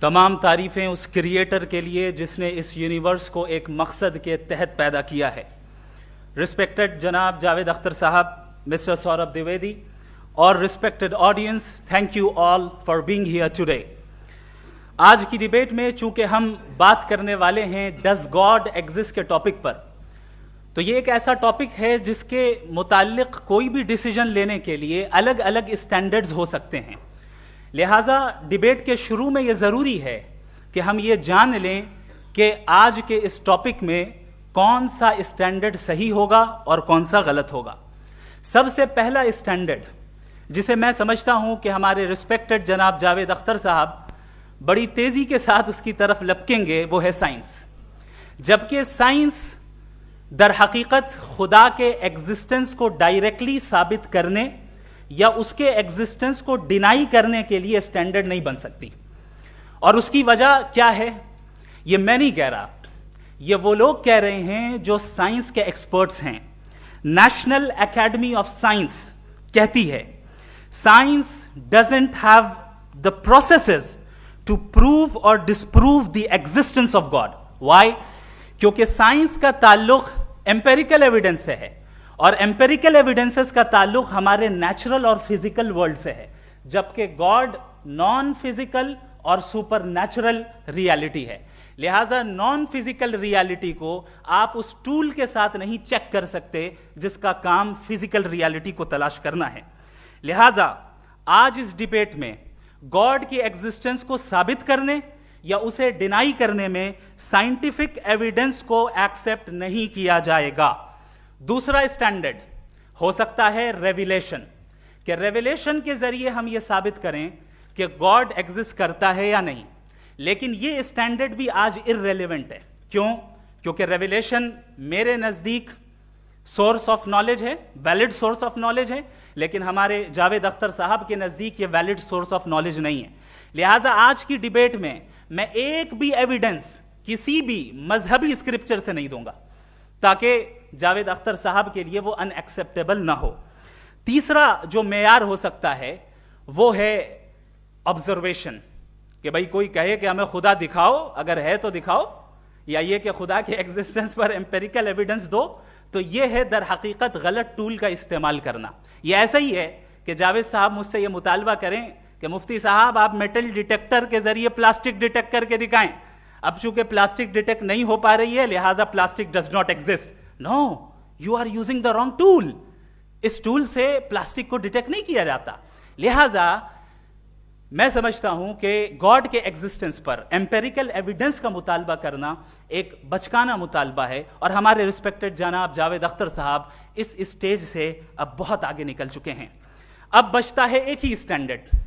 तमाम तारीफ़ें उस क्रिएटर के लिए जिसने इस यूनिवर्स को एक मकसद के तहत पैदा किया है। रिस्पेक्टेड जनाब जावेद अख्तर साहब, मिस्टर सौरभ द्विवेदी और respected audience, thank you all for being here today. आज की डिबेट में चूंकि हम बात करने वाले हैं डज गॉड एग्जिस्ट के टॉपिक पर, तो ये एक ऐसा टॉपिक है जिसके मुताल्लिक कोई भी डिसीजन लेने के लिए अलग अलग स्टैंडर्ड्स हो सकते हैं। लिहाजा डिबेट के शुरू में यह जरूरी है कि हम ये जान लें कि आज के इस टॉपिक में कौन सा स्टैंडर्ड सही होगा और कौन सा गलत होगा। सबसे पहला स्टैंडर्ड जिसे मैं समझता हूं कि हमारे रिस्पेक्टेड जनाब जावेद अख्तर साहब बड़ी तेजी के साथ उसकी तरफ लपकेंगे, वो है साइंस। जबकि साइंस दर हकीकत खुदा के एग्जिस्टेंस को डायरेक्टली साबित करने या उसके एग्जिस्टेंस को डिनाई करने के लिए स्टैंडर्ड नहीं बन सकती। और उसकी वजह क्या है, ये मैं नहीं कह रहा, ये वो लोग कह रहे हैं जो साइंस के एक्सपर्ट्स हैं। नेशनल एकेडमी ऑफ साइंस कहती है science doesn't have the processes to prove और disprove the existence of God. Why? क्योंकि साइंस का ताल्लुक एम्पेरिकल एविडेंस से है और एम्पेरिकल एविडेंसेस का ताल्लुक हमारे नेचुरल और फिजिकल वर्ल्ड से है, जबकि गॉड नॉन फिजिकल और सुपर नेचुरल रियलिटी है। लिहाजा नॉन फिजिकल रियलिटी को आप उस टूल के साथ नहीं चेक कर सकते जिसका काम फिजिकल रियलिटी को तलाश करना है। लिहाजा आज इस डिबेट में गॉड की एग्जिस्टेंस को साबित करने या उसे डिनाई करने में साइंटिफिक एविडेंस को एक्सेप्ट नहीं किया जाएगा। दूसरा स्टैंडर्ड हो सकता है रेविलेशन, कि रेविलेशन के जरिए हम यह साबित करें कि गॉड एग्जिस्ट करता है या नहीं। लेकिन यह स्टैंडर्ड भी आज इररेलेवेंट है। क्यों? क्योंकि रेविलेशन मेरे नजदीक सोर्स ऑफ नॉलेज है, वैलिड सोर्स ऑफ नॉलेज है, लेकिन हमारे जावेद अख्तर साहब के नजदीक यह वैलिड सोर्स ऑफ नॉलेज नहीं है। लिहाजा आज की डिबेट में मैं एक भी एविडेंस किसी भी मजहबी स्क्रिप्चर से नहीं दूंगा ताकि जावेद अख्तर साहब के लिए वो अनएक्सेप्टेबल ना हो। तीसरा जो मेयार हो सकता है वो है ऑब्जर्वेशन, कि भाई कोई कहे कि हमें खुदा दिखाओ, अगर है तो दिखाओ, या ये कि खुदा के एग्जिस्टेंस पर एम्पेरिकल एविडेंस दो, तो ये है दर हकीकत गलत टूल का इस्तेमाल करना। ये ऐसा ही है कि जावेद साहब मुझसे ये मुतालबा करें कि मुफ्ती साहब आप मेटल डिटेक्टर के जरिए प्लास्टिक डिटेक्ट करके दिखाएं। अब चूंकि प्लास्टिक डिटेक्ट नहीं हो पा रही है लिहाजा plastic does not exist. No, you are using the wrong tool. इस टूल से प्लास्टिक को डिटेक्ट नहीं किया जाता। लिहाजा मैं समझता हूं कि गॉड के एग्जिस्टेंस पर एम्पेरिकल एविडेंस का मुतालबा करना एक बचकाना मुतालबा है और हमारे रिस्पेक्टेड जनाब जावेद अख्तर साहब इस स्टेज से अब बहुत आगे निकल चुके हैं। अब बचता है एक ही स्टैंडर्ड,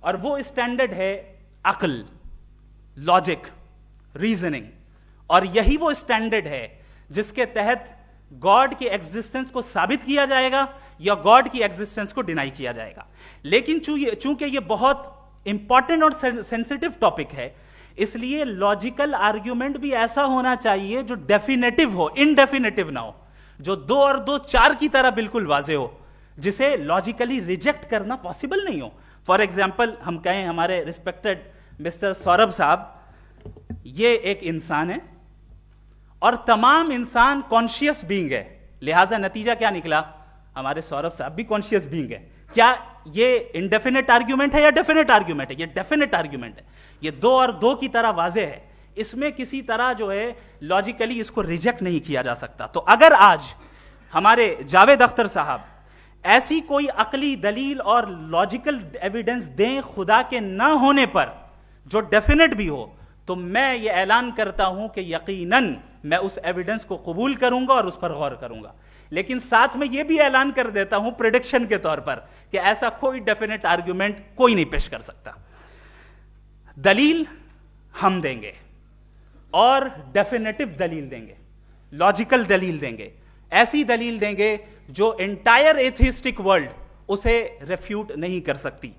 और वो स्टैंडर्ड है अक्ल, लॉजिक, रीजनिंग। और यही वो स्टैंडर्ड है जिसके तहत गॉड की एग्जिस्टेंस को साबित किया जाएगा या गॉड की एग्जिस्टेंस को डिनाई किया जाएगा। लेकिन चूंकि ये बहुत इंपॉर्टेंट और सेंसिटिव टॉपिक है, इसलिए लॉजिकल आर्ग्यूमेंट भी ऐसा होना चाहिए जो डेफिनेटिव हो, इनडेफिनेटिव ना हो, जो 2 और 2 4 की तरह बिल्कुल वाजे हो, जिसे लॉजिकली रिजेक्ट करना पॉसिबल नहीं हो। फॉर एग्जाम्पल हम कहें हमारे रिस्पेक्टेड मिस्टर सौरभ साहब, ये एक इंसान है और तमाम इंसान कॉन्शियस बीइंग है। लिहाजा नतीजा क्या निकला, हमारे सौरभ साहब भी कॉन्शियस बीइंग है। क्या ये इनडेफिनेट आर्ग्यूमेंट है या डेफिनेट आर्ग्यूमेंट है? ये डेफिनेट आर्ग्यूमेंट है। ये 2 और 2 की तरह वाजे है, इसमें किसी तरह जो है लॉजिकली इसको रिजेक्ट नहीं किया जा सकता। तो अगर आज हमारे जावेद अख्तर साहब ऐसी कोई अकली दलील और लॉजिकल एविडेंस दें खुदा के ना होने पर जो डेफिनेट भी हो, तो मैं ये ऐलान करता हूं कि यकीनन मैं उस एविडेंस को कबूल करूंगा और उस पर गौर करूंगा। लेकिन साथ में यह भी ऐलान कर देता हूं प्रेडिक्शन के तौर पर कि ऐसा कोई डेफिनेट आर्ग्यूमेंट कोई नहीं पेश कर सकता। दलील हम देंगे और डेफिनेटिव दलील देंगे, लॉजिकल दलील देंगे, ऐसी दलील देंगे जो एंटायर एथिस्टिक वर्ल्ड उसे रेफ्यूट नहीं कर सकती।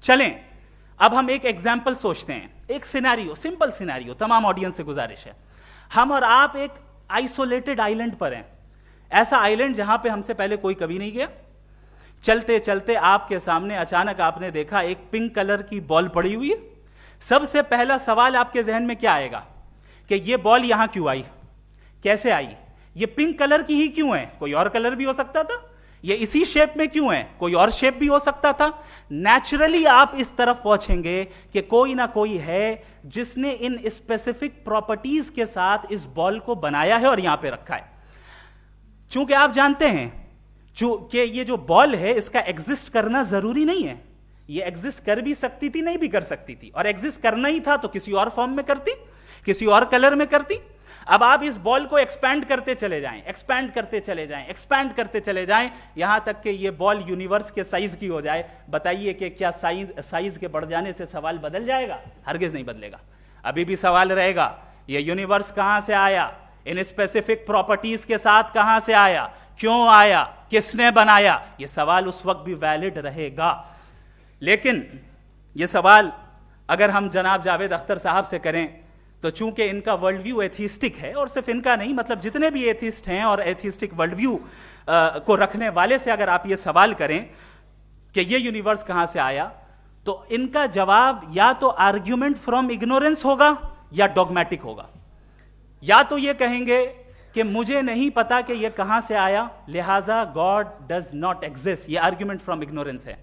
चलें अब हम एक एग्जाम्पल सोचते हैं, एक सिनेरियो, सिंपल सिनेरियो, तमाम ऑडियंस से गुजारिश है, हम और आप एक आइसोलेटेड आइलैंड पर हैं, ऐसा आइलैंड जहां पे हमसे पहले कोई कभी नहीं गया। चलते चलते आपके सामने अचानक आपने देखा एक पिंक कलर की बॉल पड़ी हुई है, सबसे पहला सवाल आपके जहन में क्या आएगा कि ये बॉल यहां क्यों आई, कैसे आई, ये पिंक कलर की ही क्यों है, कोई और कलर भी हो सकता था, ये इसी शेप में क्यों है, कोई और शेप भी हो सकता था। नेचुरली आप इस तरफ पहुंचेंगे कि कोई ना कोई है जिसने इन स्पेसिफिक प्रॉपर्टीज के साथ इस बॉल को बनाया है और यहां पे रखा है। चूंकि आप जानते हैं कि ये जो बॉल है इसका एग्जिस्ट करना जरूरी नहीं है, ये एग्जिस्ट कर भी सकती थी, नहीं भी कर सकती थी, और एग्जिस्ट करना ही था तो किसी और फॉर्म में करती, किसी और कलर में करती। अब आप इस बॉल को एक्सपैंड करते चले जाएं, एक्सपैंड करते चले जाएं, एक्सपैंड करते चले जाएं, यहां तक कि ये बॉल यूनिवर्स के साइज की हो जाए। बताइए कि क्या साइज के बढ़ जाने से सवाल बदल जाएगा? हरगिज नहीं बदलेगा। अभी भी सवाल रहेगा, ये यूनिवर्स कहां से आया, इन स्पेसिफिक प्रॉपर्टीज के साथ कहां से आया, क्यों आया, किसने बनाया, यह सवाल उस वक्त भी वैलिड रहेगा। लेकिन यह सवाल अगर हम जनाब जावेद अख्तर साहब से करें तो चूंकि इनका वर्ल्ड व्यू एथिस्टिक है, और सिर्फ इनका नहीं, मतलब जितने भी एथिस्ट हैं और एथिस्टिक वर्ल्ड व्यू को रखने वाले से अगर आप ये सवाल करें कि ये यूनिवर्स कहां से आया, तो इनका जवाब या तो आर्ग्यूमेंट फ्रॉम इग्नोरेंस होगा या डॉगमेटिक होगा। या तो ये कहेंगे कि मुझे नहीं पता कि ये कहां से आया, लिहाजा गॉड डज नॉट एग्जिस्ट, ये आर्ग्यूमेंट फ्रॉम इग्नोरेंस है।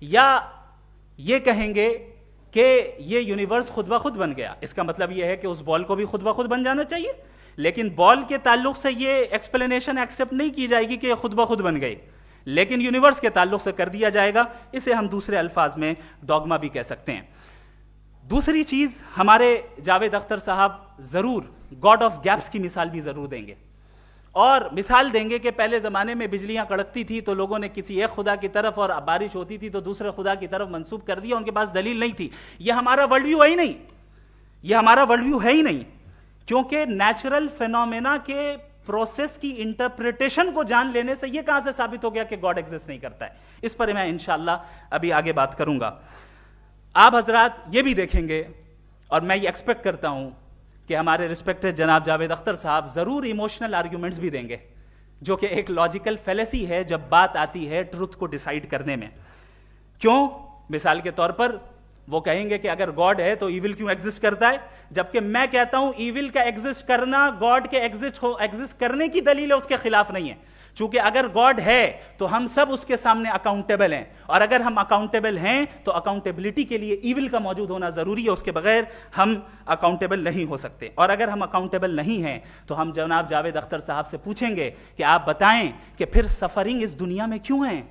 या ये कहेंगे कि ये यूनिवर्स खुद ब खुद बन गया, इसका मतलब ये है कि उस बॉल को भी खुद ब खुद बन जाना चाहिए। लेकिन बॉल के ताल्लुक से ये एक्सप्लेनेशन एक्सेप्ट नहीं की जाएगी कि ये खुद ब खुद बन गई, लेकिन यूनिवर्स के ताल्लुक से कर दिया जाएगा। इसे हम दूसरे अल्फाज में डॉगमा भी कह सकते हैं। दूसरी चीज, हमारे जावेद अख्तर साहब जरूर गॉड ऑफ गैप्स की मिसाल भी जरूर देंगे, और मिसाल देंगे कि पहले जमाने में बिजलियां कड़कती थी तो लोगों ने किसी एक खुदा की तरफ, और बारिश होती थी तो दूसरे खुदा की तरफ मंसूब कर दिया, उनके पास दलील नहीं थी। यह हमारा वर्ल्ड व्यू है ही नहीं, यह हमारा वर्ल्ड व्यू है ही नहीं, क्योंकि नेचुरल फेनोमेना के प्रोसेस की इंटरप्रिटेशन को जान लेने से यह कहां से साबित हो गया कि गॉड एग्जिस्ट नहीं करता है। इस पर मैं इंशाअल्लाह अभी आगे बात करूंगा। आप हजरात ये भी देखेंगे, और मैं ये एक्सपेक्ट करता हूं कि हमारे रिस्पेक्टेड जनाब जावेद अख्तर साहब जरूर इमोशनल आर्ग्यूमेंट्स भी देंगे, जो कि एक लॉजिकल फेलेसी है जब बात आती है ट्रुथ को डिसाइड करने में। क्यों? मिसाल के तौर पर वो कहेंगे कि अगर गॉड है तो ईविल क्यों एग्जिस्ट करता है, जबकि मैं कहता हूं ईविल का एग्जिस्ट करना गॉड के एग्जिस्ट करने की दलील है, उसके खिलाफ नहीं है। चूंकि अगर गॉड है तो हम सब उसके सामने अकाउंटेबल हैं, और अगर हम अकाउंटेबल हैं तो अकाउंटेबिलिटी के लिए ईविल का मौजूद होना जरूरी है, उसके बगैर हम अकाउंटेबल नहीं हो सकते। और अगर हम अकाउंटेबल नहीं हैं तो हम जनाब जावेद अख्तर साहब से पूछेंगे कि आप बताएं कि फिर सफरिंग इस दुनिया में क्यों है?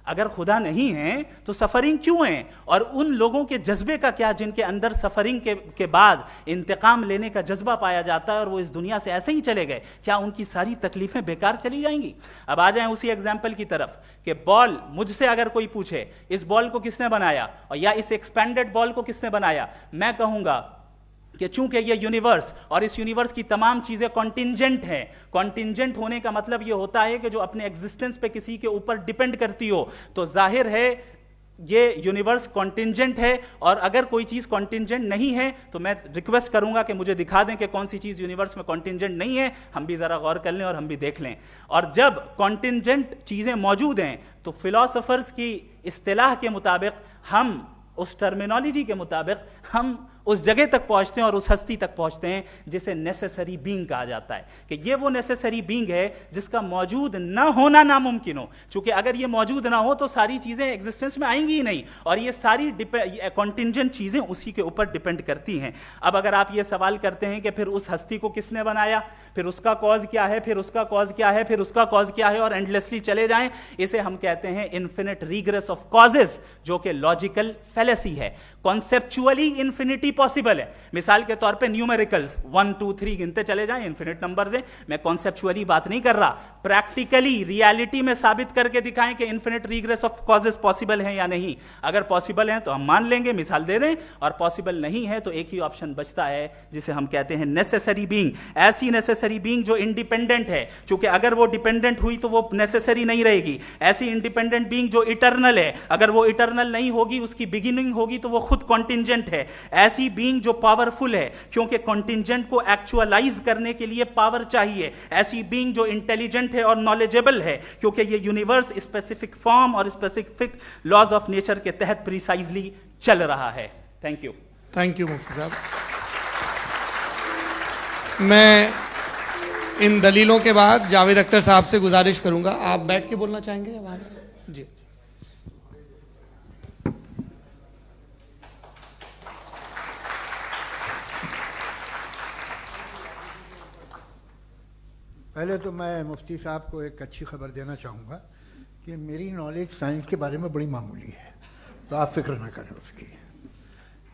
अगर खुदा नहीं है तो सफरिंग क्यों है? और उन लोगों के जज्बे का क्या जिनके अंदर सफरिंग के बाद इंतकाम लेने का जज्बा पाया जाता है और वो इस दुनिया से ऐसे ही चले गए, क्या उनकी सारी तकलीफें बेकार चली जाएंगी? अब आ जाएं उसी एग्जाम्पल की तरफ कि बॉल, मुझसे अगर कोई पूछे इस बॉल को किसने बनाया और या इस एक्सपेंडेड बॉल को किसने बनाया, मैं कहूंगा कि चूंकि ये यूनिवर्स और इस यूनिवर्स की तमाम चीजें कॉन्टिंजेंट हैं। कॉन्टिंजेंट होने का मतलब ये होता है कि जो अपने एग्जिस्टेंस पे किसी के ऊपर डिपेंड करती हो, तो जाहिर है ये यूनिवर्स कॉन्टिंजेंट है। और अगर कोई चीज कॉन्टिंजेंट नहीं है तो मैं रिक्वेस्ट करूंगा कि मुझे दिखा दें कि कौन सी चीज यूनिवर्स में कॉन्टिंजेंट नहीं है, हम भी जरा गौर कर लें और हम भी देख लें। और जब कॉन्टिंजेंट चीजें मौजूद हैं तो फिलोसोफर्स की इस्तिलाह के मुताबिक, हम उस टर्मिनोलॉजी के मुताबिक हम उस जगह तक पहुंचते हैं और उस हस्ती तक पहुंचते हैं जिसे नेसेसरी बीइंग कहा जाता है, कि ये वो नेसेसरी बीइंग है जिसका मौजूद ना होना नामुमकिन हो। क्योंकि अगर ये मौजूद ना हो तो सारी चीजें एग्जिस्टेंस में आएंगी ही नहीं, और ये सारी कॉन्टिंजेंट चीजें उसी के ऊपर डिपेंड करती हैं। अब अगर आप ये सवाल करते हैं कि फिर उस हस्ती को किसने बनाया, फिर उसका कॉज क्या है, फिर उसका कॉज क्या है, फिर उसका कॉज क्या है, और एंडलेसली चले जाएं, इसे हम कहते हैं इन्फिनिट रीग्रेस ऑफ कॉजेस, जो कि लॉजिकल फेलेसी है। कॉन्सेप्चुअली इन्फिनिटी पॉसिबल है। मिसाल के तौर पे न्यूमेरिकल्स 1 2 3 गिनते चले जाएं, इन्फिनिट नंबर्स हैं। मैं कॉन्सेप्चुअली बात नहीं कर रहा, प्रैक्टिकली रियलिटी में साबित करके दिखाएं कि infinite regress of causes possible है या नहीं। अगर पॉसिबल है तो हम मान लेंगे, मिसाल दे दें, और पॉसिबल नहीं है तो एक ही ऑप्शन बचता है जिसे हम कहते हैं नेसेसरी बीइंग। ऐसी नेसेसरी बीइंग जो इंडिपेंडेंट है, क्योंकि अगर वो डिपेंडेंट हुई तो वो नेसेसरी नहीं रहेगी। ऐसी इंडिपेंडेंट बीइंग जो इटर्नल है, अगर वो इटर्नल नहीं होगी, उसकी बिगिनिंग होगी तो वो खुद कॉन्टिंजेंट है। ऐसी बीइंग जो पावरफुल है, क्योंकि कॉन्टिंजेंट को एक्चुअलाइज करने के लिए पावर चाहिए। ऐसी बीइंग जो इंटेलिजेंट है और नॉलेजेबल है, क्योंकि ये यूनिवर्स स्पेसिफिक फॉर्म और स्पेसिफिक लॉज ऑफ नेचर के तहत प्रिसाइजली चल रहा है। Thank you. थैंक यू मुफ्ती साहब। मैं इन दलीलों के बाद जावेद अख्तर साहब से गुजारिश करूंगा, आप बैठ के बोलना चाहेंगे या बाहर? जी। पहले तो मैं मुफ्ती साहब को एक अच्छी खबर देना चाहूँगा कि मेरी नॉलेज साइंस के बारे में बड़ी मामूली है, तो आप फिक्र ना करें उसकी,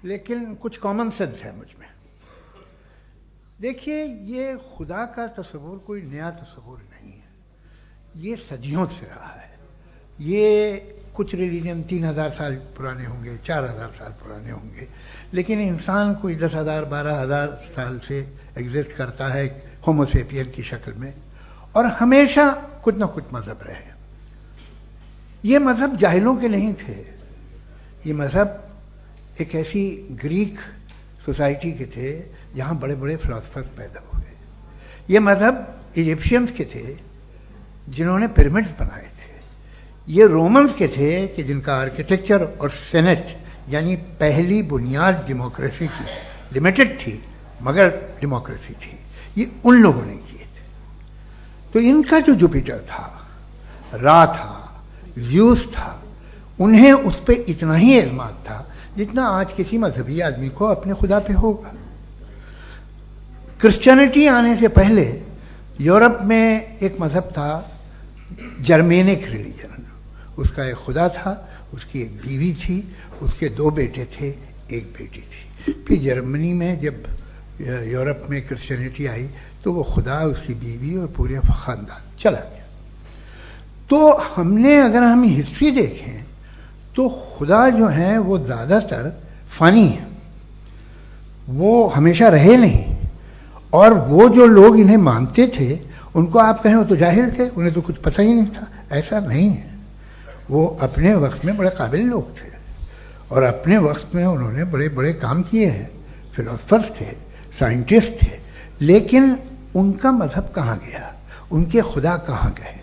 लेकिन कुछ कॉमन सेंस है मुझ में। देखिए, ये खुदा का तस्वुर कोई नया तस्वुर नहीं है, ये सदियों से रहा है। ये कुछ रिलीजन 3000 साल पुराने होंगे, 4000 साल पुराने होंगे, लेकिन इंसान कोई 10,000 12,000 साल से एग्जिस्ट करता है होमोसेपियन की शक्ल में, और हमेशा कुछ ना कुछ मज़हब रहे। ये मज़हब जाहिलों के नहीं थे, ये मज़हब एक ऐसी ग्रीक सोसाइटी के थे जहाँ बड़े बड़े फिलोसफर्स पैदा हुए। ये मज़हब इजिप्शियंस के थे जिन्होंने पिरामिड्स बनाए थे। ये रोमन्स के थे कि जिनका आर्किटेक्चर और सेनेट यानी पहली बुनियाद डेमोक्रेसी की लिमिटेड थी, मगर डेमोक्रेसी थी, ये उन लोगों ने किए थे। तो इनका जो जुपिटर था, रा था, ज़्यूस था, उन्हें उस पर इतना ही एतमाद था जितना आज किसी मजहबी आदमी को अपने खुदा पे होगा। क्रिश्चियनिटी आने से पहले यूरोप में एक मजहब था जर्मेनिक रिलीजन, उसका एक खुदा था, उसकी एक बीवी थी, उसके 2 बेटे थे, एक बेटी थी। फिर जर्मनी में जब यूरोप में क्रिश्चियनिटी आई तो वो खुदा, उसकी बीवी और पूरे ख़ानदान चला गया। तो हमने, अगर हम हिस्ट्री देखें तो खुदा जो है वो ज़्यादातर फ़नी है, वो हमेशा रहे नहीं। और वो जो लोग इन्हें मानते थे उनको आप कहें वो तो जाहिल थे, उन्हें तो कुछ पता ही नहीं था, ऐसा नहीं है। वो अपने वक्त में बड़े काबिल लोग थे और अपने वक्त में उन्होंने बड़े बड़े काम किए हैं, फिलोसफर्स थे, साइंटिस्ट थे, लेकिन उनका मजहब कहाँ गया, उनके खुदा कहाँ गए?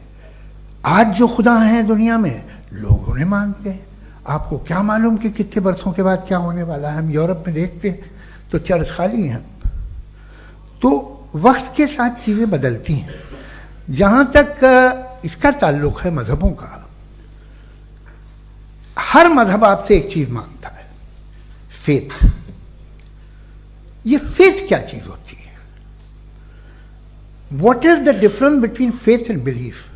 आज जो खुदा हैं दुनिया में लोग उन्हें मानते हैं। आपको क्या मालूम कि कितने बरसों के बाद क्या होने वाला है? हम यूरोप में देखते हैं तो चर्च खाली हैं। तो वक्त के साथ चीज़ें बदलती हैं। जहाँ तक इसका ताल्लुक है मजहबों का, हर मजहब आपसे एक चीज़ मांगता है, फेथ। ये फेथ क्या चीज़ होती है? What is the difference between faith and belief?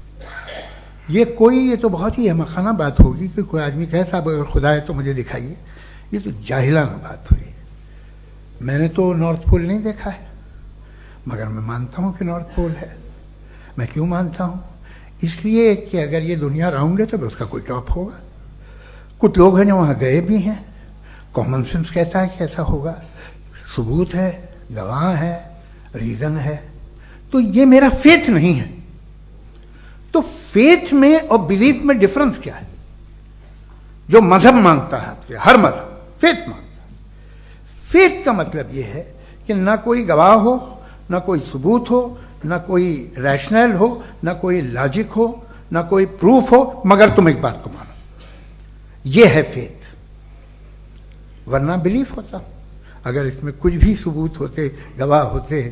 ये तो बहुत ही अहमकाना बात होगी कि कोई आदमी कहे साहब अगर खुदा है तो मुझे दिखाइए। ये तो जाहिलाना बात हुई। मैंने तो नॉर्थ पोल नहीं देखा है, मगर मैं मानता हूँ कि नॉर्थ पोल है। मैं क्यों मानता हूँ? इसलिए कि अगर ये दुनिया राउंड है तो उसका कोई टॉप होगा। कुछ लोग हैं जो वहाँ गए भी हैं, कॉमन सेंस कहता है कि ऐसा होगा, सबूत है, गवाह है, रीज़न है। तो ये मेरा फेथ नहीं है। तो फेथ में और बिलीफ में डिफरेंस क्या है? जो मजहब मांगता है आपसे, हर मजहब फेथ मांगता है। फेथ का मतलब ये है कि ना कोई गवाह हो, ना कोई सबूत हो, ना कोई रैशनल हो, ना कोई लॉजिक हो, ना कोई प्रूफ हो, मगर तुम एक बात को मानो। ये है फेथ। वरना बिलीफ होता। अगर इसमें कुछ भी सबूत होते, गवाह होते,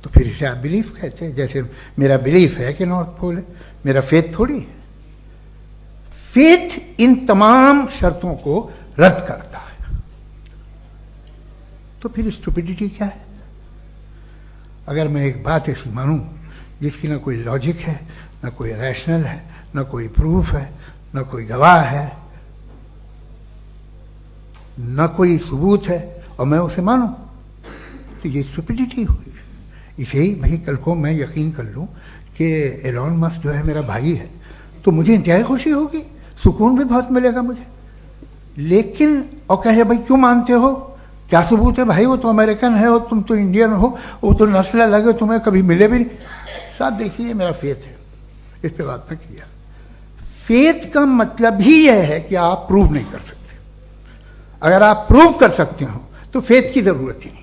तो फिर इसे आप बिलीफ कहते हैं। जैसे मेरा बिलीफ है कि नॉर्थ पोल है, मेरा फेथ थोड़ी है। फेथ इन तमाम शर्तों को रद्द करता है। तो फिर स्टुपिडिटी क्या है? अगर मैं एक बात ऐसी मानूं जिसकी ना कोई लॉजिक है, ना कोई रैशनल है, ना कोई प्रूफ है, ना कोई गवाह है, ना कोई सबूत है, और मैं उसे मानूं, तो ये स्टुपिडिटी हुई। इसे ही भाई कल को मैं यकीन कर लूं कि एलॉन मस्क जो है मेरा भाई है, तो मुझे इंतहाई खुशी होगी, सुकून भी बहुत मिलेगा मुझे। लेकिन और कहे भाई क्यों मानते हो, क्या सबूत है? भाई वो तो अमेरिकन है और तुम तो इंडियन हो, वो तो नस्ल अलग है, तुम्हें कभी मिले भी नहीं। साहब देखिए, मेरा फेथ है, इस पे बात न किया। फेथ का मतलब ही यह है कि आप प्रूव नहीं कर सकते। अगर आप प्रूव कर सकते हो तो फेथ की जरूरत ही नहीं,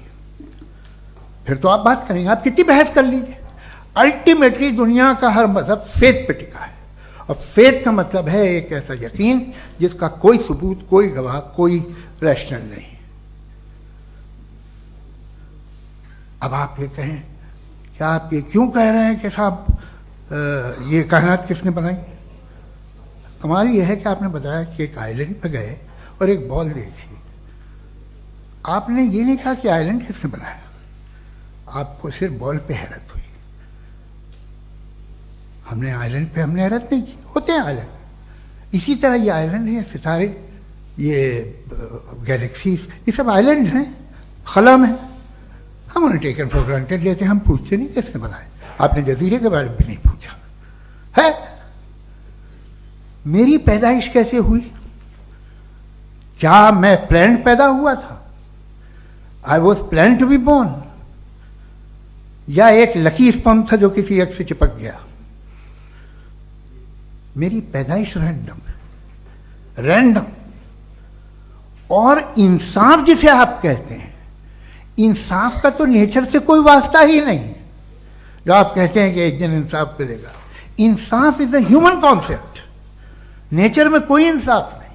फिर तो आप बात करेंगे, आप कितनी बहस कर लीजिए। अल्टीमेटली दुनिया का हर मजहब फेथ पे टिका है, और फेथ का मतलब है एक ऐसा यकीन जिसका कोई सबूत, कोई गवाह, कोई रैशनल नहीं। अब आप ये कहें, क्या आप ये क्यों कह रहे हैं कि साहब ये कायनात किसने बनाई? कमाल ये है कि आपने बताया कि एक आइलैंड पे गए और एक बॉल देखी। आपने ये नहीं कहा कि आइलैंड किसने बनाया, आपको सिर्फ बॉल पे हैरत हुई। हमने आइलैंड पे हमने हैरत नहीं की, होते हैं आइलैंड। इसी तरह ये आइलैंड है, सितारे, ये गैलेक्सीज, ये सब आइलैंड हैं, खला में। हम उन्हें टेकन फॉर ग्रांटेड लेते हैं, हम पूछते नहीं किसने बनाए। आपने जजीरे के बारे में भी नहीं पूछा है। मेरी पैदाइश कैसे हुई? क्या मैं प्लान्ड पैदा हुआ था? I was plan to be born, या एक लकी स्पर्म था जो किसी एक से चिपक गया? मेरी पैदाइश रैंडम। और इंसाफ जिसे आप कहते हैं, इंसाफ का तो नेचर से कोई वास्ता ही नहीं। जो आप कहते हैं कि एक दिन इंसाफ मिलेगा, इंसाफ is a human concept, nature में कोई इंसाफ नहीं।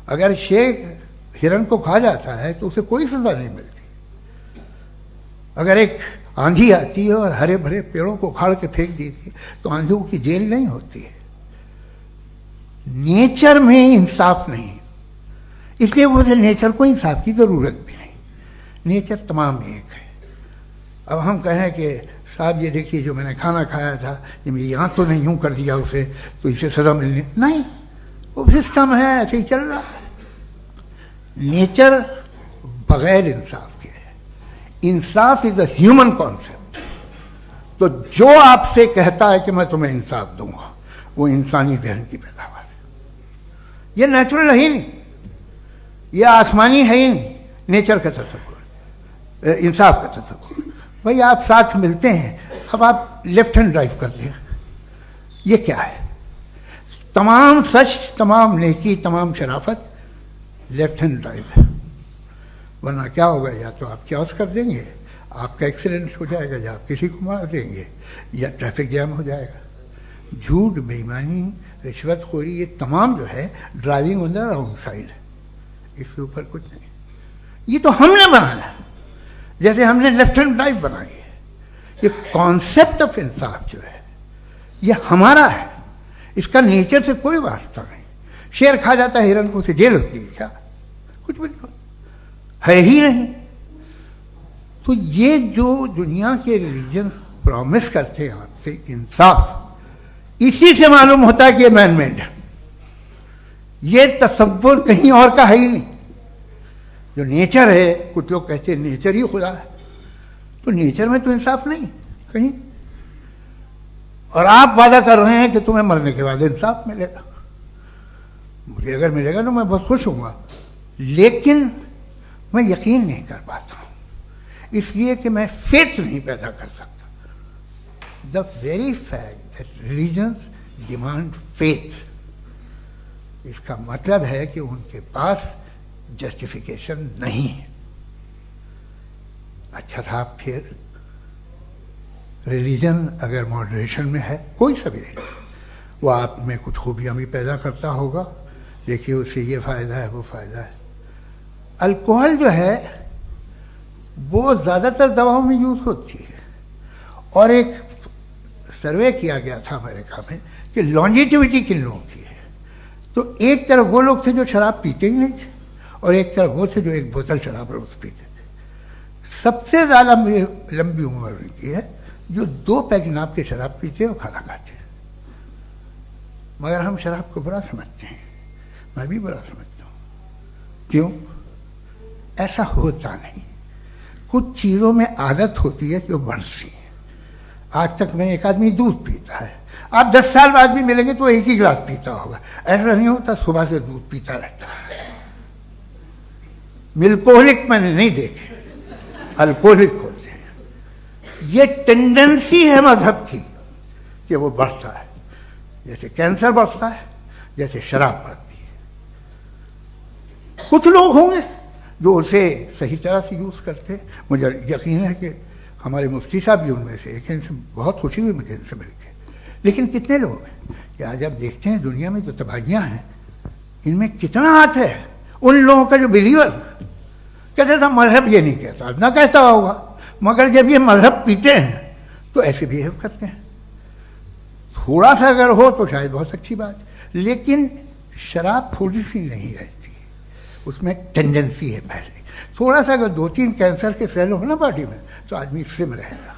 अगर शेर हिरन को खा जाता है तो उसे कोई सजा नहीं मिलती। अगर एक आंधी आती है और हरे भरे पेड़ों को उखाड़ के फेंक देती है तो आंधियों की जेल नहीं होती है। नेचर में इंसाफ नहीं, इसलिए मुझे नेचर को इंसाफ की जरूरत भी नहीं। नेचर तमाम एक है। अब हम कहें कि साहब ये देखिए जो मैंने खाना खाया था, ये मेरी आंखों ने यूं कर दिया उसे, तो इसे सजा मिलनी नहीं, वो सिस्टम है, ऐसे ही चल रहा है। नेचर बगैर इंसाफ के है। इंसाफ इज अ ह्यूमन कॉन्सेप्ट। तो जो आपसे कहता है कि मैं तुम्हें इंसाफ दूंगा, वो इंसानी जहन की पैदावार है। ये नेचुरल है ही नहीं, ये आसमानी है ही नहीं। नेचर का तसव्वुर, इंसाफ का तसव्वुर। भाई आप साथ मिलते हैं, अब आप लेफ्ट हैंड ड्राइव करते हैं, ये क्या है? तमाम सच, तमाम नेकी, तमाम शराफत लेफ्ट हैंड ड्राइव है। वरना क्या होगा, या तो आप क्रॉस कर देंगे, आपका एक्सीडेंट हो जाएगा, या आप किसी को मार देंगे, या ट्रैफिक जैम हो जाएगा। झूठ, बेईमानी, रिश्वतखोरी, ये तमाम जो है driving on the wrong side है। इसके ऊपर कुछ नहीं। ये तो हमने बनाया, जैसे हमने लेफ्ट हैंड ड्राइव बनाई है। ये कॉन्सेप्ट ऑफ इंसाफ जो है ये हमारा है, इसका नेचर से कोई वास्ता नहीं। शेर खा जाता है हिरन को, उसे जेल होती है क्या? कुछ भी नहीं, है ही नहीं। तो ये जो दुनिया के रिलीजन प्रॉमिस करते हैं आपसे इंसाफ, इसी से मालूम होता है कि ये मैन मेड है। ये तसव्वुर कहीं और का है ही नहीं। जो नेचर है, कुछ लोग कहते हैं नेचर ही खुदा है, तो नेचर में तो इंसाफ नहीं कहीं। और आप वादा कर रहे हैं कि तुम्हें मरने के बाद इंसाफ मिलेगा। मुझे अगर मिलेगा तो मैं बहुत खुश होऊंगा, लेकिन मैं यकीन नहीं कर पाता हूं, इसलिए कि मैं फेथ नहीं पैदा कर सकता। The very fact that religions demand faith, इसका मतलब है कि उनके पास जस्टिफिकेशन नहीं है। अच्छा साहब, फिर रिलीजन अगर मॉडरेशन में है, कोई सा भी नहीं, वो आप में कुछ खूबियां भी पैदा करता होगा। देखिए उससे ये फायदा है, वो फायदा है। अल्कोहल जो है वो ज़्यादातर दवाओं में यूज होती है, और एक सर्वे किया गया था अमेरिका में कि लॉन्जिटिविटी किन लोगों की है। तो एक तरफ वो लोग थे जो शराब पीते ही नहीं थे, और एक तरफ वो थे जो एक बोतल शराब रोज पीते थे। सबसे ज़्यादा लंबी उम्र उनकी है जो 2 पैक नाप के शराब पीते और खाना खाते हैं। मगर हम शराब को बुरा समझते हैं, मैं भी बुरा समझता हूँ। क्यों? ऐसा होता नहीं। कुछ चीज़ों में आदत होती है कि वो बढ़ती है। आज तक में एक आदमी दूध पीता है, आप 10 साल बाद भी मिलेंगे तो एक ही गिलास पीता होगा। ऐसा नहीं होता, सुबह से दूध पीता रहता है। मिल्कोहलिक मैंने नहीं देखे, अल्कोहलिक होते हैं। ये टेंडेंसी है मजहब की कि वो बढ़ता है, जैसे कैंसर बढ़ता है, जैसे शराब बढ़ती है। कुछ लोग होंगे जो उसे सही तरह से यूज करते। मुझे यकीन है कि हमारे मुफ्ती साहब भी उनमें से एक हैं, इनसे बहुत खुशी हुई मुझे इनसे मिलकर। लेकिन कितने लोग हैं कि आज आप देखते हैं दुनिया में जो तबाहियां हैं, इनमें कितना हाथ है उन लोगों का जो बिलीवर कहते था मजहब ये नहीं कहता, ना कहता होगा, मगर जब ये मजहब पीते हैं तो ऐसे बिहेव करते हैं। थोड़ा सा अगर हो तो शायद बहुत अच्छी बात, लेकिन शराब थोड़ी सी नहीं रहती, उसमें टेंडेंसी है पहले। थोड़ा सा अगर 2-3 कैंसर के सेल हो ना बॉडी में तो आदमी सिम रहेगा,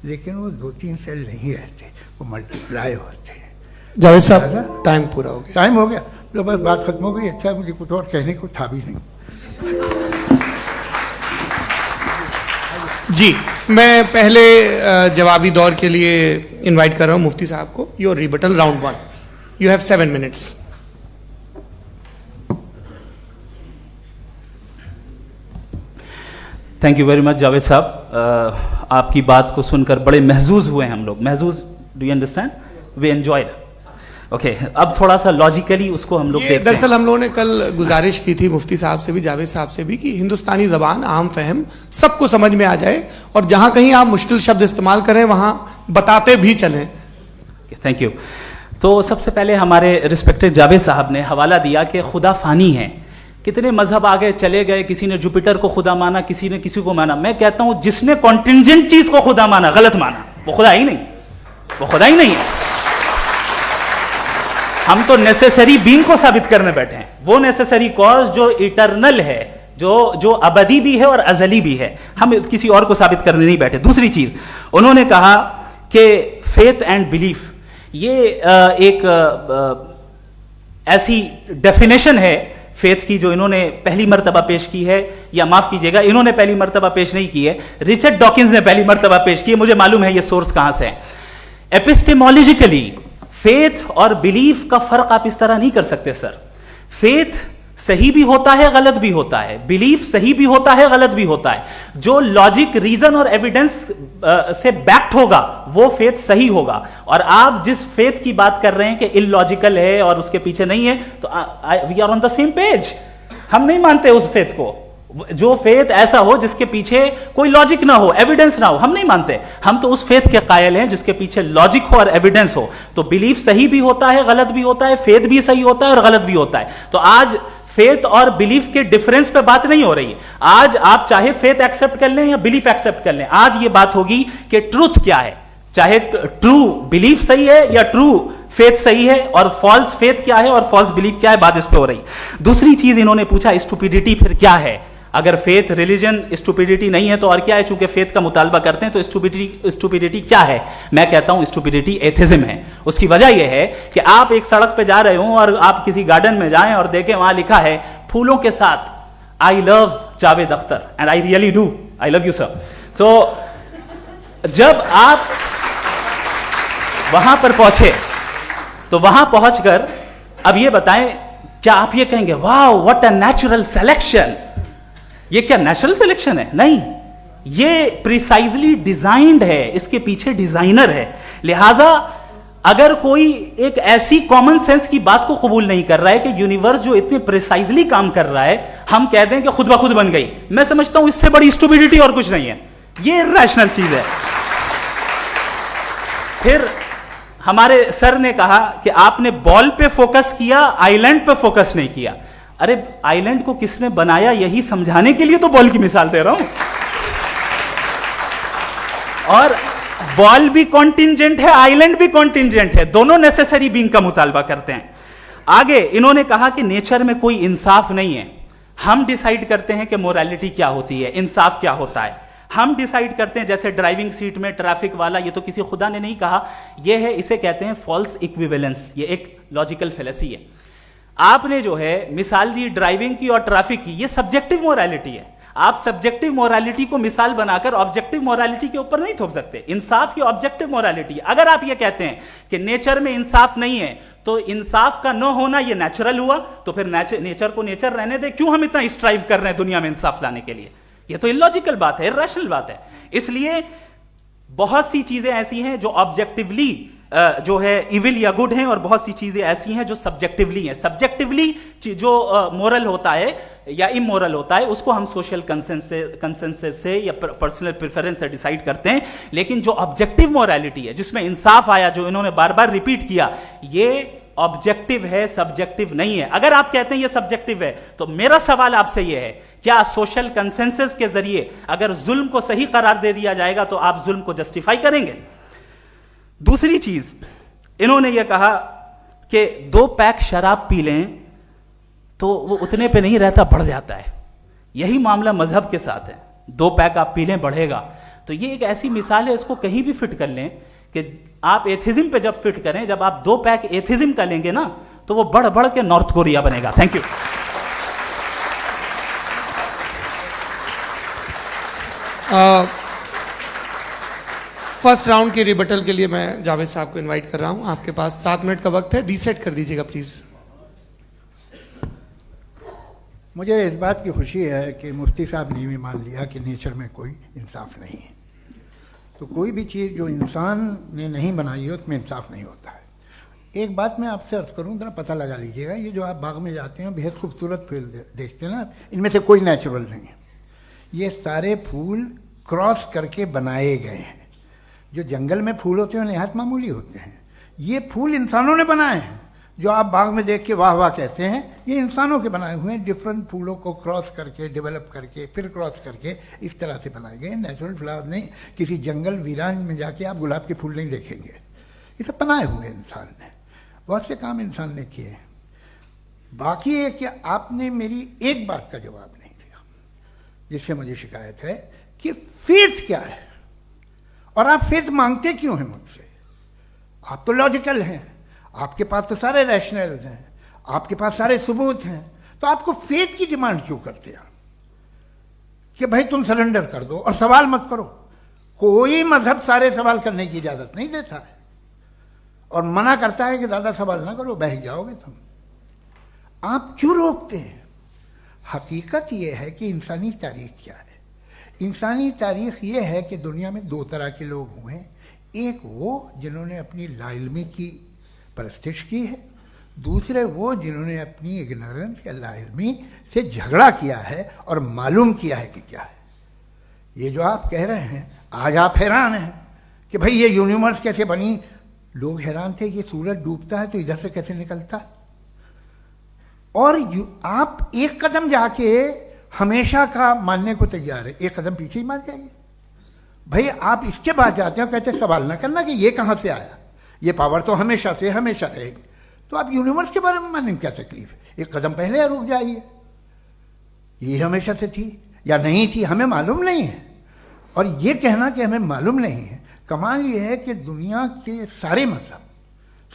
लेकिन वो 2-3 सेल नहीं रहते, वो मल्टीप्लाई होते हैं। जावेद साहब टाइम पूरा हो गया। टाइम हो गया तो बस बात खत्म हो गई। अच्छा, मुझे कुछ और कहने को था भी नहीं। जी, मैं पहले जवाबी दौर के लिए इनवाइट कर रहा हूं मुफ्ती साहब को। Your rebuttal round 1, you have 7 minutes. Thank you very much Javed साहब, आपकी बात को सुनकर बड़े महजूज हुए हम लोग। महजूज, do you understand? We enjoyed. Okay, अब थोड़ा सा लॉजिकली उसको हम लोग देखते हैं। दरअसल हम लोगों ने कल गुजारिश की थी मुफ्ती साहब से भी, जावेद साहब से भी, कि हिंदुस्तानी जबान आम फहम सबको समझ में आ जाए और जहां कहीं आप मुश्किल शब्द इस्तेमाल करें वहां बताते भी चलें। Thank you. तो सबसे पहले हमारे रिस्पेक्टेड जावेद साहब ने हवाला दिया कि खुदा फानी है, कितने मजहब आगे चले गए, किसी ने जुपिटर को खुदा माना, किसी ने किसी को माना। मैं कहता हूं जिसने कॉन्टिंजेंट चीज को खुदा माना, गलत माना, वो खुदा ही नहीं, वो खुदा ही नहीं है। हम तो नेसेसरी बीइंग को साबित करने बैठे हैं, वो नेसेसरी कॉज जो इटरनल है, जो अबदी भी है और अजली भी है। हम किसी और को साबित करने नहीं बैठे। दूसरी चीज उन्होंने कहा कि फेथ एंड बिलीफ, ये एक ऐसी डेफिनेशन है फेथ की जो इन्होंने पहली मर्तबा पेश की है, या माफ कीजिएगा इन्होंने पहली मर्तबा पेश नहीं की है, रिचर्ड डॉकिंस ने पहली मर्तबा पेश की है। मुझे मालूम है ये सोर्स कहां से है। एपिस्टेमोलॉजिकली फेथ और बिलीफ का फर्क आप इस तरह नहीं कर सकते सर। फेथ सही भी होता है, गलत भी होता है, बिलीफ सही भी होता है, गलत भी होता है। जो लॉजिक, रीजन और एविडेंस से बैक्ड होगा वो फेथ सही होगा। और आप जिस फेथ की बात कर रहे हैं कि इलॉजिकल है और उसके पीछे नहीं है, तो we are on the same page. हम नहीं मानते उस फेथ को, जो फेथ ऐसा हो जिसके पीछे कोई लॉजिक ना हो, एविडेंस ना हो, हम नहीं मानते। हम तो उस फेथ के कायल हैं जिसके पीछे लॉजिक हो और एविडेंस हो। तो बिलीफ सही भी होता है, गलत भी होता है, फेथ भी सही होता है और गलत भी होता है। तो आज फेथ और बिलीफ के डिफरेंस पे बात नहीं हो रही है। आज आप चाहे फेथ एक्सेप्ट कर लें या बिलीफ एक्सेप्ट कर लें, आज ये बात होगी कि ट्रूथ क्या है। चाहे ट्रू बिलीफ सही है या ट्रू फेथ सही है, और फॉल्स फेथ क्या है और फॉल्स बिलीफ क्या है, बात इस पे हो रही। दूसरी चीज इन्होंने पूछा स्टुपिडिटी फिर क्या है। अगर फेथ रिलीजन स्टुपिडिटी नहीं है तो और क्या है? चूंकि फेथ का मुतालबा करते हैं तो स्टुपिडिटी क्या है? मैं कहता हूं स्टुपिडिटी एथिज्म है। उसकी वजह यह है कि आप एक सड़क पे जा रहे हो और आप किसी गार्डन में जाएं और देखें वहां लिखा है फूलों के साथ, I love Javed Akhtar and I really do, I love you sir. तो जब आप वहां पर पहुंचे तो वहां पहुंचकर अब ये बताएं, क्या आप ये कहेंगे wow what a natural selection? ये क्या नेचुरल सिलेक्शन है? नहीं, ये प्रिसाइजली डिजाइंड है, इसके पीछे डिजाइनर है। लिहाजा अगर कोई एक ऐसी कॉमन सेंस की बात को कबूल नहीं कर रहा है कि यूनिवर्स जो इतने प्रिसाइजली काम कर रहा है, हम कह दें कि खुद ब खुद बन गई, मैं समझता हूं इससे बड़ी स्टुपिडिटी और कुछ नहीं है। ये रैशनल चीज है। फिर हमारे सर ने कहा कि आपने बॉल पे फोकस किया, आइलैंड पे फोकस नहीं किया। अरे आइलैंड को किसने बनाया यही समझाने के लिए तो बॉल की मिसाल दे रहा हूं। और बॉल भी कॉन्टिंजेंट है, आइलैंड भी कॉन्टिंजेंट है, दोनों नेसेसरी बीइंग का मुतालबा करते हैं। आगे इन्होंने कहा कि नेचर में कोई इंसाफ नहीं है। हम डिसाइड करते हैं कि मोरालिटी क्या होती है, इंसाफ क्या होता है। हम डिसाइड करते हैं, जैसे ड्राइविंग सीट में ट्रैफिक वाला, ये तो किसी खुदा ने नहीं कहा, ये है, इसे कहते हैं फॉल्स इक्विवेलेंस। ये एक लॉजिकल फेलेसी है। आपने जो है मिसाल दी ड्राइविंग की और ट्रैफिक की, ये सब्जेक्टिव मोरालिटी है। आप सब्जेक्टिव मोरालिटी को मिसाल बनाकर ऑब्जेक्टिव मोरालिटी के ऊपर नहीं थोप सकते। इंसाफ की ऑब्जेक्टिव मोरालिटी है। अगर आप ये कहते हैं कि नेचर में इंसाफ नहीं है, तो इंसाफ का न होना ये नेचुरल हुआ, तो फिर नेचर को नेचर रहने दे। क्यों हम इतना स्ट्राइव कर रहे हैं दुनिया में इंसाफ लाने के लिए? ये तो इलॉजिकल बात है, इरैशनल बात है। इसलिए बहुत सी चीजें ऐसी हैं जो ऑब्जेक्टिवली जो है इविल या गुड हैं, और बहुत सी चीजें ऐसी हैं जो सब्जेक्टिवली हैं। सब्जेक्टिवली जो मोरल होता है या इमोरल होता है, उसको हम सोशल कंसेंसस से या पर्सनल प्रेफरेंस से डिसाइड करते हैं। लेकिन जो ऑब्जेक्टिव मोरालिटी है, जिसमें इंसाफ आया, जो इन्होंने बार बार रिपीट किया, ये ऑब्जेक्टिव है, सब्जेक्टिव नहीं है। अगर आप कहते हैं ये सब्जेक्टिव है, तो मेरा सवाल आपसे ये है, क्या सोशल कंसेंसस के जरिए अगर जुल्म को सही करार दे दिया जाएगा तो आप जुल्म को जस्टिफाई करेंगे? दूसरी चीज, इन्होंने ये कहा कि 2 पैक शराब पी लें तो वो उतने पे नहीं रहता, बढ़ जाता है। यही मामला मजहब के साथ है, 2 पैक आप पी लें बढ़ेगा। तो ये एक ऐसी मिसाल है, इसको कहीं भी फिट कर लें कि आप एथिज्म पे जब फिट करें, जब आप 2 पैक एथिज्म का लेंगे ना, तो वो बढ़ बढ़ के नॉर्थ कोरिया बनेगा। Thank you. फर्स्ट राउंड के रिबटल के लिए मैं जावेद साहब को इनवाइट कर रहा हूं। आपके पास 7 मिनट का वक्त है, रीसेट कर दीजिएगा प्लीज। मुझे इस बात की खुशी है कि मुफ्ती साहब ने भी मान लिया कि नेचर में कोई इंसाफ नहीं है। तो कोई भी चीज़ जो इंसान ने नहीं बनाई है उसमें इंसाफ नहीं होता है। एक बात मैं आपसे अर्ज करूं, जरा पता लगा लीजिएगा, ये जो आप बाग में जाते हैं बेहद खूबसूरत फूल देखते हैं ना, इनमें से कोई नेचुरल नहीं है। ये सारे फूल क्रॉस करके बनाए गए हैं। जो जंगल में फूल होते हैं निहायत मामूली होते हैं, ये फूल इंसानों ने बनाए हैं। जो आप बाग में देख के वाह वाह कहते हैं, ये इंसानों के बनाए हुए हैं। डिफरेंट फूलों को क्रॉस करके, डेवलप करके, फिर क्रॉस करके इस तरह से बनाए गए। नेचुरल फ्लावर नहीं। किसी जंगल वीरान में जाके आप गुलाब के फूल नहीं देखेंगे। ये सब बनाए हुए इंसान ने, बहुत से काम इंसान ने किए। बाकी है कि आपने मेरी एक बात का जवाब नहीं दिया, जिससे मुझे शिकायत है कि फेथ क्या है और आप फेथ मांगते क्यों हैं मुझसे? आप तो लॉजिकल हैं, आपके पास तो सारे रैशनल हैं, आपके पास सारे सबूत हैं, तो आपको फेथ की डिमांड क्यों करते हैं कि भाई तुम सरेंडर कर दो और सवाल मत करो? कोई मजहब सारे सवाल करने की इजाजत नहीं देता है और मना करता है कि दादा सवाल ना करो, बह जाओगे तुम। आप क्यों रोकते हैं? हकीकत यह है कि इंसानी तारीख क्या है। इंसानी तारीख यह है कि दुनिया में 2 तरह के लोग हुए हैं। एक वो जिन्होंने अपनी लाइल्मी की परस्तिश की है, दूसरे वो जिन्होंने अपनी इग्नोरेंस या लाइल्मी से झगड़ा किया है और मालूम किया है कि क्या है। ये जो आप कह रहे हैं, आज आप हैरान हैं कि भाई ये यूनिवर्स कैसे बनी। लोग हैरान थे कि सूरज डूबता है तो इधर से कैसे निकलता है। और आप एक कदम जाके हमेशा का मानने को तैयार है, एक कदम पीछे ही मान जाइए। भाई आप इसके बाद जाते हो, कहते सवाल ना करना कि ये कहां से आया, ये पावर तो हमेशा से हमेशा रहेगी। तो आप यूनिवर्स के बारे में मानने में क्या तकलीफ है? एक कदम पहले रुक जाइए। ये हमेशा से थी या नहीं थी, हमें मालूम नहीं है। और ये कहना कि हमें मालूम नहीं है, कमाल ये है कि दुनिया के सारे मजहब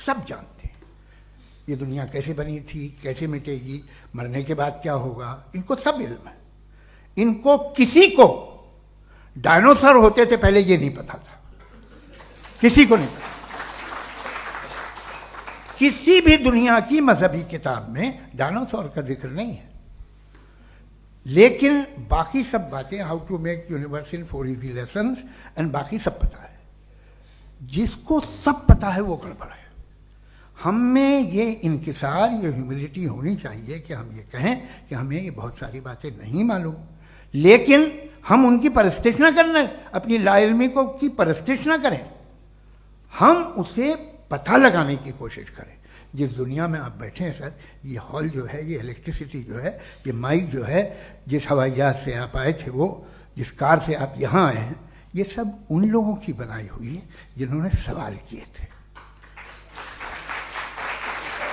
सब जानते हैं ये दुनिया कैसे बनी थी, कैसे मिटेगी, मरने के बाद क्या होगा, इनको सब इल्म है। इनको किसी को डायनासोर होते थे पहले ये नहीं पता था, किसी को नहीं पता। किसी भी दुनिया की मजहबी किताब में डायनासोर का जिक्र नहीं है। लेकिन बाकी सब बातें, how to make universe in 4 easy lessons and बाकी सब पता है। जिसको सब पता है वो गड़बड़ है। हम में ये इंकिसार, ये ह्यूमिलिटी होनी चाहिए कि हम ये कहें कि हमें ये बहुत सारी बातें नहीं मालूम, लेकिन हम उनकी परस्तिश ना करना, अपनी लाइल्मी को की परस्तिश ना करें, हम उसे पता लगाने की कोशिश करें। जिस दुनिया में आप बैठे हैं सर, ये हॉल जो है, ये इलेक्ट्रिसिटी जो है, ये माइक जो है, जिस हवाई जहाज से आप आए थे, वो जिस कार से आप यहाँ आए हैं, ये सब उन लोगों की बनाई हुई है जिन्होंने सवाल किए थे।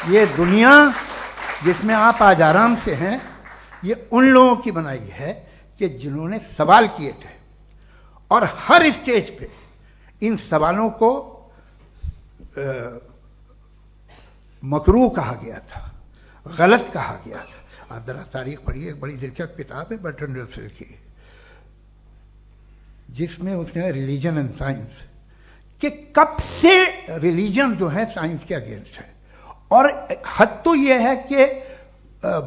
ये दुनिया जिसमें आप आज आराम से हैं, ये उन लोगों की बनाई है कि जिन्होंने सवाल किए थे। और हर स्टेज पे इन सवालों को मकरूह कहा गया था, गलत कहा गया था। आप जरा तारीख पढ़िए, एक बड़ी दिलचस्प किताब है बर्ट्रैंड रसेल की, जिसमें उसने रिलीजन एंड साइंस कि कब से रिलीजन जो है साइंस के अगेंस्ट है। और हद तो यह है कि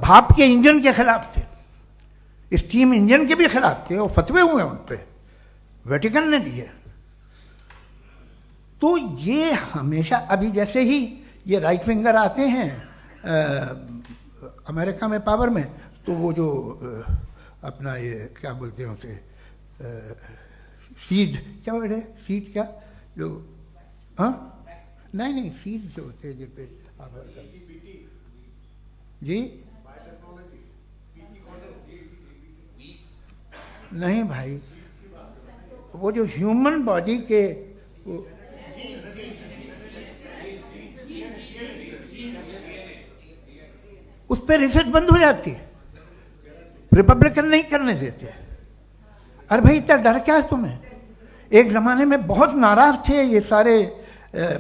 भाप के इंजन के खिलाफ थे, स्टीम इंजन के भी खिलाफ थे, और फतवे हुए उन पे, वेटिकन ने दिए। तो ये हमेशा, अभी जैसे ही ये राइट विंगर आते हैं अमेरिका में पावर में, तो वो जो अपना ये क्या बोलते हैं उसे, सीड क्या बोल रहे, सीड क्या जो, हाँ नहीं सीड जो होते हैं जिन पे जी नहीं भाई, वो जो ह्यूमन बॉडी के उस पर रिसर्च बंद हो जाती है, रिपब्लिकन नहीं करने देते। अरे भाई इतना डर क्या है तुम्हें? एक जमाने में बहुत नाराज थे ये सारे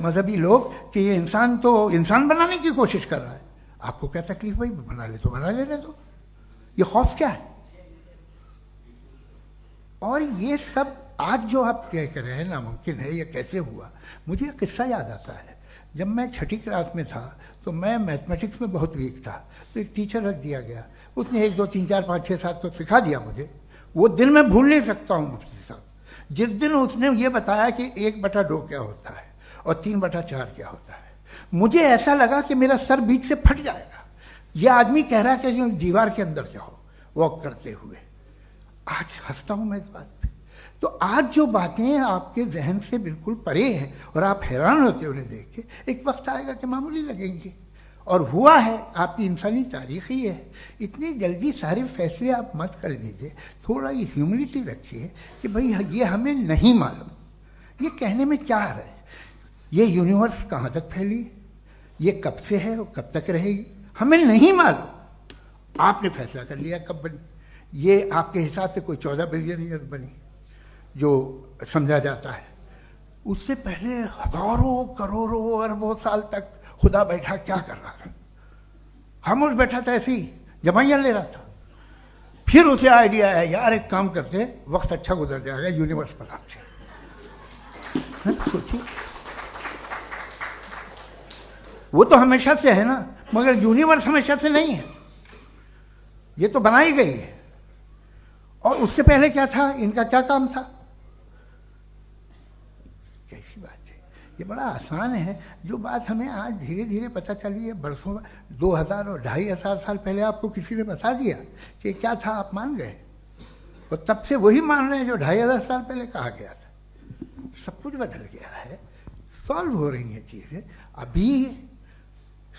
मजहबी लोग कि ये इंसान तो इंसान बनाने की कोशिश कर रहा है। आपको क्या तकलीफ भाई, बना ले तो बना लेने दो, ये खौफ क्या है? और ये सब आज जो आप कह रहे हैं नामुमकिन है, ये कैसे हुआ? मुझे एक किस्सा याद आता है। जब मैं छठी क्लास में था तो मैं मैथमेटिक्स में बहुत वीक था, तो एक टीचर रख दिया गया, उसने 1 2 3 4 5 6 7 तो सिखा दिया मुझे। वो दिन मैं भूल नहीं सकता हूँ मुफ्ती साहब, जिस दिन उसने ये बताया कि 1/2 क्या होता है और 3/4 क्या होता है, मुझे ऐसा लगा कि मेरा सर बीच से फट जाएगा। यह आदमी कह रहा है कि जो दीवार के अंदर जाओ वॉक करते हुए। आज हंसता हूं मैं इस बात पे। तो आज जो बातें आपके जहन से बिल्कुल परे हैं और आप हैरान होते हो उन्हें देख के, एक वक्त आएगा कि मामूली लगेंगे। और हुआ है, आपकी इंसानी तारीख ही है। इतनी जल्दी सारे फैसले आप मत कर लीजिए, थोड़ा ये ह्यूमिलिटी रखिए कि भाई ये हमें नहीं मालूम। ये कहने में क्या आ रहा है? ये यूनिवर्स कहाँ तक फैली, ये कब से है और कब तक रहेगी, हमें नहीं मालूम। आपने फैसला कर लिया कब बनी। ये आपके हिसाब से कोई 14 बिलियन ईयर बनी जो समझा जाता है। उससे पहले हजारों करोड़ों अरबों साल तक खुदा बैठा क्या कर रहा था? खामोश बैठा था, ऐसे ही जमाइयाँ ले रहा था। फिर उसे आइडिया आया, यार एक काम करते, वक्त अच्छा गुजर जाएगा, यूनिवर्स बनाते। सोचिए, वो तो हमेशा से है ना, मगर यूनिवर्स हमेशा से नहीं है, ये तो बनाई गई है। और उससे पहले क्या था, इनका क्या काम था? कैसी बात है, ये बड़ा आसान है। जो बात हमें आज धीरे धीरे पता चली है, बरसों 2000 और 2500 साल पहले आपको किसी ने बता दिया कि क्या था, आप मान गए, और तब से वही मान रहे हैं जो 2500 साल पहले कहा गया था। सब कुछ बदल गया है, सॉल्व हो रही हैं चीजें। अभी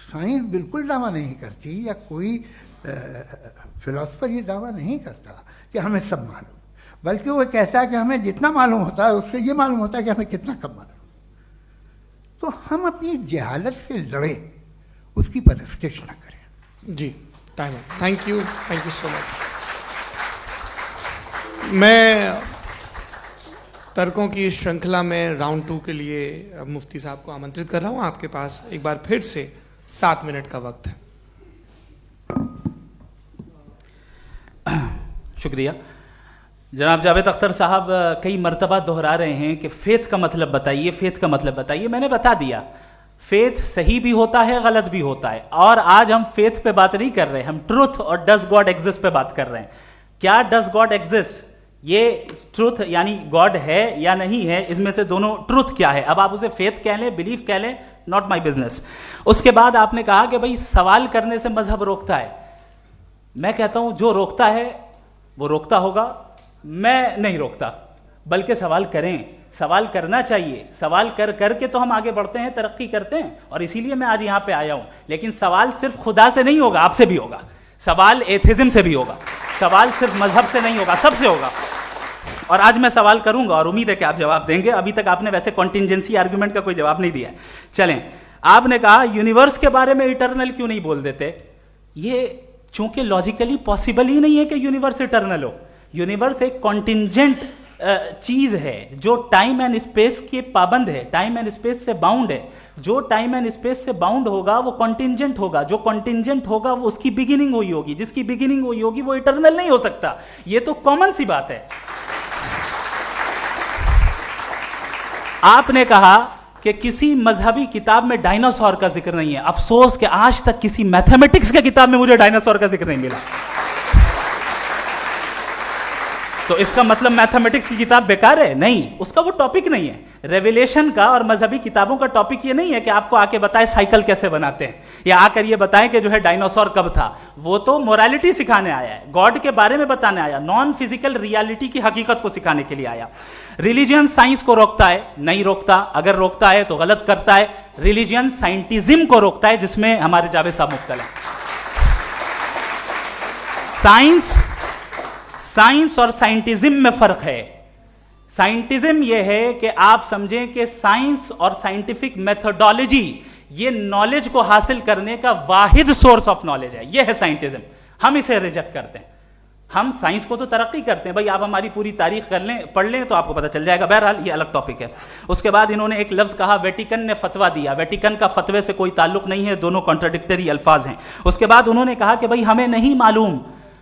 साइंस बिल्कुल दावा नहीं करती, या कोई फिलोसफर ये दावा नहीं करता कि हमें सब मालूम, बल्कि वो कहता है कि हमें जितना मालूम होता है उससे ये मालूम होता है कि हमें कितना कम मालूम। तो हम अपनी जहालत से लड़े, उसकी परस्तिश न करें। जी, time. Thank you so much. मैं तर्कों की श्रृंखला में राउंड 2 के लिए मुफ्ती साहब को आमंत्रित कर रहा हूं। आपके पास एक बार फिर से 7 मिनट का वक्त है। शुक्रिया। जनाब जावेद अख्तर साहब कई मर्तबा दोहरा रहे हैं कि फेथ का मतलब बताइए, फेथ का मतलब बताइए। मैंने बता दिया, फेथ सही भी होता है, गलत भी होता है। और आज हम फेथ पे बात नहीं कर रहे, हम ट्रुथ और डज गॉड एग्जिस्ट पे बात कर रहे हैं। क्या डज गॉड एग्जिस्ट, ये ट्रुथ यानी गॉड है या नहीं है, इसमें से दोनों ट्रुथ क्या है। अब आप उसे फेथ कह लें, बिलीफ कह लें, नॉट माई बिजनेस। उसके बाद आपने कहा कि भाई सवाल करने से मजहब रोकता है। मैं कहता हूं जो रोकता है वो रोकता होगा, मैं नहीं रोकता, बल्कि सवाल करें, सवाल करना चाहिए। सवाल कर करके तो हम आगे बढ़ते हैं, तरक्की करते हैं, और इसीलिए मैं आज यहां पे आया हूं। लेकिन सवाल सिर्फ खुदा से नहीं होगा, आपसे भी होगा। सवाल एथिज्म से भी होगा, सवाल सिर्फ मजहब से नहीं होगा, सबसे होगा। और आज मैं सवाल करूंगा और उम्मीद है कि आप जवाब देंगे। अभी तक आपने वैसे कॉन्टिंजेंसी आर्गुमेंट का कोई जवाब नहीं दिया है। चलें, आपने कहा यूनिवर्स के बारे में इटर्नल क्यों नहीं बोल देते। ये चूंकि लॉजिकली पॉसिबल ही नहीं है कि यूनिवर्स इटर्नल हो। यूनिवर्स एक कॉन्टिंजेंट चीज है जो टाइम एंड स्पेस के पाबंद है, टाइम एंड स्पेस से बाउंड है। जो टाइम एंड स्पेस से बाउंड होगा वो कॉन्टिंजेंट होगा, जो कॉन्टिंजेंट होगा वो उसकी बिगिनिंग हुई होगी, जिसकी बिगिनिंग हुई होगी वो इटर्नल नहीं हो सकता। ये तो कॉमन सी बात है। आपने कहा कि किसी मजहबी किताब में डायनासोर का जिक्र नहीं है। अफसोस कि आज तक किसी मैथमेटिक्स के किताब में मुझे डायनासोर का जिक्र नहीं मिला। तो इसका मतलब मैथमेटिक्स की किताब बेकार है? नहीं, उसका वो टॉपिक नहीं है। रेवलेशन का और मजहबी किताबों का टॉपिक ये नहीं है कि आपको आके बताए साइकिल कैसे बनाते हैं, या आकर ये बताएं कि जो है डायनासोर कब था। वो तो मोरालिटी सिखाने आया है, गॉड के बारे में बताने आया, नॉन फिजिकल रियलिटी की हकीकत को सिखाने के लिए आया। रिलीजियन साइंस को रोकता है? नहीं रोकता। अगर रोकता है तो गलत करता है। रिलीजियन साइंटिज्म को रोकता है, जिसमें हमारे जावेद साहब मुब्तला हैं। साइंस और साइंटिज्म में फर्क है। साइंटिज्म यह है कि आप समझें कि साइंस और साइंटिफिक मेथोडोलॉजी ये नॉलेज को हासिल करने का वाहिद सोर्स ऑफ नॉलेज है, यह है साइंटिज्म। हम इसे रिजेक्ट करते हैं। हम साइंस को तो तरक्की करते हैं, भाई आप हमारी पूरी तारीख कर लें, पढ़ लें तो आपको पता चल जाएगा। बहरहाल ये अलग टॉपिक है। उसके बाद इन्होंने एक लफ्ज कहा, वेटिकन ने फतवा दिया। वेटिकन का फतवे से कोई ताल्लुक नहीं है, दोनों कॉन्ट्राडिक्टरी अल्फाज हैं। उसके बाद उन्होंने कहा कि भाई हमें नहीं मालूम।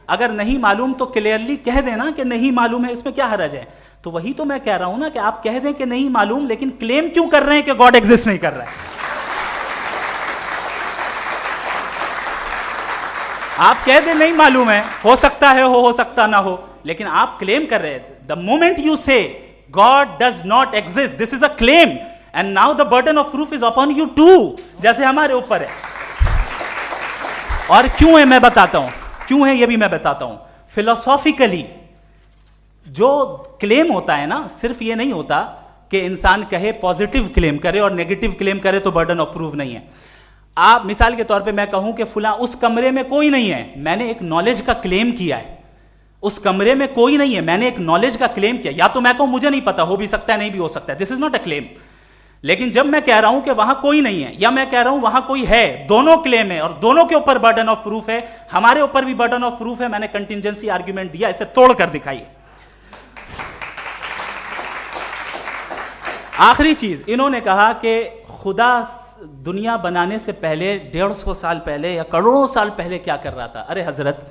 अगर नहीं मालूम तो क्लियरली कह देना कि नहीं मालूम है, इसमें क्या हरज है? तो वही तो मैं कह रहा हूं ना कि आप कह दें कि नहीं मालूम, लेकिन क्लेम क्यों कर रहे हैं कि गॉड एग्जिस्ट नहीं कर रहा है? आप कह दें नहीं मालूम है, हो सकता है हो सकता ना हो, लेकिन आप क्लेम कर रहे हैं। The moment you say God does not exist, this is a claim, and now the burden of proof is upon you too, जैसे हमारे ऊपर है। और क्यों है मैं बताता हूं, क्यों है ये भी मैं बताता हूं। फिलोसॉफिकली जो क्लेम होता है ना, सिर्फ ये नहीं होता कि इंसान कहे पॉजिटिव क्लेम करे और नेगेटिव क्लेम करे तो बर्डन ऑफ प्रूफ नहीं है। आप मिसाल के तौर पे मैं कहूं कि फुला उस कमरे में कोई नहीं है, मैंने एक नॉलेज का क्लेम किया है। उस कमरे में कोई नहीं है, मैंने एक नॉलेज का क्लेम किया। या तो मैं कहूं मुझे नहीं पता, हो भी सकता है नहीं भी हो सकता है, this is not a claim. लेकिन जब मैं कह रहा हूं कि वहां कोई नहीं है, या मैं कह रहा हूं वहां कोई है, दोनों क्लेम है और दोनों के ऊपर बर्डन ऑफ प्रूफ है। हमारे ऊपर भी बर्डन ऑफ प्रूफ है। मैंने कंटिजेंसी आर्ग्यूमेंट दिया, इसे तोड़कर दिखाइए। आखिरी चीज, इन्होंने कहा कि खुदा दुनिया बनाने से पहले 150 साल पहले या करोड़ों साल पहले क्या कर रहा था। अरे हजरत,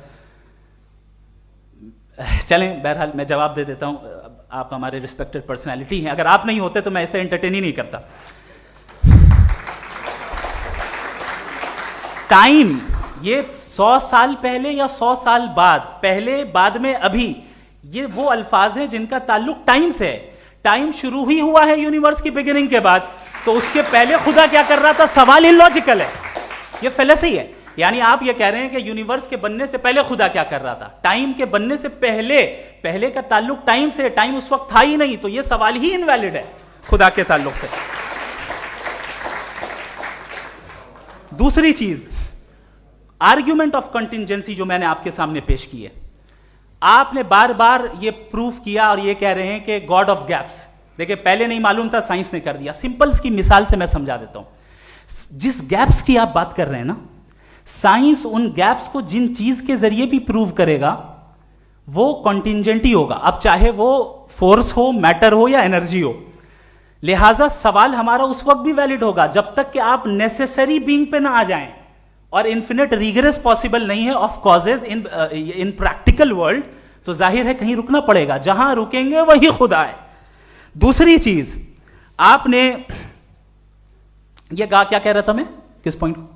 चलें बहरहाल मैं जवाब दे देता हूं। आप हमारे रिस्पेक्टेड पर्सनालिटी हैं, अगर आप नहीं होते तो मैं इसे एंटरटेन ही नहीं करता। टाइम, ये 100 साल पहले या 100 साल बाद, पहले बाद में अभी, ये वो अल्फाज हैं जिनका ताल्लुक टाइम से है। टाइम शुरू ही हुआ है यूनिवर्स की बिगिनिंग के बाद, तो उसके पहले खुदा क्या कर रहा था? सवाल इलॉजिकल है, ये फेलेसी है। यानी आप ये कह रहे हैं कि यूनिवर्स के बनने से पहले खुदा क्या कर रहा था? टाइम के बनने से पहले, पहले का ताल्लुक टाइम से, टाइम उस वक्त था ही नहीं, तो ये सवाल ही इनवैलिड है खुदा के ताल्लुक से। दूसरी चीज, आर्ग्यूमेंट ऑफ कंटिजेंसी जो मैंने आपके सामने पेश की है, आपने बार बार ये प्रूफ किया और ये कह रहे हैं कि गॉड ऑफ गैप्स। देखिए, पहले नहीं मालूम था, साइंस ने कर दिया। सिंपल्स की मिसाल से मैं समझा देता हूं। जिस गैप्स की आप बात कर रहे हैं ना, साइंस उन गैप्स को जिन चीज के जरिए भी प्रूव करेगा वो कॉन्टिजेंट ही होगा। अब चाहे वो फोर्स हो, मैटर हो या एनर्जी हो। लिहाजा सवाल हमारा उस वक्त भी वैलिड होगा जब तक कि आप नेसेसरी बीइंग पे ना आ जाएं, और इन्फिनिट रिग्रेस पॉसिबल नहीं है of causes in practical world, तो जाहिर है कहीं रुकना पड़ेगा। जहां रुकेंगे वही खुदा है। दूसरी चीज, आपने ये कहा, क्या कह रहा था मैं, किस पॉइंट को?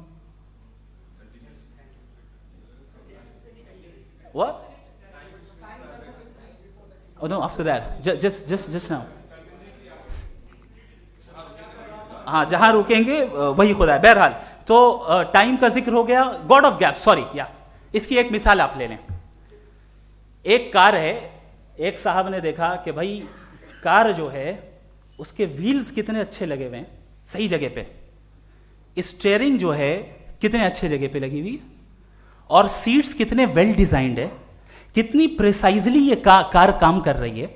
What? Oh no, after that. Just now. हाँ, जहां रुकेंगे वही खुदा है। बहरहाल, तो टाइम का जिक्र हो गया, गॉड ऑफ गैप, सॉरी, या इसकी एक मिसाल आप ले लें। एक कार है, एक साहब ने देखा कि भाई कार जो है उसके व्हील्स कितने अच्छे लगे हुए हैं, सही जगह पे, स्टीयरिंग जो है कितने अच्छे जगह पे लगी हुई है, और सीट्स कितने वेल डिजाइंड है, कितनी प्रिसाइजली ये कार काम कर रही है।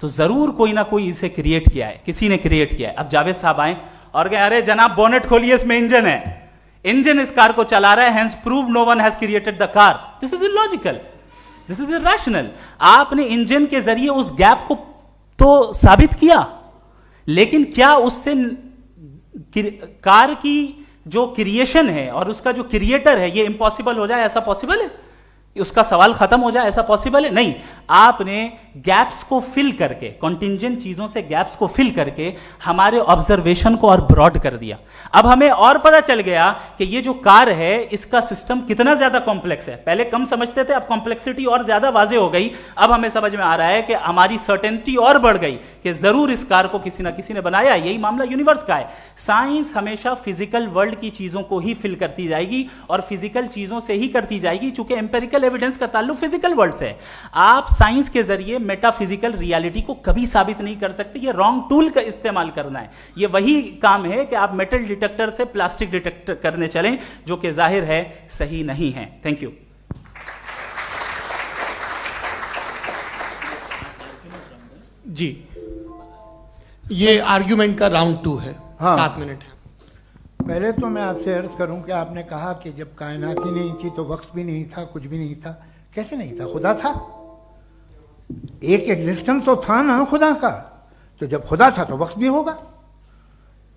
तो जरूर कोई ना कोई इसे क्रिएट किया है, किसी ने क्रिएट किया है। अब जावेद साहब आए और कहे, अरे जनाब बोनेट खोलिए, इसमें इंजन है, इंजन इस कार को चला रहा है, hence prove no one has created the car. This is illogical, this is irrational. आपने इंजन के जरिए उस गैप को तो साबित किया, लेकिन क्या उससे कार की जो क्रिएशन है और उसका जो क्रिएटर है ये इम्पॉसिबल हो जाए? ऐसा पॉसिबल है? उसका सवाल खत्म हो जाए, ऐसा पॉसिबल है? नहीं। आपने गैप्स को फिल करके, कॉन्टिंजेंट चीजों से गैप्स को फिल करके हमारे ऑब्जर्वेशन को और ब्रॉड कर दिया। अब हमें और पता चल गया कि ये जो कार है इसका सिस्टम कितना ज्यादा कॉम्प्लेक्स है। पहले कम समझते थे, अब कॉम्प्लेक्सिटी और ज्यादा वाजे हो गई। अब हमें समझ में आ रहा है कि हमारी सर्टेनिटी और बढ़ गई कि जरूर इस कार को किसी ना किसी ने बनाया। यही मामला यूनिवर्स का है। साइंस हमेशा फिजिकल वर्ल्ड की चीजों को ही फिल करती जाएगी और फिजिकल चीजों से ही करती जाएगी, क्योंकि एम्पेरिकल एविडेंस का ताल्लुक फिजिकल वर्ल्ड से है। आप साइंस के जरिए मेटाफिजिकल रियलिटी को कभी साबित नहीं कर सकते। ये रॉन्ग टूल का इस्तेमाल करना है। ये वही काम है कि आप मेटल डिटेक्टर से प्लास्टिक डिटेक्टर करने चलें, जो कि जाहिर है सही नहीं है। Thank you. जी, ये आर्ग्यूमेंट का राउंड 2 है। हाँ। 7 मिनट है। पहले तो मैं आपसे अर्ज करूं कि आपने कहा कि जब कायनात ही नहीं थी तो वक्त भी नहीं था, कुछ भी नहीं था। कैसे नहीं था? खुदा था। एक एग्जिस्टेंस तो था ना खुदा का। तो जब खुदा था तो वक्त भी होगा।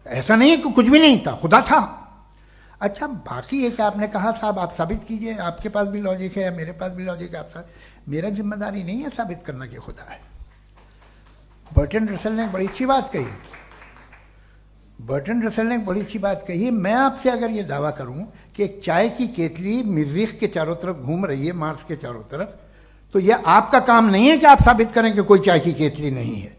ऐसा नहीं कि कुछ भी नहीं था, खुदा था। अच्छा, बाकी एक आपने कहा साहब आप साबित कीजिए, आपके पास भी लॉजिक है, मेरे पास भी लॉजिक है। आप मेरा जिम्मेदारी नहीं है साबित करना कि खुदा है। बर्टन रसल ने बड़ी अच्छी बात कही। बर्टन रसल ने बड़ी अच्छी बात कही। मैं आपसे अगर ये दावा करूं कि एक चाय की केतली मरीख के चारों तरफ घूम रही है, मार्स के चारों तरफ, तो यह आपका काम नहीं है कि आप साबित करें कि कोई चाय की केतली नहीं है।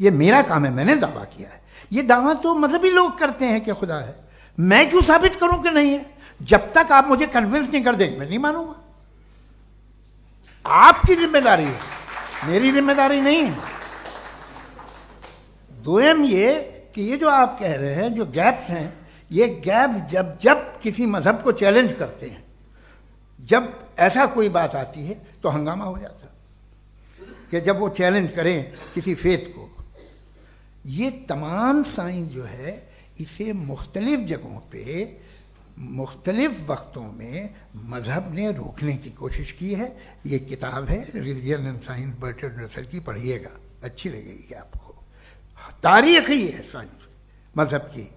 ये मेरा काम है, मैंने दावा किया है। ये दावा तो मजहबी लोग करते हैं कि खुदा है। मैं क्यों साबित करूं कि नहीं है? जब तक आप मुझे कन्विंस नहीं कर देंगे मैं नहीं मानूंगा। आपकी जिम्मेदारी है, मेरी जिम्मेदारी नहीं है। दोयम ये कि ये जो आप कह रहे हैं, जो गैप्स हैं, ये गैप जब जब किसी मजहब को चैलेंज करते हैं, जब ऐसा कोई बात आती है तो हंगामा हो जाता है कि जब वो चैलेंज करें किसी फेथ को। ये तमाम साइंस जो है इसे मुख्तलिफ जगहों पे मुख्तलिफ वक्तों में मजहब ने रोकने की कोशिश की है। ये किताब है religion and science, Burton Russell की, पढ़िएगा, अच्छी लगेगी आपको। तारीख ही है साइंस, मजहब की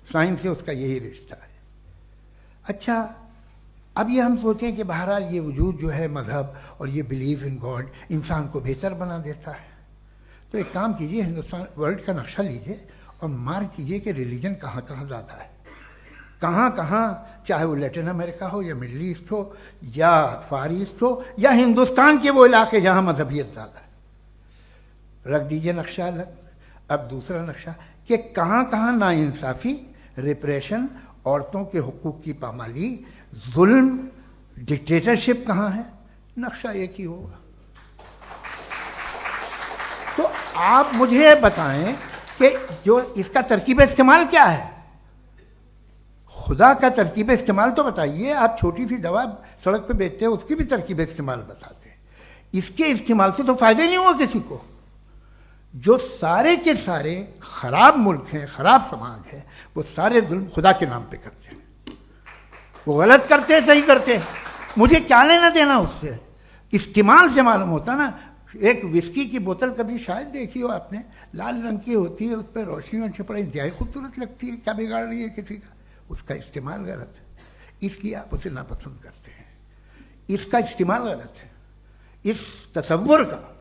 साइंस से उसका यही रिश्ता है। अच्छा, अब ये हम सोचें कि बहरहाल ये वजूद जो है मजहब और ये बिलीव इन गॉड इंसान को बेहतर बना देता है। तो एक काम कीजिए, हिंदुस्तान वर्ल्ड का नक्शा लीजिए और मार्क कीजिए कि रिलीजन कहाँ कहाँ ज़्यादा है, कहाँ कहाँ, चाहे वो लैटिन अमेरिका हो या मिडल ईस्ट हो या फार ईस्ट हो या हिंदुस्तान के वो इलाके जहाँ मजहबियत ज़्यादा है। रख दीजिए नक्शा अलग। अब दूसरा नक्शा कि कहाँ कहाँ नाइंसाफ़ी, रिप्रेशन, औरतों के हुकूक की पामाली, जुल्म, डिक्टेटरशिप कहाँ है, नक्शा एक ही होगा। तो आप मुझे बताएं कि जो इसका तरकीब इस्तेमाल क्या है। खुदा का तरकीब इस्तेमाल तो बताइए। आप छोटी सी दवा सड़क पे बेचते हैं, उसकी भी तरकीब इस्तेमाल बताते हैं। इसके इस्तेमाल से तो फायदे नहीं हुआ किसी को। जो सारे के सारे खराब मुल्क हैं, खराब समाज है, वो सारे जुल्म खुदा के नाम पे करते हैं। वो गलत करते हैं, सही करते हैं, मुझे क्या लेना देना उससे। इस्तेमाल से मालूम होता ना। एक विस्की की बोतल कभी शायद देखी हो आपने, लाल रंग की होती है, उस पर रोशनी और छिपड़ा इंतहाई खूबसूरत लगती है, क्या बिगाड़ रही है किसी का? उसका इस्तेमाल गलत है, इसलिए आप उसे नापसंद करते हैं। इसका इस्तेमाल गलत है, इस तसव्वुर का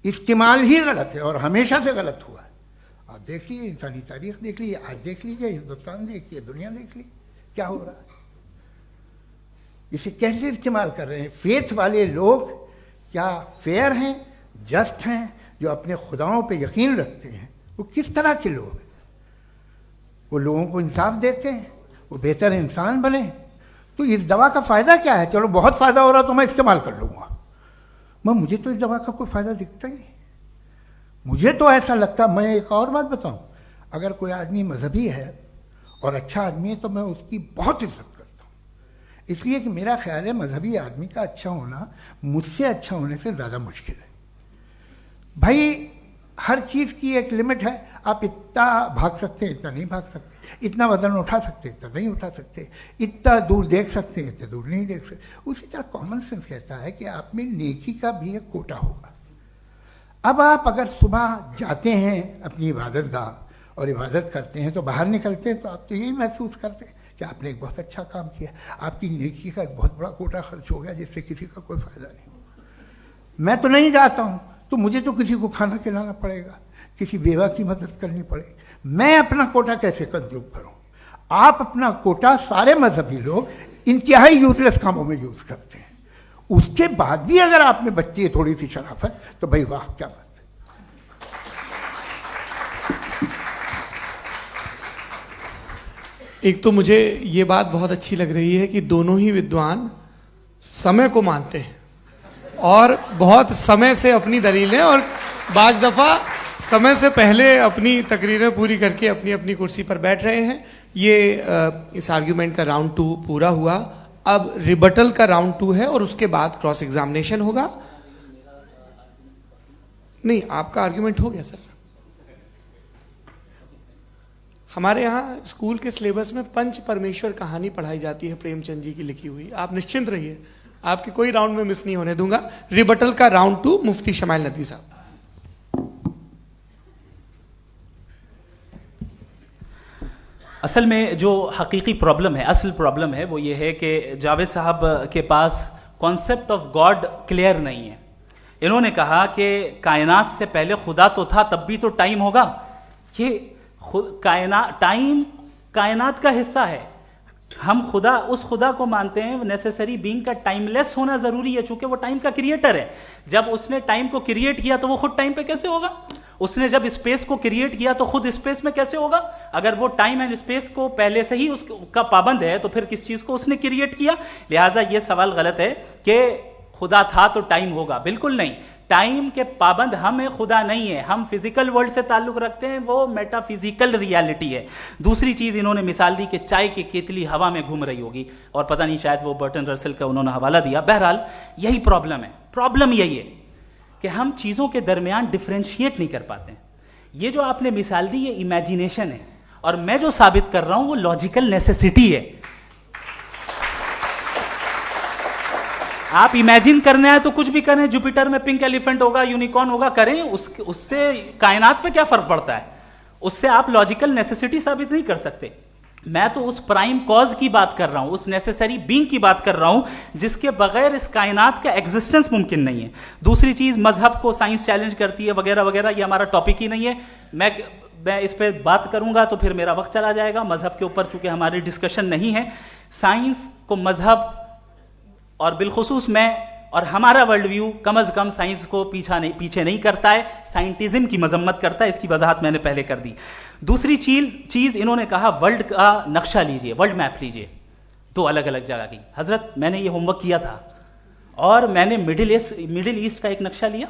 इस्तेमाल ही गलत है और हमेशा से गलत हुआ है। आप देख लीजिए, इंसानी तारीख देख लीजिए, आज देख लीजिए, हिंदुस्तान देखिए, दुनिया देख लीजिए क्या हो रहा है। इसे कैसे इस्तेमाल कर रहे हैं फेथ वाले लोग? क्या फेयर हैं, जस्ट हैं, जो अपने खुदाओं पे यकीन रखते हैं? वो किस तरह के लोग हैं? वो लोगों को इंसाफ देते हैं, वो बेहतर इंसान बने। तो इस दवा का फ़ायदा क्या है? चलो बहुत फ़ायदा हो रहा तो मैं इस्तेमाल कर लूँगा। मुझे तो इस दवा का कोई फ़ायदा दिखता ही नहीं। मुझे तो ऐसा लगता, मैं एक और बात बताऊं, अगर कोई आदमी मजहबी है और अच्छा आदमी है तो मैं उसकी बहुत इज्जत करता हूँ, इसलिए कि मेरा ख्याल है मजहबी आदमी का अच्छा होना मुझसे अच्छा होने से ज़्यादा मुश्किल है। भाई हर चीज़ की एक लिमिट है। आप इतना भाग सकते हैं, इतना नहीं भाग सकते, इतना वजन उठा सकते, इतना नहीं उठा सकते, इतना दूर देख सकते हैं, इतना दूर नहीं देख सकते। उसी तरह कॉमन सेंस कहता है कि आप में नेकी का भी एक कोटा होगा। अब आप अगर सुबह जाते हैं अपनी इबादत गाह और इबादत करते हैं तो बाहर निकलते हैं तो आप तो यही महसूस करते हैं कि आपने एक बहुत अच्छा काम किया, आपकी नेकी का एक बहुत बड़ा कोटा खर्च हो गया जिससे किसी का कोई फ़ायदा नहीं। मैं तो नहीं जाता हूं, तो मुझे तो किसी को खाना खिलाना पड़ेगा, किसी बेवा की मदद करनी पड़ेगी। मैं अपना कोटा कैसे कंज्यूम करूं? आप अपना कोटा सारे मजहबी लोग इंतहाई यूजलेस कामों में यूज करते हैं। उसके बाद भी अगर आप में बच्ची है थोड़ी सी शराफत, तो भाई वाह क्या बात है। एक तो मुझे ये बात बहुत अच्छी लग रही है कि दोनों ही विद्वान समय को मानते हैं और बहुत समय से अपनी दलीलें और बाज दफा समय से पहले अपनी तकरीरें पूरी करके अपनी अपनी कुर्सी पर बैठ रहे हैं। ये इस आर्ग्यूमेंट का राउंड 2 पूरा हुआ। अब रिबटल का राउंड 2 है और उसके बाद क्रॉस एग्जामिनेशन होगा। नहीं, आपका आर्ग्यूमेंट हो गया सर। हमारे यहाँ स्कूल के सिलेबस में पंच परमेश्वर कहानी पढ़ाई जाती है प्रेमचंद जी की लिखी हुई। आप निश्चिंत रहिए, आपके कोई राउंड में मिस नहीं होने दूंगा। रिबटल का राउंड 2 मुफ्ती शमाइल नदवी साहब। असल में जो हकीकी प्रॉब्लम है, असल प्रॉब्लम है वो ये है कि जावेद साहब के पास कॉन्सेप्ट ऑफ गॉड क्लियर नहीं है। इन्होंने कहा कि कायनात से पहले खुदा तो था, तब भी तो टाइम होगा। ये टाइम कायनात का हिस्सा है। हम खुदा, उस खुदा को मानते हैं नेसेसरी बीइंग का टाइमलेस होना जरूरी है, चूंकि वो टाइम का क्रिएटर है। जब उसने टाइम को क्रिएट किया तो वो खुद टाइम पे कैसे होगा? उसने जब स्पेस को क्रिएट किया तो खुद स्पेस में कैसे होगा? अगर वो टाइम एंड स्पेस को पहले से ही उसका पाबंद है तो फिर किस चीज को उसने क्रिएट किया? लिहाजा ये सवाल गलत है कि खुदा था तो टाइम होगा। बिल्कुल नहीं, टाइम के पाबंद हम है, खुदा नहीं है। हम फिजिकल वर्ल्ड से ताल्लुक रखते हैं, वो मेटाफिजिकल रियलिटी है। दूसरी चीज इन्होंने मिसाल दी कि चाय की केतली हवा में घूम रही होगी, और पता नहीं शायद वो बर्टन रसल का उन्होंने हवाला दिया। बहरहाल यही प्रॉब्लम है। प्रॉब्लम यही है कि हम चीजों के दरमियान डिफरेंशिएट नहीं कर पाते हैं। ये जो आपने मिसाल दी ये इमेजिनेशन है, और मैं जो साबित कर रहा हूं वो लॉजिकल नेसेसिटी है। आप इमेजिन करने आए तो कुछ भी करें, जुपिटर में पिंक एलिफेंट होगा, यूनिकॉर्न होगा, करें, उससे कायनात पे क्या फर्क पड़ता है? उससे आप लॉजिकल नेसेसिटी साबित नहीं कर सकते। मैं तो उस प्राइम कॉज की बात कर रहा हूं, उस नेसेसरी बीइंग की बात कर रहा हूं जिसके बगैर इस कायनात का एग्जिस्टेंस मुमकिन नहीं है। दूसरी चीज, मजहब को साइंस चैलेंज करती है वगैरह वगैरह, ये हमारा टॉपिक ही नहीं है। मैं इस पर बात करूंगा तो फिर मेरा वक्त चला जाएगा। मजहब के ऊपर चूंकि हमारी डिस्कशन नहीं है, साइंस को मजहब और बिलखुसूस मैं और हमारा वर्ल्ड व्यू कम अज कम साइंस को पीछे नहीं करता है, साइंटिज्म की मजम्मत करता है। इसकी वजाहत मैंने पहले कर दी। दूसरी चीज इन्होंने कहा वर्ल्ड का नक्शा लीजिए, वर्ल्ड मैप लीजिए, 2 अलग अलग जगह की। हजरत, मैंने ये होमवर्क किया था और मैंने मिडिल ईस्ट का एक नक्शा लिया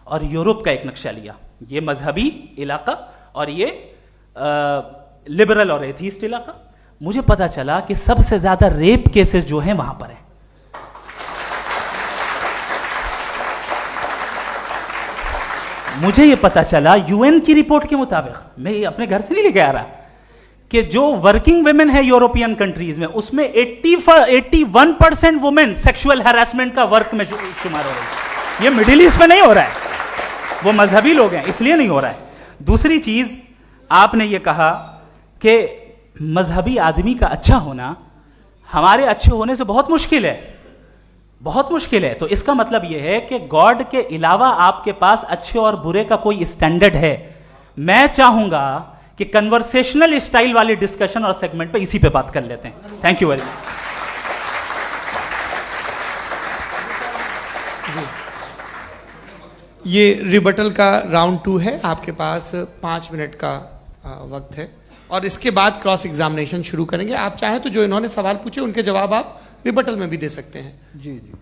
और यूरोप का एक नक्शा लिया। ये मजहबी इलाका और ये लिबरल और एथीस्ट इलाका। मुझे पता चला कि सबसे ज्यादा रेप केसेस जो हैं वहां पर है। मुझे यह पता चला यूएन की रिपोर्ट के मुताबिक, मैं ये अपने घर से नहीं लेके आ रहा, कि जो वर्किंग वुमेन है यूरोपियन कंट्रीज में, उसमें 81% वुमेन सेक्सुअल हैरेसमेंट का वर्क में शुमार हो रही है। ये मिडिल ईस्ट में नहीं हो रहा है, वो मजहबी लोग हैं इसलिए नहीं हो रहा है। दूसरी चीज, आपने ये कहा कि मजहबी आदमी का अच्छा होना हमारे अच्छे होने से बहुत मुश्किल है, बहुत मुश्किल है। तो इसका मतलब यह है कि गॉड के अलावा आपके पास अच्छे और बुरे का कोई स्टैंडर्ड है। मैं चाहूंगा कि कन्वर्सेशनल स्टाइल वाली डिस्कशन और सेगमेंट पे इसी पे बात कर लेते हैं। Thank you very much. ये रिबटल का राउंड 2 है। आपके पास 5 मिनट का वक्त है और इसके बाद क्रॉस एग्जामिनेशन शुरू करेंगे। आप चाहें तो जो इन्होंने सवाल पूछे उनके जवाब आप रिबटल में भी दे सकते हैं। जी जी,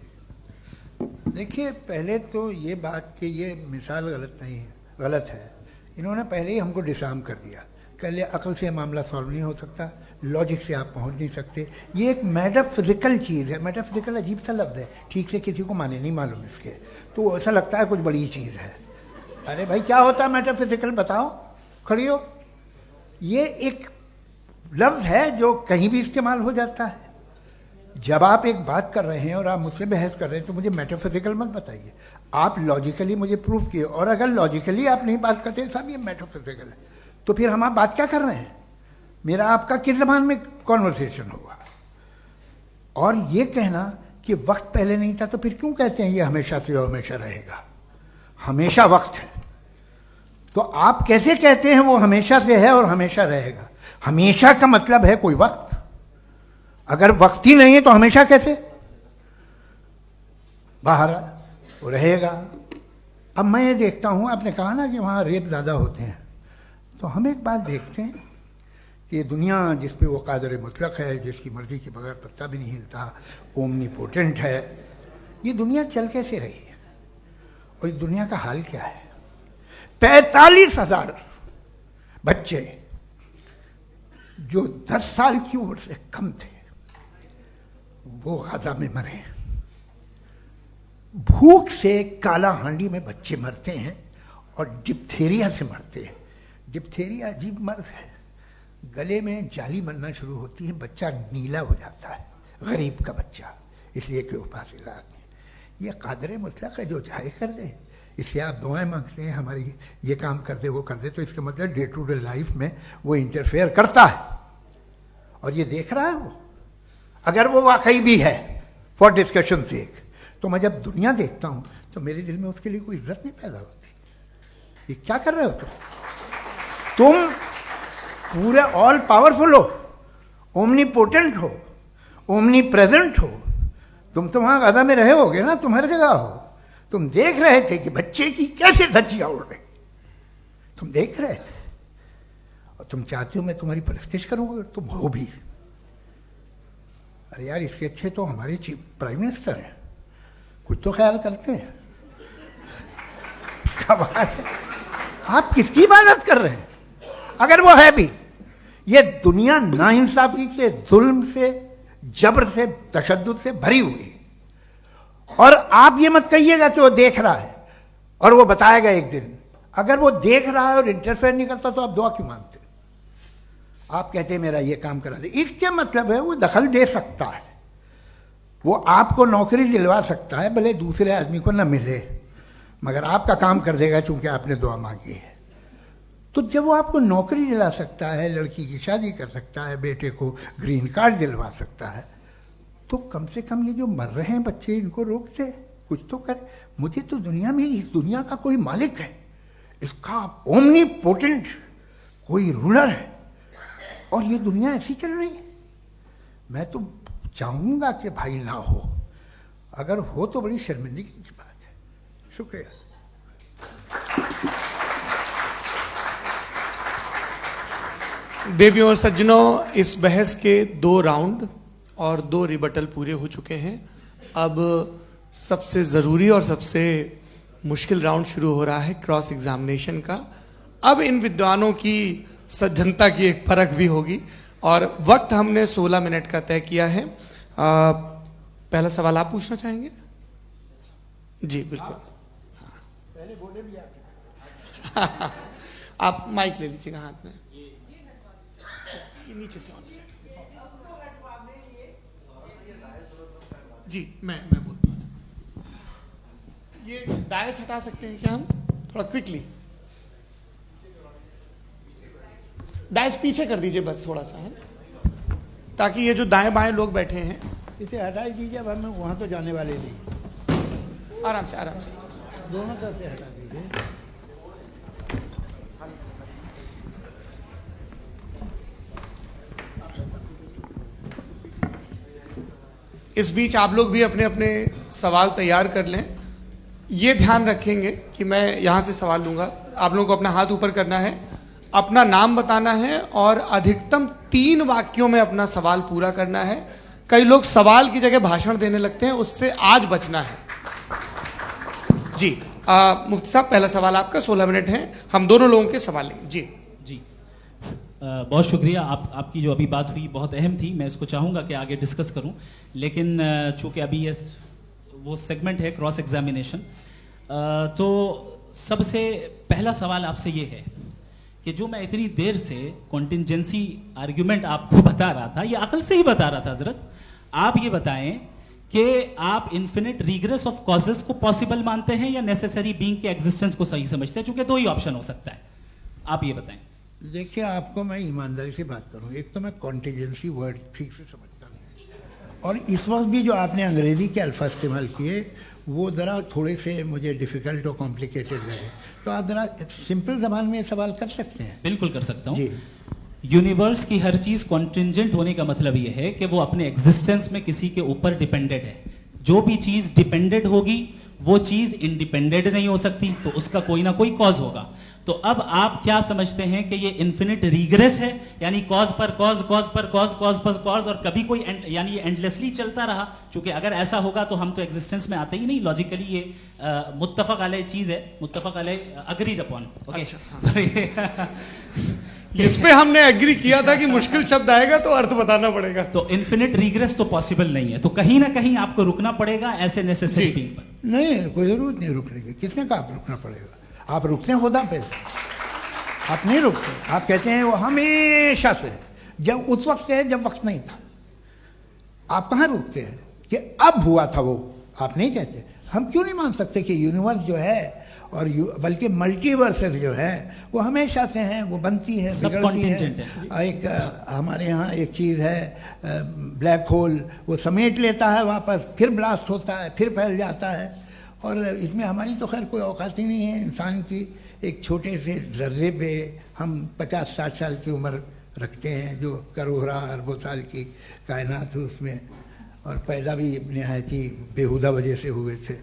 देखिए, पहले तो ये बात कि ये मिसाल गलत नहीं है, गलत है। इन्होंने पहले ही हमको डिसार्म कर दिया। कह लिया अकल से मामला सॉल्व नहीं हो सकता, लॉजिक से आप पहुंच नहीं सकते। ये एक मेटाफिजिकल चीज़ है। मेटाफिजिकल अजीब सा लफ्ज़ है, ठीक से किसी को माने नहीं मालूम इसके, तो ऐसा लगता है कुछ बड़ी चीज़ है। अरे भाई, क्या होता है मेटाफिजिकल? बताओ, खड़ी हो। ये एक लफ्ज़ है जो कहीं भी इस्तेमाल हो जाता है। जब आप एक बात कर रहे हैं और आप मुझसे बहस कर रहे हैं तो मुझे मेटाफिजिकल मत बताइए, आप लॉजिकली मुझे प्रूव किए। और अगर लॉजिकली आप नहीं बात करते साहब ये मेटाफिजिकल है, तो फिर हम आप बात क्या कर रहे हैं? मेरा आपका किस ज़बान में कॉन्वर्सेशन होगा? और ये कहना कि वक्त पहले नहीं था, तो फिर क्यों कहते हैं ये हमेशा से और हमेशा रहेगा? हमेशा वक्त है, तो आप कैसे कहते हैं वो हमेशा से है और हमेशा रहेगा? हमेशा का मतलब है कोई वक्त, अगर वक्त ही नहीं है तो हमेशा कैसे? बाहर वो रहेगा। अब मैं ये देखता हूं, आपने कहा ना कि वहां रेप ज्यादा होते हैं, तो हम एक बात देखते हैं कि ये दुनिया जिस पे वो कादर मुतलक है, जिसकी मर्जी के बगैर पत्ता भी नहीं हिलता, ओमनीपोटेंट है, ये दुनिया चल कैसे रही है? और इस दुनिया का हाल क्या है? 45,000 बच्चे जो 10 साल की उम्र से कम थे वो गाजा में मरे। भूख से काला हांडी में बच्चे मरते हैं और डिप्थेरिया से मरते हैं। डिप्थेरिया अजीब मर्ज है, गले में जाली बनना शुरू होती है, बच्चा नीला हो जाता है, गरीब का बच्चा, इसलिए कि उपास इलाज नहीं। ये कादर मुतलक है, जो चाहे कर दे। इससे आप दुआएं मांगते हैं हमारी, ये काम कर दे वो कर दे, तो इसका मतलब डे टू डे लाइफ में वो इंटरफेयर करता है और ये देख रहा है वो। अगर वो वाकई भी है फॉर डिस्कशन सेक, तो मैं जब दुनिया देखता हूं तो मेरे दिल में उसके लिए कोई इज्जत नहीं पैदा होती। ये क्या कर रहे हो तुम पूरे ऑल पावरफुल हो, ओमनीपोटेंट हो, ओमनी प्रेजेंट हो। तुम तो वहां गाजा में रहे होगे ना, तुम हर जगह हो। तुम देख रहे थे कि बच्चे की कैसे धज्जियां उड़ रही, तुम देख रहे थे और तुम चाहते हो मैं तुम्हारी परस्तिश करूंगा, तुम हो भी। अरे यार, इससे अच्छे तो हमारे चीफ प्राइम मिनिस्टर हैं, कुछ तो ख्याल करते हैं। कमाल है, आप किसकी इबादत कर रहे हैं? अगर वो है भी, ये दुनिया नाइंसाफी से, जुल्म से, जबर से, तशद्दुद से भरी हुई है। और आप ये मत कहिएगा कि वो देख रहा है और वो बताएगा एक दिन। अगर वो देख रहा है और इंटरफेयर नहीं करता तो आप दुआ क्यों मांगते? आप कहते हैं मेरा ये काम करा दे, इसके मतलब है वो दखल दे सकता है, वो आपको नौकरी दिलवा सकता है, भले दूसरे आदमी को ना मिले, मगर आपका काम कर देगा चूंकि आपने दुआ मांगी है। तो जब वो आपको नौकरी दिला सकता है, लड़की की शादी कर सकता है, बेटे को ग्रीन कार्ड दिलवा सकता है, तो कम से कम ये जो मर रहे हैं बच्चे, इनको रोक दे, कुछ तो करे। मुझे तो दुनिया में, इस दुनिया का कोई मालिक है, इसका ओमनीपोटेंट कोई रूलर है, और ये दुनिया ऐसी चल रही है। मैं तो चाहूंगा कि भाई ना हो, अगर हो तो बड़ी शर्मिंदगी की बात है। शुक्रिया। देवियों और सज्जनों, इस बहस के 2 राउंड और 2 रिबटल पूरे हो चुके हैं। अब सबसे जरूरी और सबसे मुश्किल राउंड शुरू हो रहा है, क्रॉस एग्जामिनेशन का। अब इन विद्वानों की सज्जनता की एक परख भी होगी और वक्त हमने 16 मिनट का तय किया है। पहला सवाल आप पूछना चाहेंगे? जी बिल्कुल। पहले बोले भी आप माइक ले लीजिएगा हाथ में, ये नीचे से होना चाहिए। जी मैं बोलता हूँ, ये दायस हटा सकते हैं क्या हम थोड़ा क्विकली? दायस पीछे कर दीजिए बस थोड़ा सा, है, ताकि ये जो दाएं बाएं लोग बैठे हैं, इसे हटा ही दीजिए। अब हम वहां तो जाने वाले नहीं, आराम से आराम से दोनों तरफ से हटा दीजिए। इस बीच आप लोग भी अपने अपने सवाल तैयार कर लें। ये ध्यान रखेंगे कि मैं यहां से सवाल लूंगा, आप लोगों को अपना हाथ ऊपर करना है, अपना नाम बताना है और अधिकतम 3 वाक्यों में अपना सवाल पूरा करना है। कई लोग सवाल की जगह भाषण देने लगते हैं, उससे आज बचना है। जी मुफ्ती साहब, पहला सवाल आपका, 16 मिनट है, हम दोनों लोगों के सवाल लेंगे। जी जी बहुत शुक्रिया। आपकी जो अभी बात हुई बहुत अहम थी, मैं इसको चाहूँगा कि आगे डिस्कस करूँ, लेकिन चूँकि अभी ये वो सेगमेंट है क्रॉस एग्जामिनेशन, तो सबसे पहला सवाल आपसे ये है कि जो मैं इतनी देर से कॉन्टिंजेंसी आर्ग्यूमेंट आपको बता रहा था, ये अकल से ही बता रहा था हजरत, आप ये बताएं कि आप इन्फिनिट रिग्रेस ऑफ कॉजेस को पॉसिबल मानते हैं या नेसेसरी बीइंग के एग्जिस्टेंस को सही समझते हैं? चूंकि 2 ही ऑप्शन हो सकता है, आप ये बताएं। देखिए, आपको मैं ईमानदारी से बात करूं, एक तो मैं कॉन्टिजेंसी वर्ड ठीक से समझता नहीं, और इस वक्त भी जो आपने अंग्रेजी के अल्फाज इस्तेमाल किए वो ज़रा थोड़े से मुझे डिफ़िकल्ट और कॉम्प्लिकेटेड लगे, तो आप ज़रा सिंपल ज़बान में सवाल कर सकते हैं? बिल्कुल कर सकता हूँ। जी। यूनिवर्स की हर चीज कॉन्टिंजेंट होने का मतलब यह है कि वो अपने एग्जिस्टेंस में किसी के ऊपर डिपेंडेंट है। जो भी चीज डिपेंडेंट होगी वो चीज इंडिपेंडेंट नहीं हो सकती, तो उसका कोई ना कोई कॉज होगा। तो अब आप क्या समझते हैं कि ये इन्फिनिट रीग्रेस है, यानी कॉज पर कॉज, कॉज पर कॉज, कॉज पर कॉज, और कभी कोई यानी ये एंडलेसली चलता रहा? क्योंकि अगर ऐसा होगा तो हम तो एग्जिस्टेंस में आते ही नहीं। लॉजिकली ये मुत्तफक अलैह चीज है, मुत्तफक अलैह, अग्रीड अपॉन। ओके, इस पे हमने एग्री किया था कि मुश्किल शब्द आएगा तो अर्थ बताना पड़ेगा। तो इन्फिनिट रीग्रेस तो पॉसिबल नहीं है, तो कहीं ना कहीं आपको रुकना पड़ेगा ऐसे नेसेसरी बीइंग पर। नहीं, कोई जरूरत नहीं रुकने की। किसने कहा आप रुकना पड़ेगा? आप रुकते हैं खुदा पे, आप नहीं रुकते। आप कहते हैं वो हमेशा से, जब उस वक्त से है जब वक्त नहीं था। आप कहाँ रुकते हैं कि अब हुआ था वो? आप नहीं कहते। हम क्यों नहीं मान सकते कि यूनिवर्स जो है और बल्कि मल्टीवर्सेस जो है वो हमेशा से हैं, वो बनती है, बिगड़ती है। एक हमारे यहाँ एक चीज़ है ब्लैक होल, वो समेट लेता है वापस, फिर ब्लास्ट होता है, फिर फैल जाता है। और इसमें हमारी तो खैर कोई औकात ही नहीं है इंसान की। एक छोटे से ज़र्रे पे हम 50-60 साल की उम्र रखते हैं, जो करोड़ों अरबों साल की कायनात है उसमें, और पैदा भी नहायत ही बेहुदा वजह से हुए थे।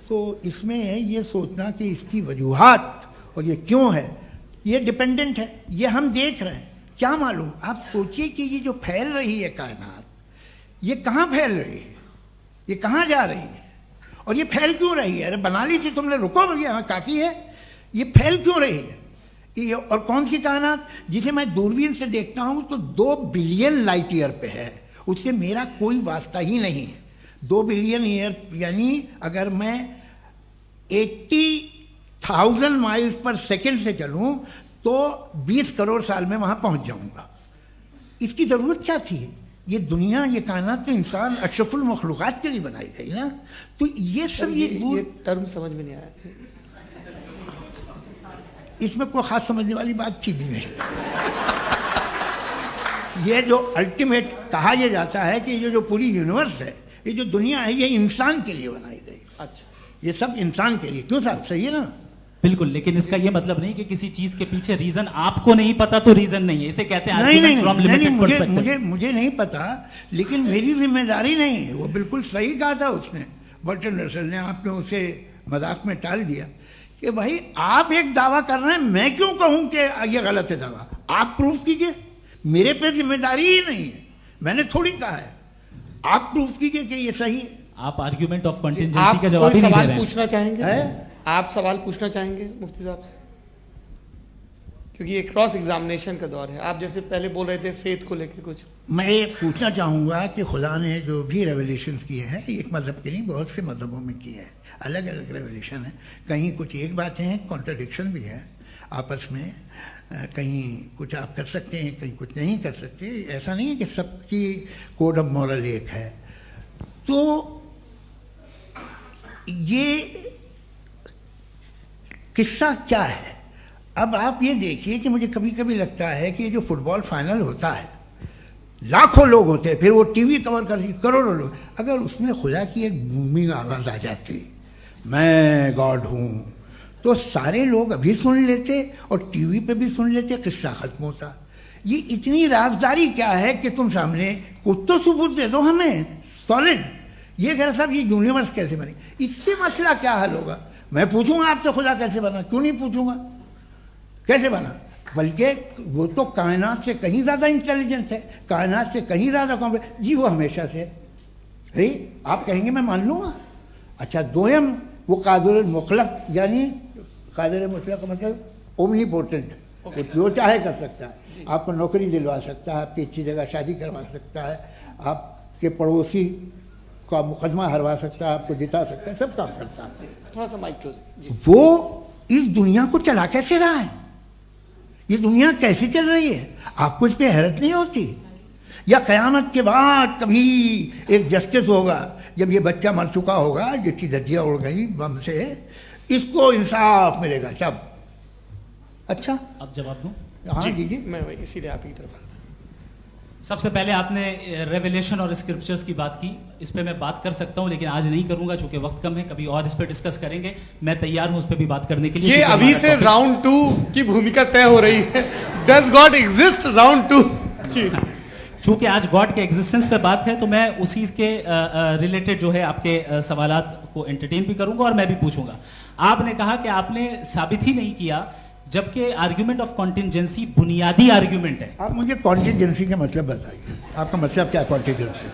तो इसमें ये सोचना कि इसकी वजूहात और ये क्यों है, ये डिपेंडेंट है, ये हम देख रहे हैं। क्या मालूम? आप सोचिए कि ये जो फैल रही है कायनात, ये कहाँ फैल रही है, ये कहाँ जा रही है, और ये फैल क्यों रही है? अरे बना ली थी तुमने, रुको भैया, हमें काफ़ी है। ये फैल क्यों रही है? ये और कौन सी कायनात जिसे मैं दूरबीन से देखता हूँ तो 2 बिलियन लाइट ईयर पे है, उससे मेरा कोई वास्ता ही नहीं है। 2 बिलियन ईयर यानी अगर मैं 80,000 माइल्स पर सेकेंड से चलूं तो 20 करोड़ साल में वहां पहुंच जाऊंगा। इसकी जरूरत क्या थी? ये दुनिया, ये कायनात तो इंसान अशरफुल मखलूकात के लिए बनाई गई ना। तो ये सब ये टर्म समझ में नहीं आया, इसमें कोई खास समझने वाली बात थी भी नहीं। ये जो अल्टीमेट कहा यह जाता है कि ये जो पूरी यूनिवर्स है, ये जो दुनिया है, ये इंसान के लिए बनाई गई। अच्छा, ये सब इंसान के लिए। क्यों साहब? सही है ना? बिल्कुल, लेकिन इसका ये मतलब नहीं कि किसी चीज के पीछे रीजन आपको नहीं पता तो रीजन नहीं है। इसे कहते हैं नहीं, मुझे नहीं पता, लेकिन मेरी जिम्मेदारी नहीं है। वो बिल्कुल सही कहा था उसने, बर्टन रसल ने। आपने उसे मजाक में टाल दिया कि भाई आप एक दावा कर रहे हैं, मैं क्यों कहूं कि ये गलत है दावा? आप प्रूफ कीजिए, मेरे पे जिम्मेदारी ही नहीं है, मैंने थोड़ी कहा है। आप प्रूफ कीजिए कि ये सही है। आप आर्ग्यूमेंट ऑफ कंटिंजेंसी का जवाब ही नहीं दे रहे हैं। पूछना चाहेंगे? आप सवाल पूछना चाहेंगे मुफ्ती साहब से? क्योंकि ये क्रॉस एग्जामिनेशन का दौर है। आप जैसे पहले बोल रहे थे फेथ को लेके कुछ, मैं ये पूछना चाहूँगा कि खुदा ने जो भी रेवोल्यूशन किए हैं, एक मज़हब के नहीं बहुत से मज़हबों में किए हैं, अलग अलग रेवोल्यूशन है। कहीं कुछ एक बातें हैं, कॉन्ट्रडिक्शन भी है आपस में, कहीं कुछ आप कर सकते हैं, कहीं कुछ नहीं कर सकते। ऐसा नहीं है कि सबकी कोड ऑफ मॉरल एक है। तो ये किस्सा क्या है? अब आप ये देखिए कि मुझे कभी कभी लगता है कि ये जो फुटबॉल फाइनल होता है, लाखों लोग होते हैं, फिर वो टीवी कवर कर रही करोड़ों लोग, अगर उसमें खुदा की एक बूमिंग आवाज़ आ जाती, मैं गॉड हूँ, तो सारे लोग अभी सुन लेते और टीवी पे भी सुन लेते, किस्सा खत्म होता। ये इतनी राजदारी क्या है कि तुम सामने कुछ तो सबूत दे दो हमें सॉलिड। ये कह साहब ये यूनिवर्स कैसे बनी, इससे मसला क्या हल होगा? मैं पूछूंगा आपसे खुदा कैसे बना? क्यों नहीं पूछूंगा कैसे बना? बल्कि वो तो कायनात से कहीं ज़्यादा इंटेलिजेंट है, कायनात से कहीं ज़्यादा कॉम्प्लेक्स। जी वो हमेशा से है। आप कहेंगे मैं मान लूँगा। अच्छा, दोयम वो कादिर मुतलक, यानी कादिर मुतलक मतलब ओमनीपोटेंट, वो जो चाहे कर सकता है। आपको नौकरी दिलवा सकता है, आपकी अच्छी जगह शादी करवा सकता है, आपके पड़ोसी का मुकदमा हरवा सकता है, आपको जिता सकता है, सब काम करता है। थोड़ा सा माइक क्लोज। वो इस दुनिया को चला कैसे रहा है? ये दुनिया कैसे चल रही है? आपको इस पर हैरत नहीं होती? या क़यामत के बाद कभी एक जस्टिस होगा, जब ये बच्चा मर चुका होगा जिसकी धज्जियाँ उड़ गई बम से, इसको इंसाफ मिलेगा तब? अच्छा, अब जवाब दूं? हाँ दीजिए। मैं इसीलिए आप की तरफ सबसे पहले आपने रेवलेशन और स्क्रिप्चर्स की बात की, इस पे मैं बात कर सकता हूं लेकिन आज नहीं करूंगा चूंकि वक्त कम है, कभी और इस पे डिस्कस करेंगे। मैं तैयार हूं उस पे भी बात करने के लिए। ये अभी से राउंड 2 की भूमिका तय हो रही है। Does God exist round 2? चूंकि आज गॉड के एग्जिस्टेंस पे बात है तो मैं उसी के रिलेटेड जो है आपके सवालात को एंटरटेन भी करूंगा और मैं भी पूछूंगा। आपने कहा कि आपने साबित ही नहीं किया, जबकि आर्ग्यूमेंट ऑफ कॉन्टिजेंसी बुनियादी आर्ग्यूमेंट है। आप मुझे कॉन्टिजेंसी का मतलब बताइए, आपका मतलब क्या कॉन्टिजेंसी?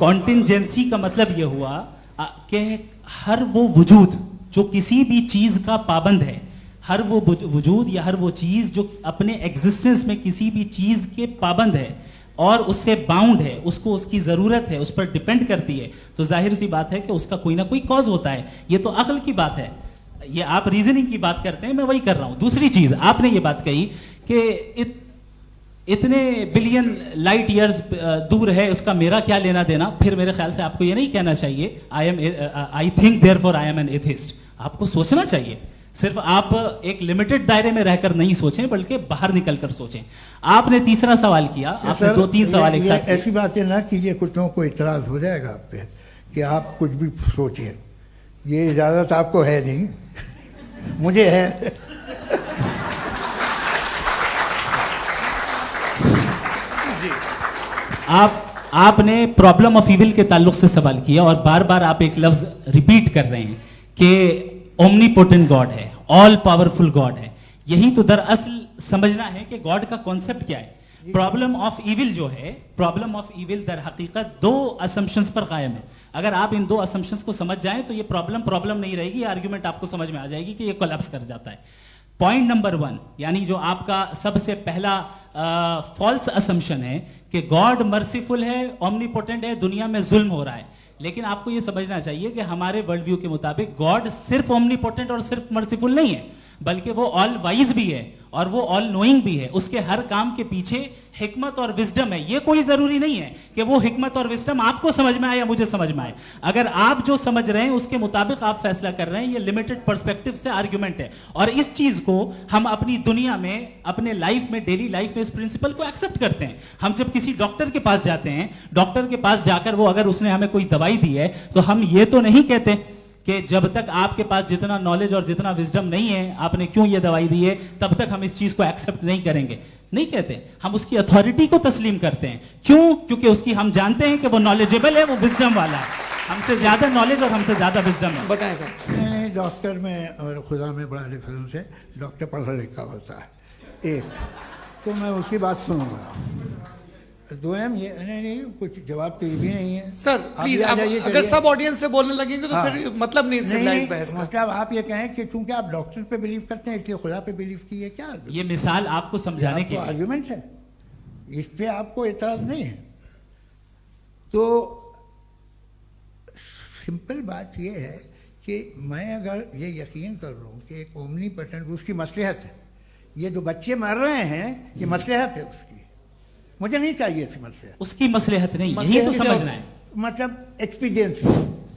कॉन्टिजेंसी का मतलब यह हुआ कि हर वो वजूद जो किसी भी चीज का पाबंद है, हर वो वजूद या हर वो चीज जो अपने एग्जिस्टेंस में किसी भी चीज के पाबंद है और उससे बाउंड है, उसको उसकी जरूरत है, उस पर डिपेंड करती है, तो जाहिर सी बात है कि उसका कोई ना कोई कॉज होता है। ये तो अक्ल की बात है, ये आप रीजनिंग की बात करते हैं, मैं वही कर रहा हूं। दूसरी चीज आपने ये बात कही कि इतने बिलियन लाइट ईयर्स दूर है, उसका मेरा क्या लेना देना। फिर मेरे ख्याल से आपको ये नहीं कहना चाहिए I think therefore I am an atheist. आपको सोचना चाहिए, सिर्फ आप एक लिमिटेड दायरे में रहकर नहीं सोचें बल्कि बाहर निकलकर सोचें। आपने तीसरा सवाल किया, आपने 2-3 सवाल एक साथ। ऐसी बातें ना कीजिए, कुछ लोगों को इतराज हो जाएगा आप पे कि आप कुछ भी सोचिए। ये इजाजत आपको है नहीं, मुझे है। आपने प्रॉब्लम ऑफ इविल के ताल्लुक से सवाल किया और बार बार आप एक लफ्ज रिपीट कर रहे हैं कि ओमनीपोटेंट गॉड है, ऑल पावरफुल गॉड है। यही तो दरअसल समझना है कि गॉड का कॉन्सेप्ट क्या है। प्रॉब्लम ऑफ इविल जो है, प्रॉब्लम ऑफ इविल दर हकीकत 2 असम्पशंस पर कायम है। अगर आप इन 2 असम्पशंस को समझ जाएं तो ये प्रॉब्लम नहीं रहेगी, आर्ग्यूमेंट आपको समझ में आ जाएगी कि ये कोलैप्स कर जाता है। पॉइंट नंबर 1, यानी जो आपका सबसे पहला फॉल्स असम्पशन है कि गॉड मर्सीफुल है, ओमनीपोटेंट है, दुनिया में जुल्म हो रहा है। लेकिन आपको यह समझना चाहिए कि हमारे वर्ल्ड व्यू के मुताबिक गॉड सिर्फ ओमनीपोटेंट और सिर्फ मर्सीफुल नहीं है, बल्कि वो ऑल वाइज भी है और वो ऑल नोइंग भी है। उसके हर काम के पीछे हिकमत और विजडम है। ये कोई जरूरी नहीं है कि वो हिकमत और विजडम आपको समझ में आए या मुझे समझ में आए। अगर आप जो समझ रहे हैं उसके मुताबिक आप फैसला कर रहे हैं, ये लिमिटेड पर्सपेक्टिव से आर्ग्यूमेंट है। और इस चीज को हम अपनी दुनिया में, अपने लाइफ में, डेली लाइफ में इस प्रिंसिपल को एक्सेप्ट करते हैं। हम जब किसी डॉक्टर के पास जाते हैं, डॉक्टर के पास जाकर वो अगर उसने हमें कोई दवाई दी है तो हम ये तो नहीं कहते कि जब तक आपके पास जितना नॉलेज और जितना विजडम नहीं है, आपने क्यों ये दवाई दी है, तब तक हम इस चीज को एक्सेप्ट नहीं करेंगे। नहीं कहते, हम उसकी अथॉरिटी को तस्लीम करते हैं। क्यों? क्योंकि उसकी हम जानते हैं कि वो नॉलेजेबल है, वो विजडम वाला है, हमसे ज्यादा नॉलेज और हमसे ज्यादा विजडम है। बताएं सर। नहीं, डॉक्टर में और खुदा में बड़ा डिफरेंस है। डॉक्टर पढ़ा लिखा होता है एक, तो मैं उसकी बात सुनूंगा। दोयम ये नहीं, कुछ जवाब तो ये भी नहीं है सर। प्लीज अगर सब ऑडियंस से बोलने लगेंगे तो फिर मतलब नहीं सिविलाइज्ड बहस का। मतलब आप ये कहें कि चूंकि आप डॉक्टर पे बिलीव करते हैं इसलिए खुदा पे बिलीव किए, क्या ये मिसाल आपको समझाने के आर्गुमेंट है, इस पे आपको एतराज नहीं है। तो सिंपल बात ये है कि मैं अगर ये यकीन कर लूँ कि एक ओमनीपोटेंट, उसकी मसलहत है, ये जो बच्चे मर रहे हैं ये मसलहत है उसकी, मुझे नहीं चाहिए थी मसलहत। उसकी मसलहत नहीं, यही तो समझना है, मतलब एक्सपीरियंस।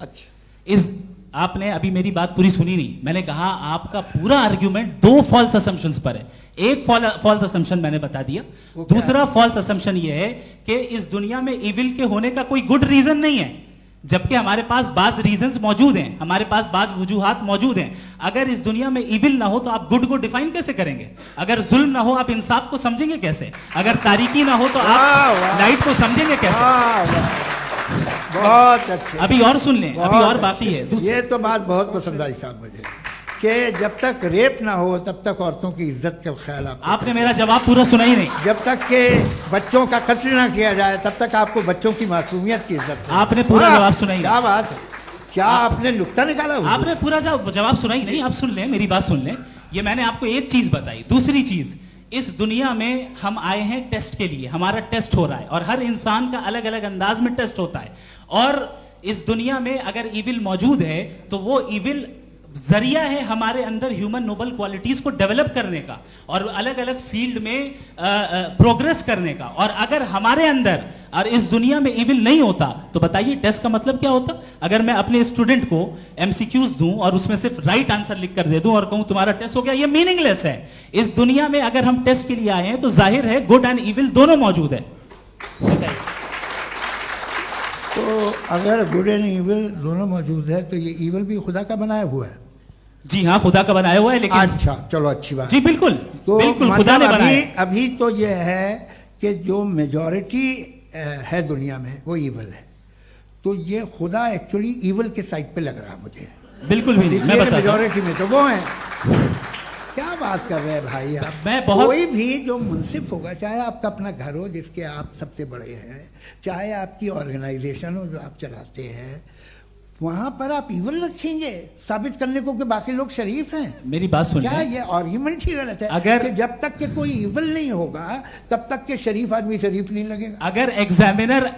अच्छा, इस आपने अभी मेरी बात पूरी सुनी नहीं। मैंने कहा आपका पूरा आर्ग्यूमेंट 2 फॉल्स असम्पशंस पर है। एक फॉल्स असम्पशन मैंने बता दिया, दूसरा फॉल्स असम्पशन यह है कि इस दुनिया में इविल के होने का कोई गुड रीजन नहीं है, जबकि हमारे पास बाज रीजंस मौजूद हैं, हमारे पास बाज वजूहात मौजूद हैं। अगर इस दुनिया में इविल ना हो तो आप गुड को डिफाइन कैसे करेंगे? अगर जुल्म ना हो आप इंसाफ को समझेंगे कैसे? अगर तारीकी ना हो तो आप लाइट को समझेंगे कैसे? बहुत अच्छे। अभी और सुन लें, अभी और बाकी है। ये तो बात बहुत पसंद आई साहब मुझे कि जब तक रेप ना हो तब तक औरतों की इज्जत का ख्याल आपने मेरा जवाब पूरा सुना ही नहीं। जब तक के बच्चों का कत्ल ना किया जाए तब तक आपको बच्चों की मासूमियत की इज्जत। आपने पूरा जवाब सुना ही नहीं। क्या बात है, क्या आपने नुक्ता निकाला? आपने पूरा जवाब सुना ही नहीं। आप सुन लें, मेरी बात सुन लें। ये मैंने आपको एक चीज बताई। दूसरी चीज, इस दुनिया में हम आए हैं टेस्ट के लिए, हमारा टेस्ट हो रहा है और हर इंसान का अलग अलग अंदाज में टेस्ट होता है। और इस दुनिया में अगर इविल मौजूद है तो वो इविल जरिया है हमारे अंदर ह्यूमन नोबल क्वालिटीज को डेवलप करने का और अलग अलग फील्ड में प्रोग्रेस करने का। और अगर हमारे अंदर और इस दुनिया में इविल नहीं होता तो बताइए टेस्ट का मतलब क्या होता? अगर मैं अपने स्टूडेंट को एमसीक्यूज दूं और उसमें सिर्फ राइट आंसर लिख कर दे दूं और कहूं तुम्हारा टेस्ट हो गया, ये मीनिंगलेस है। इस दुनिया में अगर हम टेस्ट के लिए आए हैं तो जाहिर है गुड एंड इविल दोनों मौजूद है। तो अगर गुड एंड इविल दोनों मौजूद है तो ये इविल भी खुदा का बनाया हुआ है? जी हाँ, खुदा का बनाया हुआ है, लेकिन अच्छा, चलो अच्छी बात। जी बिल्कुल, तो बिल्कुल खुदा ने बनाया। अभी तो ये है कि जो मेजॉरिटी है दुनिया में वो इविल है, तो ये खुदा एक्चुअली इविल के साइड पे लग रहा है मुझे। बिल्कुल भी नहीं, मैं बताता हूं। मेजॉरिटी में तो वो है। क्या बात कर रहे हैं भाई आप? मैं बहुत कोई भी जो मुंसिफ होगा, चाहे आपका अपना घर हो जिसके आप सबसे बड़े हैं, चाहे आपकी ऑर्गेनाइजेशन हो जो आप चलाते हैं, वहां पर आप इविल रखेंगे साबित करने को कि बाकी लोग शरीफ हैं? मेरी बात सुनिए, क्या ये आर्ग्यूमेंट ही गलत है? अगर कि जब तक के कोई इविल नहीं होगा तब तक के शरीफ आदमी शरीफ नहीं लगेगा। अगर एग्जामिनर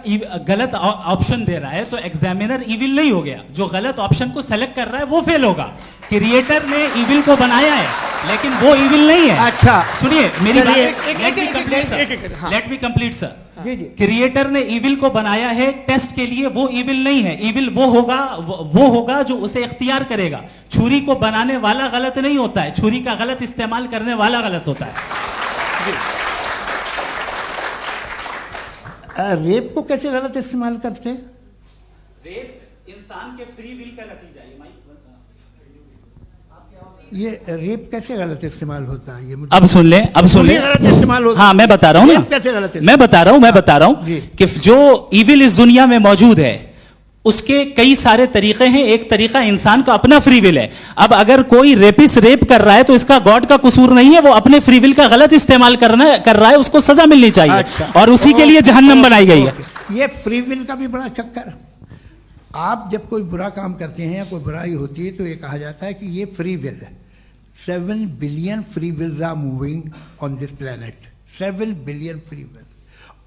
गलत ऑप्शन दे रहा है तो एग्जामिनर इविल नहीं हो गया, जो गलत ऑप्शन को सेलेक्ट कर रहा है वो फेल होगा। क्रिएटर ने इविल को बनाया है लेकिन वो इविल नहीं है। अच्छा सुनिए मेरी बात, हाँ। Let me complete sir. जी जी। क्रिएटर ने इविल को बनाया है टेस्ट के लिए, वो इविल नहीं है। इविल वो होगा जो उसे इख्तियार करेगा। छुरी को बनाने वाला गलत नहीं होता है, छुरी का गलत इस्तेमाल करने वाला गलत होता है। रेप को कैसे गलत इस्तेमाल करते हैं? रेप इंसान के फ्री विल का नतीजा है। ये रेप कैसे गलत इस्तेमाल होता है? ये मुझे अब सुन ले, अब सुन ले। गलत इस्तेमाल होता है। हाँ मैं बता रहा हूँ ना, कैसे गलत मैं बता रहा हूँ जी। कि जो इविल इस दुनिया में मौजूद है उसके कई सारे तरीके हैं। एक तरीका इंसान का अपना फ्री विल है। अब अगर कोई रेपिस्ट रेप कर रहा है तो इसका गॉड का कसूर नहीं है, वो अपने फ्री विल का गलत इस्तेमाल कर रहा है, उसको सजा मिलनी चाहिए। अच्छा। और उसी के लिए जहन्नम बनाई गई है। ये फ्री विल का भी बड़ा चक्कर। आप जब कोई बुरा काम करते हैं या कोई बुराई होती है तो ये कहा जाता है कि ये फ्री विल है। 7 billion free wills are moving on this planet. 7 billion free will.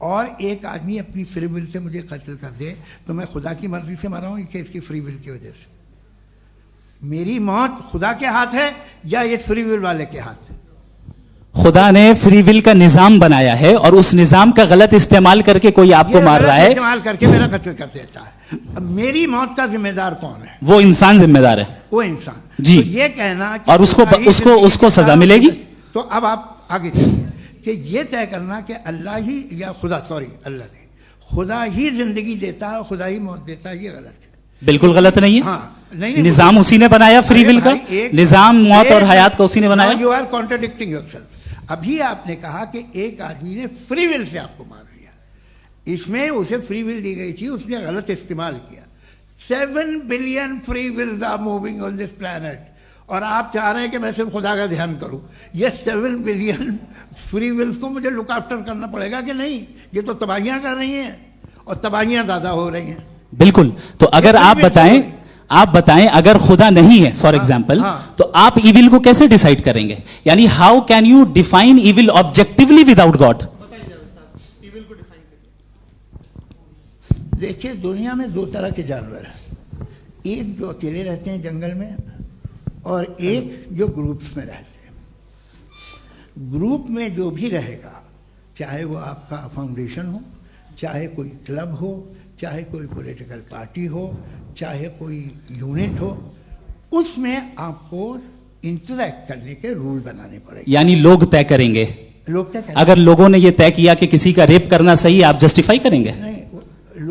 और एक आदमी अपनी फ्री विल से मुझे कत्ल कर दे तो मैं खुदा की मर्जी से मरा हूं कि इसकी फ्री विल की वजह से? मेरी मौत खुदा के हाथ है या ये फ्री विल वाले के हाथ है? खुदा ने फ्री विल का निजाम बनाया है और उस निजाम का गलत इस्तेमाल करके कोई आपको मार रहा है, इस्तेमाल करके मेरा कत्ल कर देता है। अब मेरी मौत का जिम्मेदार कौन है? वो इंसान जिम्मेदार है। वो इंसान। जी। तो ये कहना कि और उसको सजा मिलेगी। तो अब आप आगे चलिए कि ये तय करना कि अल्लाह ही या अल्लाह ने खुदा ही जिंदगी देता है, खुदा ही मौत देता है, ये गलत है। बिल्कुल गलत नहीं है। हाँ, नहीं, निजाम उसी ने बनाया फ्री विल का। निजाम मौत और हयात का उसी ने बनाया। You are contradicting yourself. अभी आपने कहा कि एक आदमी ने फ्री विल से आपको मार दिया, इसमें उसे फ्री विल दी गई थी, उसने गलत इस्तेमाल किया। 7 billion free wills are moving on this planet और आप चाह रहे हैं कि मैं सिर्फ खुदा का ध्यान करूं। ये 7 बिलियन फ्री विल्स को मुझे लुक आफ्टर करना पड़ेगा कि नहीं? ये तो तबाहियां कर रही हैं और तबाहियां ज्यादा हो रही हैं। बिल्कुल। तो अगर आप बताएं अगर खुदा नहीं है फॉर एग्जाम्पल, तो आप इविल को कैसे डिसाइड करेंगे? यानी how can you define evil objectively without God? देखिए, दुनिया में 2 तरह के जानवर हैं। एक जो अकेले रहते हैं जंगल में और एक जो ग्रुप्स में रहते हैं। ग्रुप में जो भी रहेगा, चाहे वो आपका फाउंडेशन हो, चाहे कोई क्लब हो, चाहे कोई पॉलिटिकल पार्टी हो, चाहे कोई यूनिट हो, उसमें आपको इंटरैक्ट करने के रूल बनाने पड़ेंगे। यानी लोग तय करेंगे। लोग तय करेंगे। अगर लोगों ने यह तय किया कि किसी का रेप करना सही है, आप जस्टिफाई करेंगे? नहीं,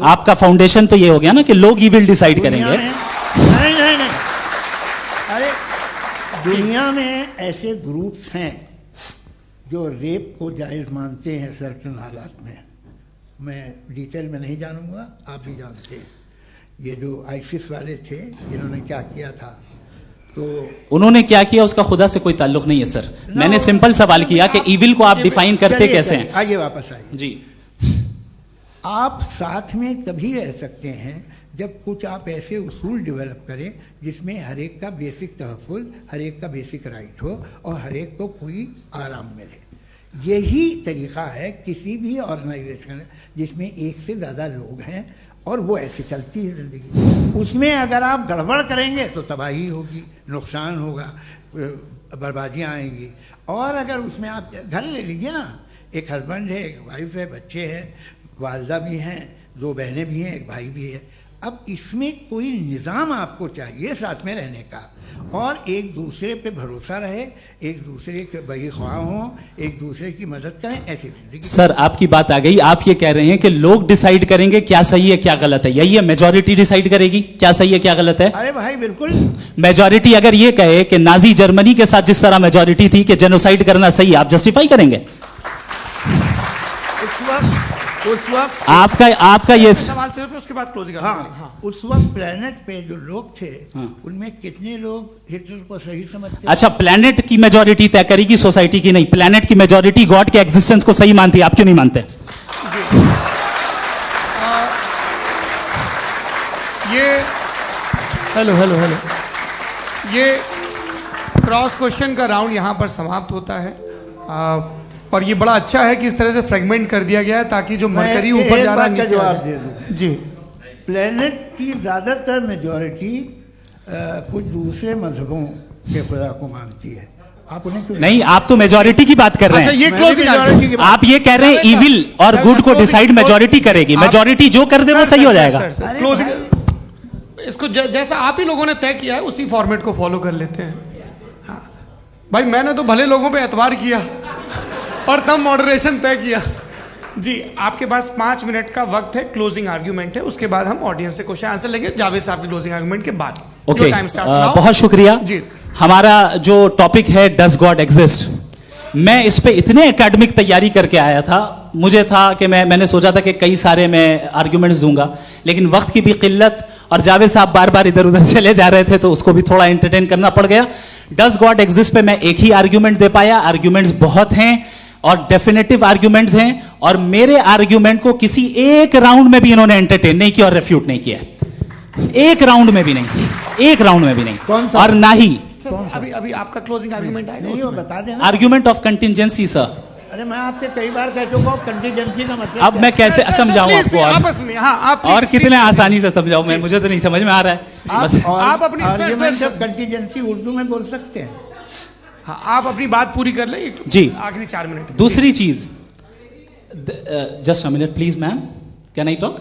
आपका फाउंडेशन तो ये हो गया ना कि लोग ही विल डिसाइड करेंगे। नहीं, अरे दुनिया में ऐसे ग्रुप्स हैं जो रेप को जायज मानते हैं सर्टेन हालात में। मैं डिटेल में नहीं जानूंगा, आप भी जानते हैं। ये जो आईसिस वाले थे इन्होंने क्या किया था, तो उन्होंने क्या किया उसका खुदा से कोई ताल्लुक नहीं है सर। मैंने सिंपल सवाल किया कि इविल को आप डिफाइन करते कैसे हैं? आइए वापस आइए जी। आप साथ में तभी रह सकते हैं जब कुछ आप ऐसे उसूल डेवलप करें जिसमें हर एक का बेसिक तहफ़्फ़ुज़, हर एक का बेसिक राइट हो और हर एक को कोई आराम मिले। यही तरीका है किसी भी ऑर्गेनाइजेशन जिसमें एक से ज़्यादा लोग हैं और वो ऐसे चलती है ज़िंदगी। उसमें अगर आप गड़बड़ करेंगे तो तबाही होगी, नुकसान होगा, बर्बादियाँ आएंगी। और अगर उसमें आप घर ले लीजिए ना, एक हस्बैंड है, एक वाइफ है, बच्चे हैं, वालदा भी हैं, 2 बहनें भी हैं, एक भाई भी है। अब इसमें कोई निज़ाम आपको चाहिए साथ में रहने का, और एक दूसरे पे भरोसा रहे, एक दूसरे के बहीख्वाह हों, एक दूसरे की मदद करें, ऐसी जिंदगी। सर आपकी बात आ गई, आप ये कह रहे हैं कि लोग डिसाइड करेंगे क्या सही है क्या गलत है, यही है? मेजॉरिटी डिसाइड करेगी क्या सही है क्या गलत है? अरे भाई बिल्कुल। मेजॉरिटी अगर ये कहे कि नाजी जर्मनी के साथ जिस तरह मेजॉरिटी थी कि जेनोसाइड करना सही है, आप जस्टिफाई करेंगे? उस वक्त आपका ये सवाल सिर्फ उसके बाद क्लोजिंग। हाँ, उस वक्त प्लेनेट पे जो लोग थे उनमें कितने लोग हिटलर को सही समझते? अच्छा, प्लेनेट की मेजॉरिटी तय करेगी, सोसाइटी की नहीं। प्लेनेट की मेजॉरिटी गॉड के एग्जिस्टेंस को सही मानती है, आप क्यों नहीं मानते? ये हेलो हेलो हेलो, ये क्रॉस क्वेश्चन का राउंड यहां पर समाप्त होता है। और ये बड़ा अच्छा है कि इस तरह से फ्रेगमेंट कर दिया गया है ताकि जो मरकरी ऊपर जा रहा है नीचे जवाब दे दूं जी। प्लेनेट की ज्यादातर मेजॉरिटी कुछ दूसरे मजहबों के खुदा को मानती है। आप उन्हें क्यों नहीं, आप तो मेजॉरिटी की बात कर रहे हैं। अच्छा, ये क्लोजिंग आप ये कह रहे हैं इविल और गुड को डिसाइड मेजॉरिटी करेगी, मेजॉरिटी जो कर दे वो सही हो जाएगा। क्लोजिंग इसको जैसा आप ही लोगों ने तय किया है उसी फॉर्मेट को फॉलो कर लेते हैं। हाँ भाई, मैंने तो भले लोगों पे एतबार किया और तब मॉडरेशन तय किया जी। आपके पास 5 मिनट का वक्त है, क्लोजिंग आर्ग्यूमेंट है, उसके बाद हम ऑडियंस से क्वेश्चन आंसर लेंगे जावेद साहब की क्लोजिंग आर्ग्यूमेंट के बाद। ओके, बहुत शुक्रिया जी। हमारा जो टॉपिक है डज गॉड एग्जिस्ट, मैं इस पे इतने एकेडमिक तैयारी करके आया था, मुझे था कि मैंने सोचा था कि कई सारे मैं आर्ग्यूमेंट्स दूंगा, लेकिन वक्त की भी किल्लत और जावेद साहब बार बार इधर उधर चले जा रहे थे तो उसको भी थोड़ा एंटरटेन करना पड़ गया। डज गॉड एग्जिस्ट पे मैं एक ही आर्ग्यूमेंट दे पाया, आर्ग्यूमेंट्स बहुत हैं और डेफिनेटिव आर्ग्यूमेंट्स हैं, और मेरे आर्ग्यूमेंट को किसी एक राउंड में भी इन्होंने एंटरटेन नहीं किया और रेफ्यूट नहीं किया, एक राउंड में भी नहीं, एक राउंड में भी नहीं। और ना ही अभी आपका क्लोजिंग आर्ग्यूमेंट आएगा, नहीं, वो बता देना। Argument of contingency sir. अरे मैं आपसे कई बार कह चुका हूं कंटिजेंसी का मतलब अब मैं कैसे समझाऊं आपको? आपस में हाँ, आप और कितने आसानी से समझाऊं मैं, मुझे तो नहीं समझ में आ रहा है। आप अपनी आर्ग्यूमेंट ऑफ कंटिजेंसी उर्दू में बोल सकते हैं। हाँ, आप अपनी बात पूरी कर ले जी, आखिरी 4 मिनट। दूसरी चीज, just a minute please ma'am, can I talk?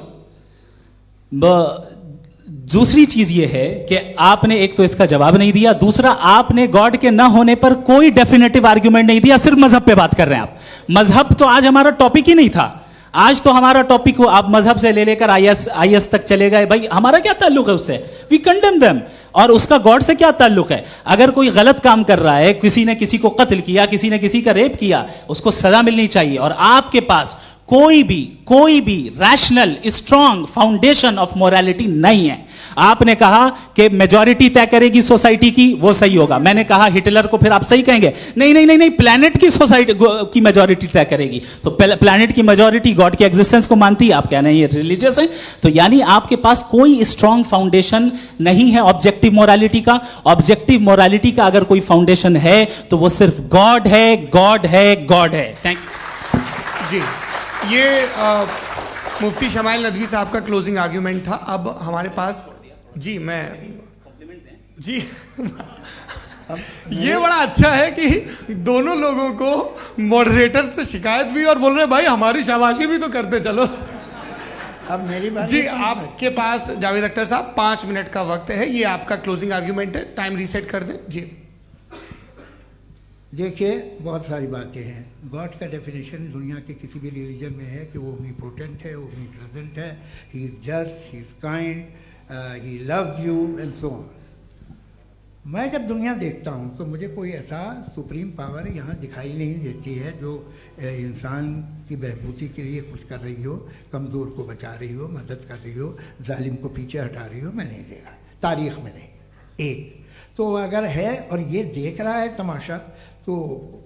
दूसरी चीज ये है कि आपने एक तो इसका जवाब नहीं दिया, दूसरा आपने गॉड के ना होने पर कोई डेफिनेटिव आर्ग्यूमेंट नहीं दिया, सिर्फ मजहब पे बात कर रहे हैं आप। मजहब तो आज हमारा टॉपिक ही नहीं था, आज तो हमारा टॉपिक हो, आप मजहब से ले लेकर आईएस तक चले गए। भाई हमारा क्या ताल्लुक है उससे? We condemn them. और उसका गॉड से क्या ताल्लुक है? अगर कोई गलत काम कर रहा है, किसी ने किसी को कत्ल किया, किसी ने किसी का रेप किया, उसको सजा मिलनी चाहिए। और आपके पास कोई भी rational strong foundation of morality नहीं है। आपने कहा कि मेजॉरिटी तय करेगी सोसाइटी की, वो सही होगा। मैंने कहा हिटलर को फिर आप सही कहेंगे, नहीं नहीं नहीं नहीं, प्लैनेट की सोसाइटी की मेजॉरिटी तय करेगी। तो प्लैनेट की मेजॉरिटी गॉड के एग्जिस्टेंस को मानती है, आप कह रहे हैं ये रिलीजियस है। तो यानी आपके पास कोई स्ट्रॉन्ग फाउंडेशन नहीं है ऑब्जेक्टिव मोरालिटी का। ऑब्जेक्टिव मोरालिटी का अगर कोई फाउंडेशन है तो वो सिर्फ गॉड है, गॉड है, गॉड है। थैंक यू जी। ये मुफ्ती शमाइल नदवी साहब का क्लोजिंग आर्ग्यूमेंट था। अब हमारे पास जी जी ये बड़ा अच्छा है कि दोनों लोगों को मॉडरेटर से शिकायत भी और बोल रहे भाई हमारी शाबाशी भी तो करते चलो। अब मेरी बात जी, आपके पास जावेद अख्तर साहब 5 मिनट का वक्त है, ये आपका क्लोजिंग आर्ग्यूमेंट है, टाइम रीसेट कर दें जी। देखिए, बहुत सारी बातें हैं। गॉड का डेफिनेशन दुनिया के किसी भी रिलीजन में है कि वो ओमनीपोटेंट है, ओमनीप्रेजेंट है, he is just, he is kind, he loves you and so on. मैं जब दुनिया देखता हूँ तो मुझे कोई ऐसा सुप्रीम पावर यहाँ दिखाई नहीं देती है जो इंसान की बहबूदी के लिए कुछ कर रही हो, कमज़ोर को बचा रही हो, मदद कर रही हो, जालिम को पीछे हटा रही हो। मैं नहीं देखा, तारीख में नहीं। एक तो अगर है और ये देख रहा है तमाशा, तो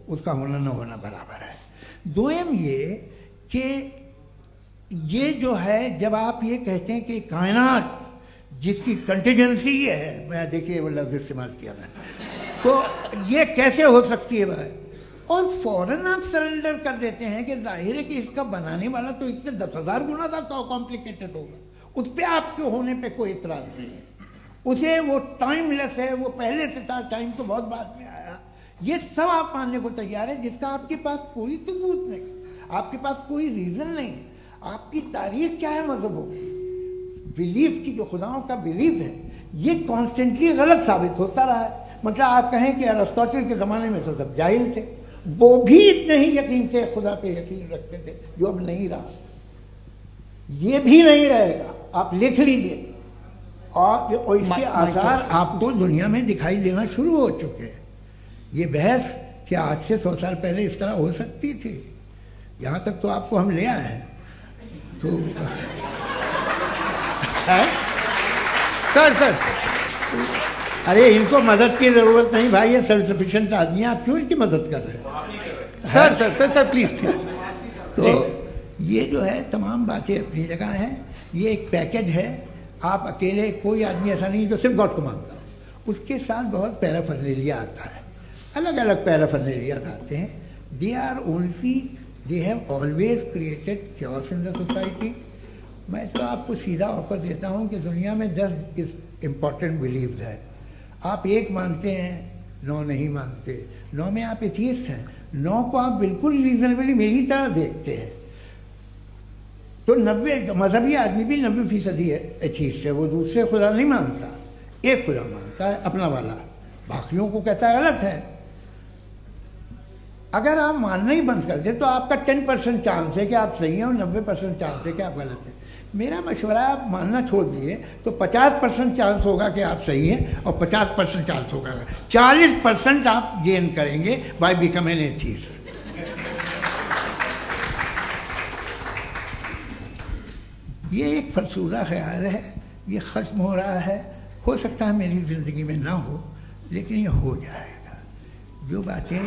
उसका होना न होना बराबर है। दोयम ये कि ये जो है, जब आप ये कहते हैं कि कायनात जिसकी कंटिजेंसी ये है, मैं देखिए वो लफ्ज़ इस्तेमाल किया मैंने, तो ये कैसे हो सकती है भाई? और फौरन आप सरेंडर कर देते हैं कि जाहिर है कि इसका बनाने वाला तो इससे 10,000 गुना ज़्यादा कॉम्प्लिकेटेड होगा। उस पर आपके होने पे कोई इतराज़ नहीं है। उसे वो टाइमलेस है, वो पहले से था, टाइम तो बहुत बाद में आया। ये सब आप मानने को तैयार है जिसका आपके पास कोई सबूत नहीं, आपके पास कोई रीज़न नहीं। आपकी तारीख क्या है मजहबों की? बिलीफ की, जो खुदाओं का बिलीफ है, ये कॉन्स्टेंटली गलत साबित होता रहा है। मतलब आप कहें कि अरिस्टोटल के ज़माने में तो सब जाहिल थे, वो भी इतने ही यकीन से खुदा पे यकीन रखते थे, जो अब नहीं रहा, ये भी नहीं रहेगा, आप लिख लीजिए। और इसके आसार आपको दुनिया में दिखाई देना शुरू हो चुके हैं। ये बहस क्या आज से 100 साल पहले इस तरह हो सकती थी? यहाँ तक तो आपको हम ले आए हैं। तो सर अरे इनको मदद की जरूरत नहीं भाई, ये सेल्फ सफिशिएंट आदमी है, आप क्यों इनकी मदद कर रहे हैं? Sir please. तो ये जो है तमाम बातें अपनी जगह हैं। ये एक पैकेज है। आप अकेले, कोई आदमी ऐसा नहीं जो सिर्फ गॉड को मानता, उसके साथ बहुत पैराफर्नेलिया आता है, अलग अलग पैराफर्नेलिया आते हैं। They have always created chaos in the society. मैं तो आपको सीधा ऑफर देता हूँ कि दुनिया में 10 इम्पॉर्टेंट बिलीव्स है। आप एक मानते हैं, 9 नहीं मानते, 9 में आप एथीस्ट हैं, 9 को आप बिल्कुल रीजनेबली मेरी तरह देखते हैं। तो 90 मजहबी आदमी भी 90% एथीस्ट है, वो दूसरे खुदा नहीं मानता, एक खुदा मानता है अपना वाला, बाकियों को कहता है गलत है। अगर आप मानना ही बंद कर दें तो आपका 10% चांस है कि आप सही हैं और 90% चांस है कि आप गलत हैं। मेरा मशवरा है, आप मानना छोड़ दिए तो 50% चांस होगा कि आप सही हैं और 50% चांस होगा, 40% आप गेन करेंगे बाय बिकमिंग एन एथीस्ट। ये एक फरसूदा ख्याल है, ये ख़त्म हो रहा है। हो सकता है मेरी ज़िंदगी में ना हो, लेकिन ये हो जाएगा। जो बातें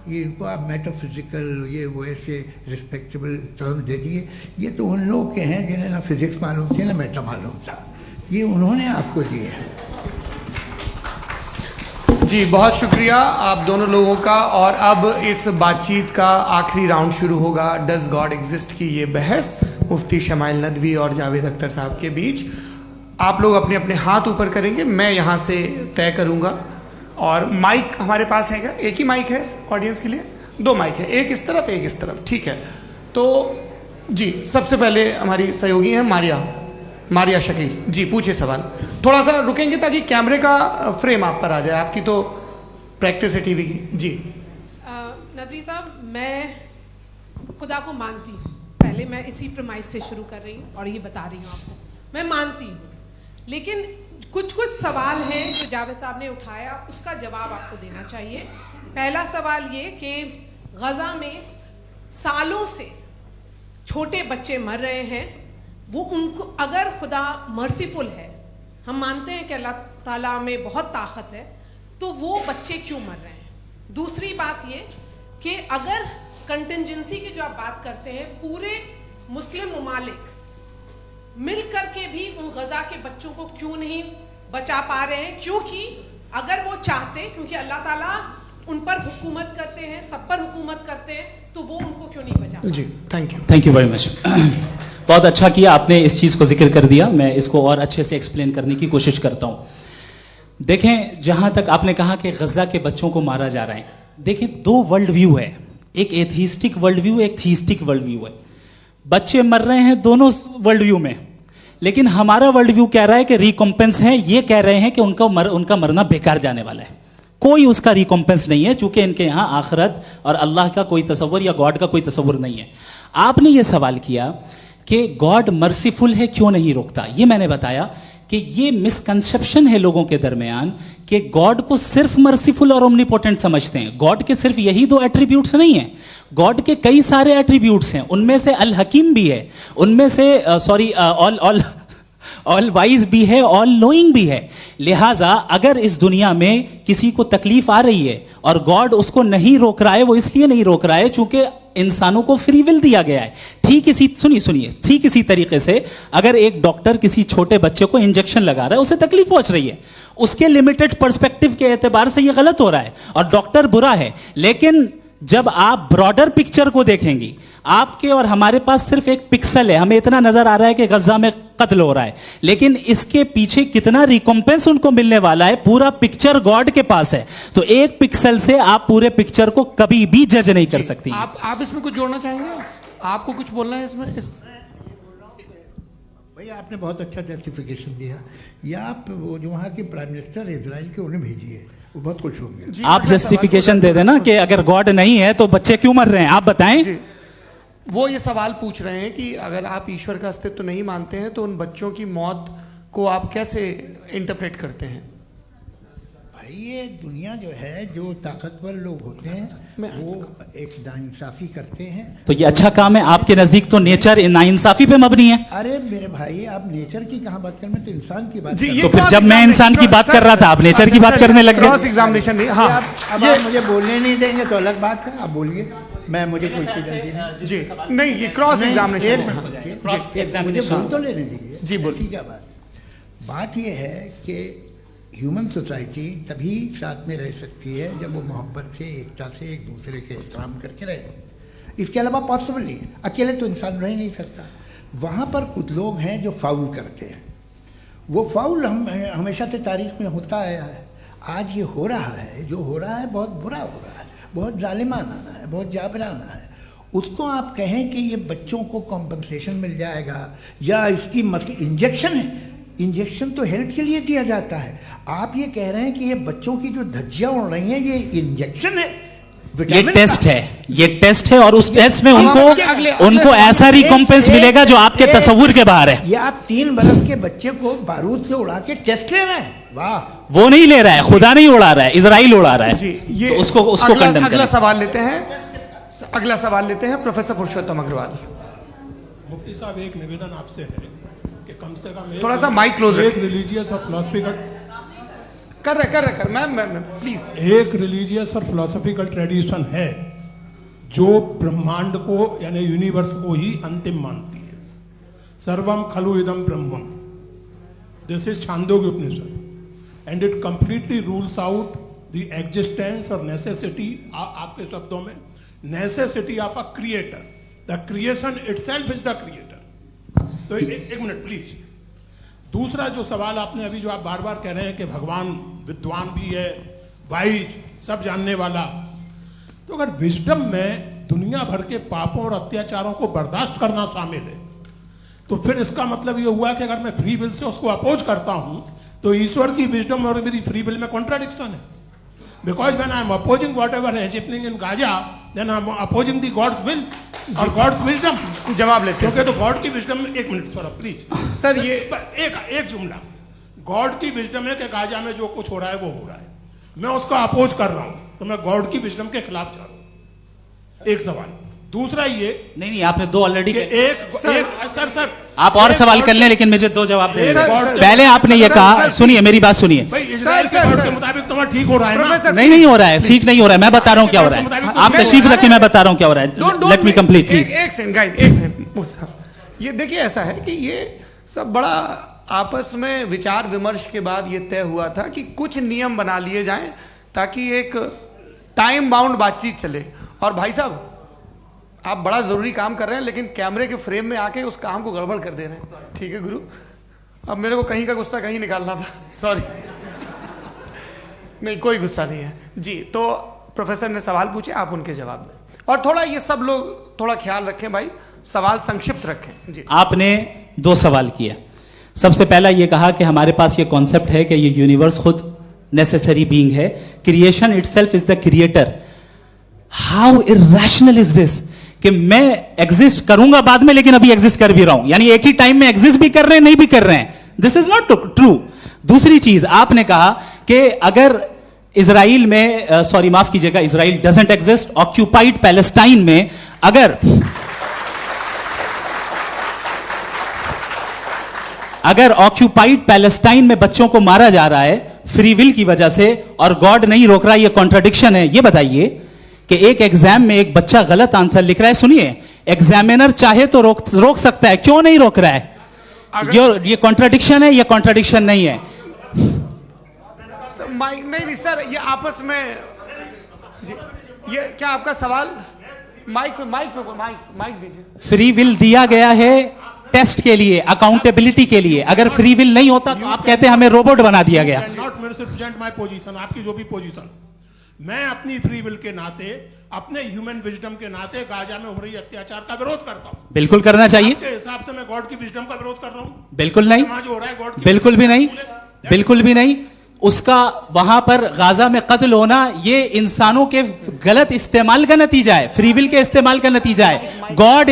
ये इनको आप मेटाफिजिकल, ये वो ऐसे रिस्पेक्टेबल टर्म दे दिए, ये तो उन लोग के हैं जिन्हें ना फिजिक्स मालूम थी ना मेटा मालूम था, ये उन्होंने आपको दिए हैं। जी बहुत शुक्रिया आप दोनों लोगों का। और अब इस बातचीत का आखिरी राउंड शुरू होगा, डज गॉड एग्जिस्ट की ये बहस मुफ्ती शमाइल नदवी और जावेद अख्तर साहब के बीच। आप लोग अपने अपने हाथ ऊपर करेंगे, मैं यहाँ से तय करूँगा। और माइक हमारे पास है क्या? एक ही माइक है ऑडियंस के लिए? 2 माइक है, एक इस तरफ एक इस तरफ, ठीक है। तो जी सबसे पहले हमारी सहयोगी है मारिया शकील जी, पूछिए सवाल। थोड़ा सा रुकेंगे ताकि कैमरे का फ्रेम आप पर आ जाए, आपकी तो प्रैक्टिस है टीवी की। जी नदवी साहब, मैं खुदा को मानती हूँ, पहले मैं इसी प्रमाइस से शुरू कर रही हूँ और ये बता रही हूँ आपको, मैं मानती हूँ। लेकिन कुछ सवाल हैं जो जावेद साहब ने उठाया, उसका जवाब आपको देना चाहिए। पहला सवाल ये कि गजा में सालों से छोटे बच्चे मर रहे हैं, वो उनको, अगर खुदा मर्सीफुल है, हम मानते हैं कि अल्लाह ताला में बहुत ताकत है, तो वो बच्चे क्यों मर रहे हैं? दूसरी बात ये कि अगर कंटिजेंसी की जो आप बात करते हैं, पूरे मुस्लिम ममालिक मिल करके भी उन गजा के बच्चों को क्यों नहीं बचा पा रहे हैं? क्योंकि अगर वो चाहते, क्योंकि अल्लाह ताला उन पर हुकूमत करते हैं, सब पर हुकूमत करते हैं, तो वो उनको क्यों नहीं बचा? जी थैंक यू वेरी मच। बहुत अच्छा किया आपने इस चीज को जिक्र कर दिया, मैं इसको और अच्छे से एक्सप्लेन करने की कोशिश करता हूं। देखें, जहां तक आपने कहा कि गजा के बच्चों को मारा जा रहा है, देखें 2 वर्ल्ड व्यू है, एक एथीस्टिक वर्ल्ड व्यू, एक थीस्टिक वर्ल्ड व्यू है। बच्चे मर रहे हैं दोनों वर्ल्ड व्यू में, लेकिन हमारा वर्ल्ड व्यू कह रहा है कि रिकॉम्पेंस है, ये कह रहे हैं कि उनका मरना बेकार जाने वाला है, कोई उसका रिकॉम्पेंस नहीं है, चूंकि इनके यहां आखिरत और अल्लाह का कोई तसव्वुर या गॉड का कोई तसव्वुर नहीं है। आपने ये सवाल किया कि गॉड मर्सीफुल है, क्यों नहीं रोकता? ये मैंने बताया कि ये मिसकंसेप्शन है लोगों के दरमियान कि गॉड को सिर्फ मर्सीफुल और ओमनीपोटेंट समझते हैं। गॉड के सिर्फ यही 2 एट्रीब्यूट्स नहीं है, गॉड के कई सारे एट्रीब्यूट्स हैं, उनमें से अल हकीम भी है, उनमें से ऑल वाइज भी है, ऑल नोइंग भी है। लिहाजा अगर इस दुनिया में किसी को तकलीफ आ रही है और गॉड उसको नहीं रोक रहा है, वो इसलिए नहीं रोक रहा है चूंकि इंसानों को फ्री विल दिया गया है। ठीक इसी तरीके से अगर एक डॉक्टर किसी छोटे बच्चे को इंजेक्शन लगा रहा है, उसे तकलीफ पहुंच रही है, उसके लिमिटेड पर्सपेक्टिव के एतबार से यह गलत हो रहा है और डॉक्टर बुरा है। लेकिन जब आप ब्रॉडर पिक्चर को देखेंगी, आपके और हमारे पास सिर्फ एक पिक्सल है, हमें इतना नजर आ रहा है कि गजा में कत्ल हो रहा है, लेकिन इसके पीछे कितना रिकॉम्पेंस उनको मिलने वाला है, पूरा पिक्चर गॉड के पास है। तो एक पिक्सल से आप पूरे पिक्चर को कभी भी जज नहीं कर सकती। आप इसमें कुछ जोड़ना चाहेंगे? आपको कुछ बोलना है इसमें? भाई आपने बहुत अच्छा जस्टिफिकेशन दिया। या आप वो जो वहाँ के प्राइम मिनिस्टर इजराइल के उन्हें भेजिए, वो बहुत खुश होंगे। आप जस्टिफिकेशन दे देना कि अगर गॉड नहीं है तो बच्चे क्यों मर रहे हैं, आप बताएं। वो ये सवाल पूछ रहे हैं कि अगर आप ईश्वर का अस्तित्व नहीं मानते हैं तो उन बच्चों की मौत को आप कैसे इंटरप्रेट करते हैं? भाई ये दुनिया जो है, जो ताकतवर लोग होते हैं वो एक नाइंसाफी करते हैं। तो ये अच्छा काम है आपके नजदीक, तो नेचर नाइंसाफी पे मबनी है। अरे मेरे भाई, आप नेचर की कहाँ बात कर रहे हैं, तो इंसान की बात। तो फिर जब मैं इंसान की बात कर रहा था आप नेचर की बात करने लग गए। क्रॉस एग्जामिनेशन नहीं। हाँ, अब आप मुझे बोलने नहीं देंगे तो अलग बात है, आप बोलिए, मैं मुझे कोई जल्दी नहीं। जी नहीं, ये क्रॉस एग्जामिनेशन। मुझे बोल तो लेने दीजिए। जी बोलिए। क्या बात ये है कि ह्यूमन सोसाइटी तभी साथ में रह सकती है जब वो मोहब्बत से, एकता से, एक दूसरे के एहतराम करके रहे। इसके अलावा पॉसिबल नहीं है, अकेले तो इंसान रह नहीं सकता। वहाँ पर कुछ लोग हैं जो फाउल करते हैं। वो फाउल हम हमेशा से तारीख में होता आया है। आज ये हो रहा है, जो हो रहा है बहुत बुरा हो रहा है, बहुत जालिमाना है, बहुत जाबराना है। उसको आप कहें कि ये बच्चों को कॉम्पनसेशन मिल जाएगा या इसकी इंजेक्शन है, इंजेक्शन तो हेल्थ के लिए दिया जाता है। आप ये कह रहे हैं कि ये बच्चों की जो धज्जियां उड़ रही हैं ये इंजेक्शन है, ये टेस्ट है, ये टेस्ट है और उस टेस्ट में उनको ऐसा रिकॉम्पेंस मिलेगा जो आपके तस्वुर के बाहर है। ये आप 3 बरस के बच्चे को बारूद से उड़ा के टेस्ट ले रहे हैं। वाह, वो नहीं ले रहा है, खुदा नहीं उड़ा रहा है, इजराइल उड़ा रहा है। जी, ये तो उसको कंडेम अगला सवाल लेते हैं। अगला सवाल लेते हैं प्रोफेसर पुरुषोत्तम अग्रवाल। मुफ्ती साहब, एक निवेदन आपसे है कि कम से कम थोड़ा सा माइक क्लोज एक रिलीजियस और फिलॉसफिकल कर रहे मैं प्लीज। एक रिलीजियस और फिलोसॉफिकल ट्रेडिशन है जो ब्रह्मांड को यानी यूनिवर्स को ही अंतिम मानती है। सर्वम खलु इदम ब्रह्मम, this is Chhandogya Upanishad and it completely rules out the existence और नेसेसिटी, आपके शब्दों में necessity of a creator. The creation itself is the creator. तो एक मिनट प्लीज। दूसरा जो सवाल आपने अभी, जो आप बार बार कह रहे हैं कि भगवान विद्वान भी है, वाइज, सब जानने वाला, तो अगर विजडम में दुनिया भर के पापों और अत्याचारों को बर्दाश्त करना शामिल है तो फिर इसका मतलब ये हुआ कि अगर मैं फ्री विल से उसको अपोज करता हूं तो ईश्वर की विजडम और मेरी फ्री विल में कॉन्ट्राडिक्शन है। Because when I am opposing whatever is happening in Gaza, then I am opposing the God's will और गॉड्स विजडम। जवाब लेते हैं तो गॉड की विजडम, एक मिनट सौरभ प्लीज सर, ये एक जुमला। गॉड की विजडम है कि गाजा में जो कुछ हो रहा है वो हो रहा है, मैं उसका अपोज कर रहा हूं, तो मैं गॉड की विजडम के खिलाफ जा रहा हूं। एक सवाल। दूसरा ये नहीं, आपने 2 ऑलरेडी। सर आप और सवाल कर लें, लेकिन मुझे 2 जवाब दे। पहले आपने ये कहा, सुनिए मेरी बात सुनिए। इजराइल के गॉड के मुताबिक तुम्हारा ठीक हो रहा है ना? नहीं हो रहा है, ठीक नहीं हो रहा है। मैं बता रहा हूँ क्या हो रहा है, आप तशरीफ रखिए, मैं बता रहा हूँ क्या हो रहा है। Late me complete please. एक सेकंड गाइस, एक सेकंड। ये देखिए, ऐसा है कि ये सब बड़ा आपस में विचार विमर्श के बाद ये तय हुआ था कि कुछ नियम बना लिए जाएं ताकि एक टाइम बाउंड बातचीत चले। और भाई साहब, आप बड़ा जरूरी काम कर रहे हैं लेकिन कैमरे के फ्रेम में आके उस काम को गड़बड़ कर दे रहे हैं। ठीक है गुरु, अब मेरे को कहीं का गुस्सा कहीं निकालना था, सॉरी। नहीं, कोई गुस्सा नहीं है जी। तो प्रोफेसर ने सवाल पूछे, आप उनके जवाब दें। और थोड़ा ये सब लोग थोड़ा ख्याल रखें भाई, सवाल संक्षिप्त रखें जी। आपने 2 सवाल किए। सबसे पहला ये कहा कि हमारे पास ये कॉन्सेप्ट है कि ये यूनिवर्स खुद नेसेसरी बीइंग है, creation itself is the creator. How irrational is this कि मैं एग्जिस्ट करूंगा बाद में, लेकिन अभी एग्जिस्ट कर भी रहा हूं, यानी एक ही टाइम में एग्जिस्ट भी कर रहे हैं, नहीं भी कर रहे हैं। This is not true. दूसरी चीज, आपने कहा कि अगर इजराइल में, सॉरी माफ कीजिएगा, Israel doesn't exist, occupied Palestine में अगर ऑक्यूपाइड पैलेस्टाइन में बच्चों को मारा जा रहा है फ्री विल की वजह से और गॉड नहीं रोक रहा, ये कॉन्ट्रडिक्शन है। ये बताइए कि एक एग्जाम में एक बच्चा गलत आंसर लिख रहा है, सुनिए, एग्जामिनर चाहे तो रोक सकता है, क्यों नहीं रोक रहा है? ये कॉन्ट्रडिक्शन है, ये कॉन्ट्रडिक्शन नहीं है। नहीं सर, ये आपस में ये क्या आपका सवाल? माइक दीजिए। फ्री विल दिया गया है टेस्ट के लिए, अकाउंटेबिलिटी के लिए। अगर फ्री विल नहीं होता तो आप कहते हमें रोबोट बना दिया गया। नॉट मिसरिप्रेजेंट माय पोजीशन, आपकी जो भी पोजीशन, मैं अपनी फ्री विल के नाते अपने ह्यूमन विजडम के नाते गाजा में हो रही अत्याचार का विरोध करता हूँ। बिल्कुल करना चाहिए। आपके हिसाब से मैं गॉड की विजडम का विरोध कर रहा हूँ? बिल्कुल नहीं, समाज हो रहा है गॉड की बिल्कुल भी नहीं, बिल्कुल भी नहीं। उसका वहां पर गाजा में कत्ल होना ये इंसानों के गलत इस्तेमाल का नतीजा है, फ्री विल के इस्तेमाल का नतीजा है। गॉड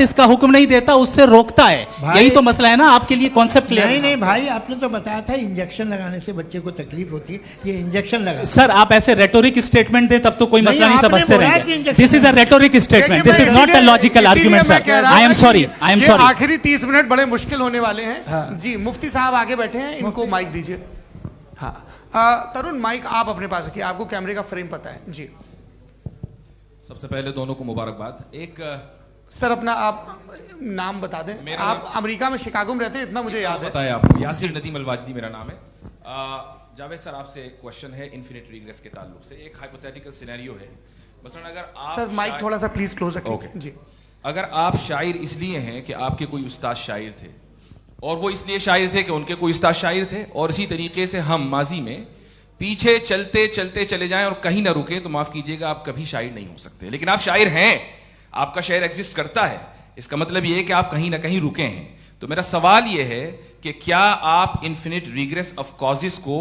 इसका हुक्म नहीं देता, उससे रोकता है। यही तो मसला है ना, आपके लिए कॉन्सेप्ट क्लियर नहीं नहीं भाई, आपने तो बताया था इंजेक्शन लगाने से बच्चे को तकलीफ होती है, ये इंजेक्शन लगा। सर आप ऐसे रेटोरिक स्टेटमेंट दे तब तो कोई मसला नहीं समझते रहेंगे। This is a rhetoric statement, this is not a logical argument sir. I am sorry, I am sorry. आखिरी 30 मिनट बड़े मुश्किल होने वाले हैं। जी मुफ्ती साहब आगे बैठे हैं, इनको माइक दीजिए। हाँ तरुण, माइक आप अपने पास रखिए, आपको कैमरे का फ्रेम पता है जी। सबसे पहले दोनों को मुबारकबाद। एक सर अपना आप नाम बता दें। आप अमेरिका में शिकागो में रहते हैं, इतना मुझे याद है। बताया आपको, यासिर नदीम अलवाजदी मेरा नाम है। जावेद सर आपसे एक क्वेश्चन है इन्फिनिट रिग्रेस के ताल्लुक से। एक हाइपोथेटिकल सिनेरियो है, मसलन अगर आप सर माइक थोड़ा सा प्लीज क्लोज रखिए जी। अगर आप शायर इसलिए हैं कि आपके कोई उस्ताद शायर थे, और वो इसलिए शायर थे कि उनके कोई उस्ताद शायर थे, और इसी तरीके से हम माजी में पीछे चलते चलते चले जाएं और कहीं ना रुके, तो माफ कीजिएगा आप कभी शायर नहीं हो सकते। लेकिन आप शायर हैं, आपका शायर एग्जिस्ट करता है, इसका मतलब ये है कि आप कहीं ना कहीं रुके हैं। तो मेरा सवाल ये है कि क्या आप इन्फिनिट रिग्रेस ऑफ कॉजेस को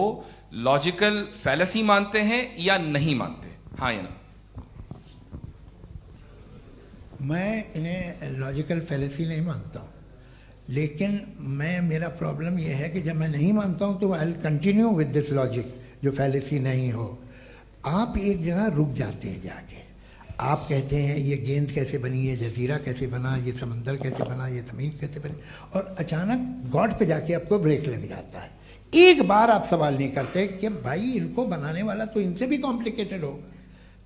लॉजिकल फैलेसी मानते हैं या नहीं मानते? हाँ या ना? मैं इन्हें लॉजिकल फैलेसी नहीं मानता हूँ, लेकिन मेरा प्रॉब्लम यह है कि जब मैं नहीं मानता हूँ तो I will continue with this logic जो फैलेसी नहीं हो। आप एक जगह रुक जाते हैं जाके, आप कहते हैं ये गेंद कैसे बनी, ये जजीरा कैसे बना, ये समंदर कैसे बना, ये ज़मीन कैसे बनी, और अचानक गॉड पे जाके आपको ब्रेक लग जाता है। एक बार आप सवाल नहीं करते कि भाई इनको बनाने वाला तो इनसे भी कॉम्प्लिकेटेड होगा,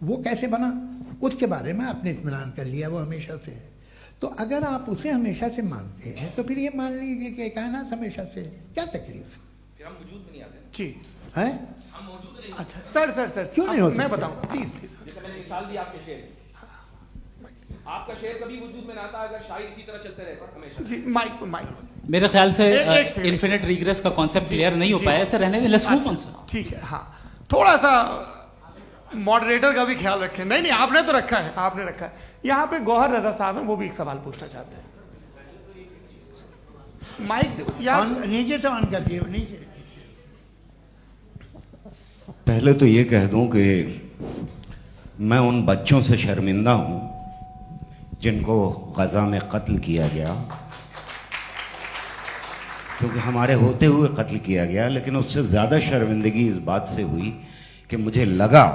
वो कैसे बना, उसके बारे में आपने इत्मीनान कर लिया, वो हमेशा से है। तो अगर आप उसे हमेशा से मानते हैं तो फिर ये मान लीजिए कि कायनात हमेशा से, क्या तकलीफ? फिर हम वजूद में नहीं आते जी है। हम मौजूद नहीं। अच्छा सर क्यों नहीं होता? मैं बताऊं प्लीज प्लीज। जैसे मैंने मिसाल दी आपके शेर, आपका शेर कभी वजूद में ना आता अगर शायर इसी तरह चलते रहता हमेशा। जी माइक मेरे ख्याल से एक सेकंड। इन्फिनिट रिग्रेस का कॉन्सेप्ट क्लियर नहीं हो पाया, ऐसे रहने दें, लेट्स मूव ऑन सर। ठीक है। हाँ थोड़ा सा मॉडरेटर का भी ख्याल रखें। नहीं आपने तो रखा है, आपने रखा है। यहाँ पे गौहर रजा साहब हैं, वो भी एक सवाल पूछना चाहते हैं। माइक यार नीचे से ऑन कर दिए नीचे। पहले तो ये कह दूं कि मैं उन बच्चों से शर्मिंदा हूं जिनको गजा में कत्ल किया गया, क्योंकि हमारे होते हुए कत्ल किया गया। लेकिन उससे ज्यादा शर्मिंदगी इस बात से हुई कि मुझे लगा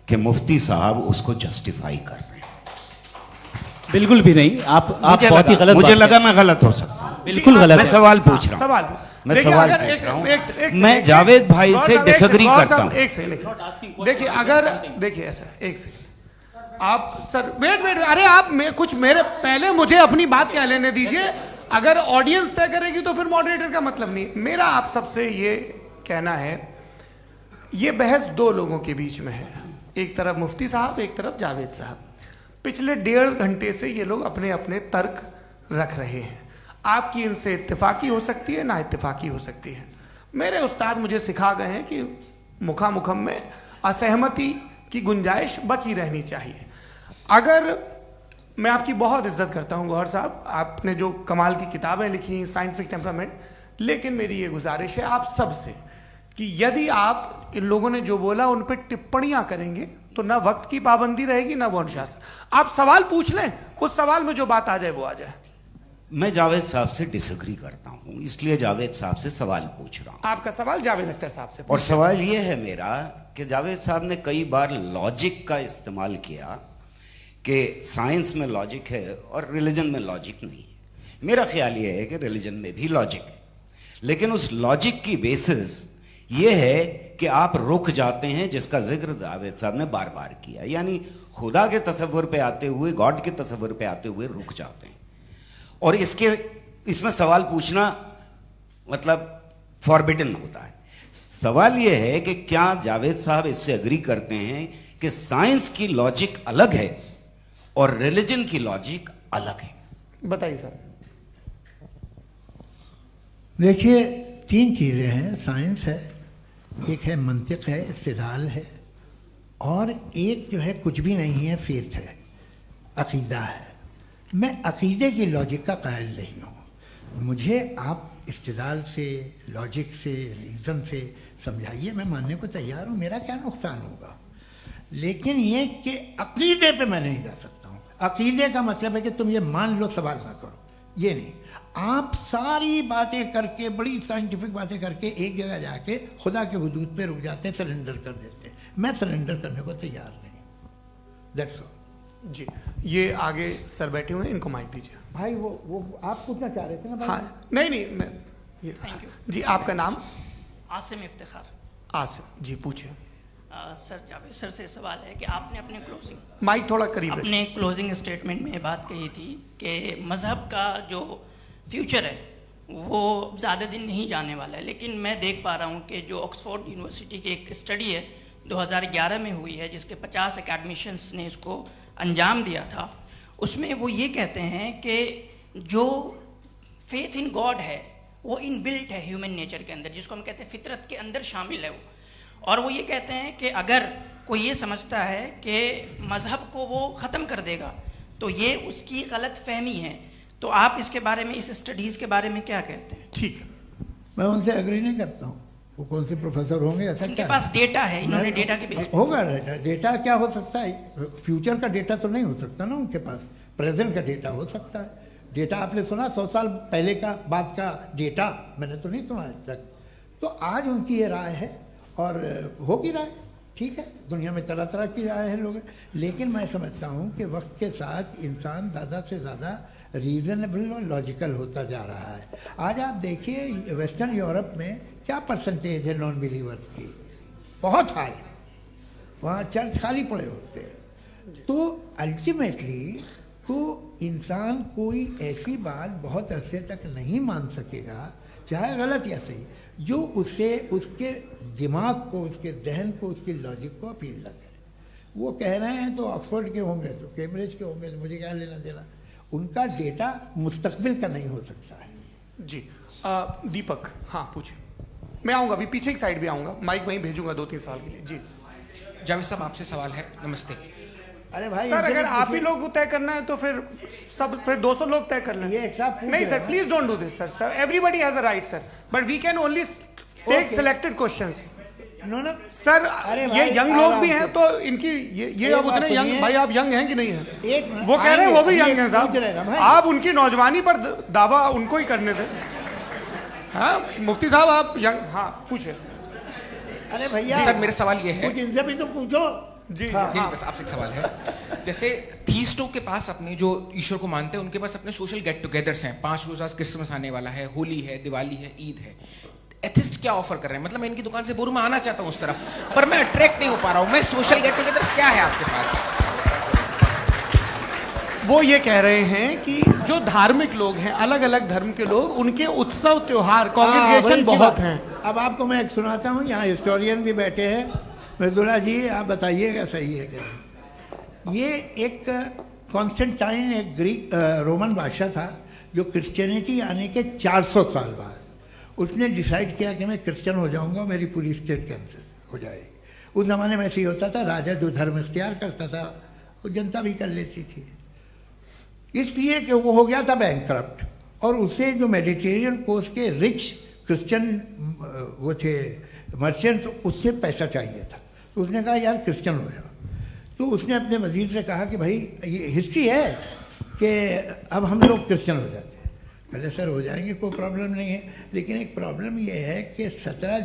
कि मुफ्ती साहब उसको जस्टिफाई कर रहे हैं। बिल्कुल भी नहीं, आप बहुत ही गलत। मुझे लगा मैं गलत हो सकता हूं, बिल्कुल गलत। मैं सवाल पूछ रहा हूं, सवाल मैं सवाल पूछ रहा हूं। मैं जावेद भाई से डिसएग्री करता हूं। एक सेकंड देखिए, अगर देखिए ऐसा एक सेकंड आप सर वेट अरे आप कुछ मेरे पहले मुझे अपनी बात कह लेने दीजिए। अगर ऑडियंस तय करेगी तो फिर मॉडरेटर का मतलब नहीं। मेरा आप सबसे ये कहना है, ये बहस दो लोगों के बीच में है, एक तरफ मुफ्ती साहब, एक तरफ जावेद साहब। पिछले 1.5 घंटे से ये लोग अपने अपने तर्क रख रहे हैं। आपकी इनसे इत्तेफाकी हो सकती है, ना इत्तेफाकी हो सकती है। मेरे उस्ताद मुझे सिखा गए हैं कि मुखामुखम में असहमति की गुंजाइश बची रहनी चाहिए। अगर मैं आपकी बहुत इज्जत करता हूं गौहर साहब, आपने जो कमाल की किताबें लिखी, साइंटिफिक टेम्परामेंट, लेकिन मेरी ये गुजारिश है आप सबसे कि यदि आप इन लोगों ने जो बोला उन पर टिप्पणियां करेंगे तो ना वक्त की पाबंदी रहेगी ना वो अनुशासन। आप सवाल पूछ लें, उस सवाल में जो बात आ जाए वो आ जाए। मैं जावेद साहब से डिसएग्री करता हूं, इसलिए जावेद साहब से सवाल पूछ रहा हूं। आपका सवाल जावेद अख्तर साहब से। और सवाल यह है मेरा कि जावेद साहब ने कई बार लॉजिक का इस्तेमाल किया कि साइंस में लॉजिक है और रिलीजन में लॉजिक नहीं है। मेरा ख्याल यह है कि रिलीजन में भी लॉजिक है, लेकिन उस लॉजिक की बेसिस यह है कि आप रुक जाते हैं, जिसका जिक्र जावेद साहब ने बार बार किया, यानी खुदा के तसव्वुर पे आते हुए, गॉड के तसव्वुर पे आते हुए रुक जाते हैं। और इसमें सवाल पूछना मतलब फॉरबिडन होता है। सवाल यह है कि क्या जावेद साहब इससे एग्री करते हैं कि साइंस की लॉजिक अलग है और रिलीजन की लॉजिक अलग है? बताइए सर। देखिए 3 चीज़ें हैं, साइंस है, एक है मंतिक है, इस्तिदलाल है, और एक जो है कुछ भी नहीं है, फेथ है, अकीदा है। मैं अकीदे की लॉजिक का कायल नहीं हूँ। मुझे आप इस्तिदलाल से, लॉजिक से, रीज़न से समझाइए, मैं मानने को तैयार हूँ, मेरा क्या नुकसान होगा। लेकिन ये कि अकीदे पे मैं नहीं जा सकता हूँ। अकीदे का मतलब है कि तुम ये मान लो, सवाल ना करो, ये नहीं। आप सारी बातें करके, बड़ी साइंटिफिक बातें करके एक जगह जाके खुदा के हुदूद पे रुक जाते हैं, सरेंडर कर देते हैं। मैं सरेंडर करने को तैयार नहीं। That's all. जी, ये आगे सर बैठे हुए हैं, इनको माइक दीजिए। भाई वो आप पूछना चाह रहे थे ना भाई? हाँ, नहीं मैं ये, थैंक यू जी, आपका नाम? आसिम इफ्तिखार। आसिम जी, पूछिए। सर, जावेद सर से सवाल है कि आपने अपने क्लोजिंग माइक थोड़ा करीब रखिए। अपने क्लोजिंग स्टेटमेंट में बात कही थी कि मज़हब का जो फ्यूचर है वो ज़्यादा दिन नहीं जाने वाला है, लेकिन मैं देख पा रहा हूँ कि जो ऑक्सफोर्ड यूनिवर्सिटी की एक स्टडी है 2011 में हुई है, जिसके 50 एकेडमिशियंस ने इसको अंजाम दिया था, उसमें वो ये कहते हैं कि जो फेथ इन गॉड है वो इनबिल्ट है ह्यूमन नेचर के अंदर, जिसको हम कहते हैं फितरत के अंदर शामिल है वो। और वो ये कहते हैं कि अगर कोई ये समझता है कि मज़हब को वो ख़त्म कर देगा तो ये उसकी गलत फहमी है। तो आप इसके बारे में, इस स्टडीज़ के बारे में क्या कहते हैं? ठीक है, मैं उनसे एग्री नहीं करता हूँ। वो कौन से प्रोफेसर होंगे? ऐसा उनके क्या पास डेटा है, इन्होंने डेटा के बेस होगा। डेटा क्या हो सकता है? फ्यूचर का डेटा तो नहीं हो सकता ना उनके पास, प्रेजेंट का डेटा हो सकता है। डेटा आपने सुना 100 साल पहले का बाद का डेटा? मैंने तो नहीं सुना आज तक। तो आज उनकी ये राय है और होगी राय, ठीक है। दुनिया में तरह तरह की राय है लोग, लेकिन मैं समझता हूँ कि वक्त के साथ इंसान ज़्यादा से ज़्यादा रीजनेबल और लॉजिकल होता जा रहा है। आज आप देखिए वेस्टर्न यूरोप में क्या परसेंटेज है नॉन बिलीवर्स की, बहुत हाई। वहाँ चर्च खाली पड़े होते हैं। तो अल्टीमेटली तो इंसान कोई ऐसी बात बहुत अरसे तक नहीं मान सकेगा, चाहे गलत या सही, जो उसे, उसके दिमाग को, उसके जहन को, उसकी लॉजिक को अपील न करे। वो कह रहे हैं तो ऑक्सफोर्ड के होंगे तो कैम्ब्रिज के होंगे, तो मुझे क्या लेना देना। उनका डेटा मुस्तकबिल का नहीं हो सकता है। जी, दीपक, हाँ पूछिए। मैं आऊँगा, अभी पीछे की साइड भी आऊँगा, माइक वहीं भेजूंगा 2-3 साल के लिए। जी जावेद साहब, आपसे सवाल है। नमस्ते। अरे भाई सर, अगर आप ही लोग को तय करना है तो फिर 200 लोग तय कर लें। ये एक साहब नहीं sir, please don't do this sir. Sir, everybody has a right sir, but we can only take selected questions. No sir, ये यंग लोग भी हैं तो इनकी ये अब उतने यंग, भाई आप यंग हैं कि नहीं है? वो कह रहे हैं वो भी यंग हैं साहब, आप उनकी नौजवानी पर दावा उनको ही करने थे। हाँ मुफ्ती साहब, आप यंग, हाँ पूछे। अरे भैया सर, मेरा सवाल ये है, कुछ इनसे भी तो पूछो। जी नहीं, बस आपसे एक सवाल है। जैसे थीस्टों के पास, अपने जो ईश्वर को मानते हैं, उनके पास अपने सोशल गेट टुगेदर्स हैं। 5 रोज़ आज क्रिसमस आने वाला है, होली है, दिवाली है, ईद है। एथिस्ट क्या ऑफर कर रहे हैं? मतलब मैं इनकी दुकान से बोलूं, मैं आना चाहता हूं उस तरफ, पर मैं अट्रैक्ट नहीं हो पा रहा हूं। मैं सोशल गेट टुगेदर्स क्या है आपके पास? वो ये कह रहे हैं कि जो धार्मिक लोग हैं, अलग अलग धर्म के लोग, उनके उत्सव त्योहार, कॉन्ग्रेगेशन बहुत हैं। अब आपको मैं एक सुनाता हूँ, यहाँ हिस्टोरियन भी बैठे हैं। मृदुला जी, आप बताइएगा सही है क्या? ये एक कॉन्स्टेंटाइन, एक ग्रीक रोमन बादशाह था, जो क्रिश्चियनिटी आने के 400 साल बाद उसने डिसाइड किया कि मैं क्रिश्चियन हो जाऊंगा, मेरी पूरी स्टेट कैंसिल हो जाएगी। उस ज़माने में ऐसे ही होता था, राजा जो धर्म इख्तियार करता था वो जनता भी कर लेती थी, इसलिए कि वो हो गया था बैंकरप्ट। और उसे जो मेडिटेरियन कोस्ट के रिच क्रिश्चियन वो थे मर्चेंट, उससे पैसा चाहिए था। तो उसने कहा यार क्रिश्चियन हो जाओ। तो उसने अपने वजीर से कहा कि भाई ये हिस्ट्री है कि अब हम लोग क्रिश्चियन हो जाते हैं। पहले सर हो जाएंगे, कोई प्रॉब्लम नहीं है, लेकिन एक प्रॉब्लम ये है कि 17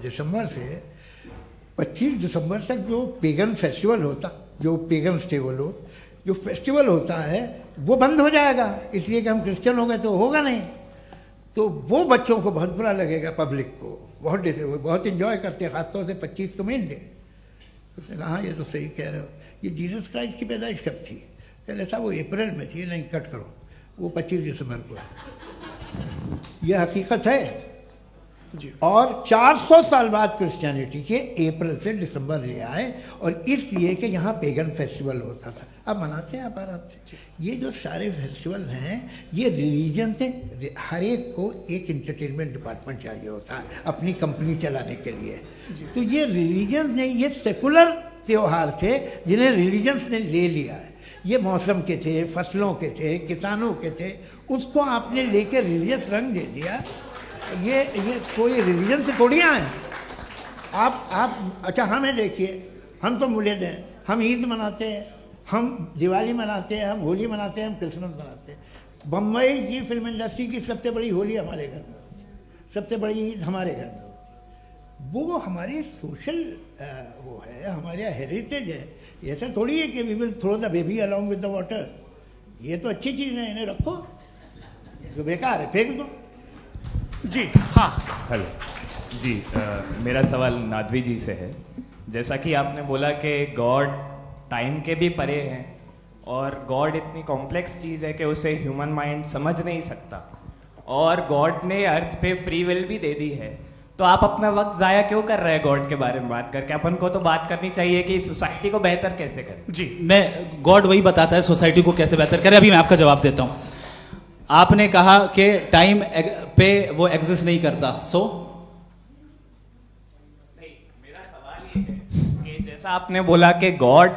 दिसंबर से 25 दिसंबर तक जो पेगन फेस्टिवल होता, जो पेगन थे वो लोग, जो फेस्टिवल होता है वो बंद हो जाएगा, इसलिए कि हम क्रिश्चियन हो गए तो होगा नहीं। तो वो बच्चों को बहुत बुरा लगेगा, पब्लिक को बहुत इंजॉय करते हैं, खासतौर से 25 को मेन डे। उसने कहा हाँ ये तो सही कह रहे हो, ये जीसस क्राइस्ट की पैदाइश कब थी? पहले साहब वो अप्रैल में थी। नहीं, कट करो, वो 25 दिसंबर को है। ये हकीकत है जी। और 400 साल बाद क्रिश्चियनिटी के अप्रैल से दिसंबर ले आए, और इसलिए कि यहाँ पेगन फेस्टिवल होता था। अब मनाते हैं आप आराम से। ये जो सारे फेस्टिवल हैं ये रिलीजन से, हर एक को एक इंटरटेनमेंट डिपार्टमेंट चाहिए होता है अपनी कंपनी चलाने के लिए। तो ये रिलीजन नहीं, ये सेकुलर त्योहार थे जिन्हें रिलीजन्स ने ले लिया है। ये मौसम के थे, फसलों के थे, किसानों के थे, उसको आपने लेके रिलीजियस रंग दे दिया। ये कोई रिलीजन से थोड़ी आए आप। अच्छा हमें देखिए, हम तो मुल्द हैं, हम ईद मनाते हैं, हम दिवाली मनाते हैं, हम होली मनाते हैं, हम क्रिसमस मनाते हैं। बम्बई की फिल्म इंडस्ट्री की सबसे बड़ी होली हमारे घर में होती है, सबसे बड़ी ईद हमारे घर में होती है। वो हमारी सोशल वो है, हमारा हेरिटेज है। ऐसा थोड़ी है कि we will throw the baby along with the water. ये तो अच्छी चीज़ है, इन्हें रखो, जो बेकार है फेंक दो। जी हाँ, हेलो जी, मेरा सवाल नादवी जी से है। जैसा कि आपने बोला कि गॉड टाइम के भी परे हैं और गॉड इतनी कॉम्प्लेक्स चीज़ है कि उसे ह्यूमन माइंड समझ नहीं सकता, और गॉड ने अर्थ पे फ्री विल भी दे दी है, तो आप अपना वक्त ज़ाया क्यों कर रहे हैं गॉड के बारे में बात करके? अपन को तो बात करनी चाहिए कि सोसाइटी को बेहतर कैसे करें। जी, मैं गॉड वही बताता है सोसाइटी को कैसे बेहतर करे। अभी मैं आपका जवाब देता हूँ। आपने कहा कि टाइम पे वो एग्जिस्ट नहीं करता, सो नहीं, मेरा सवाल ये है कि जैसा आपने बोला कि गॉड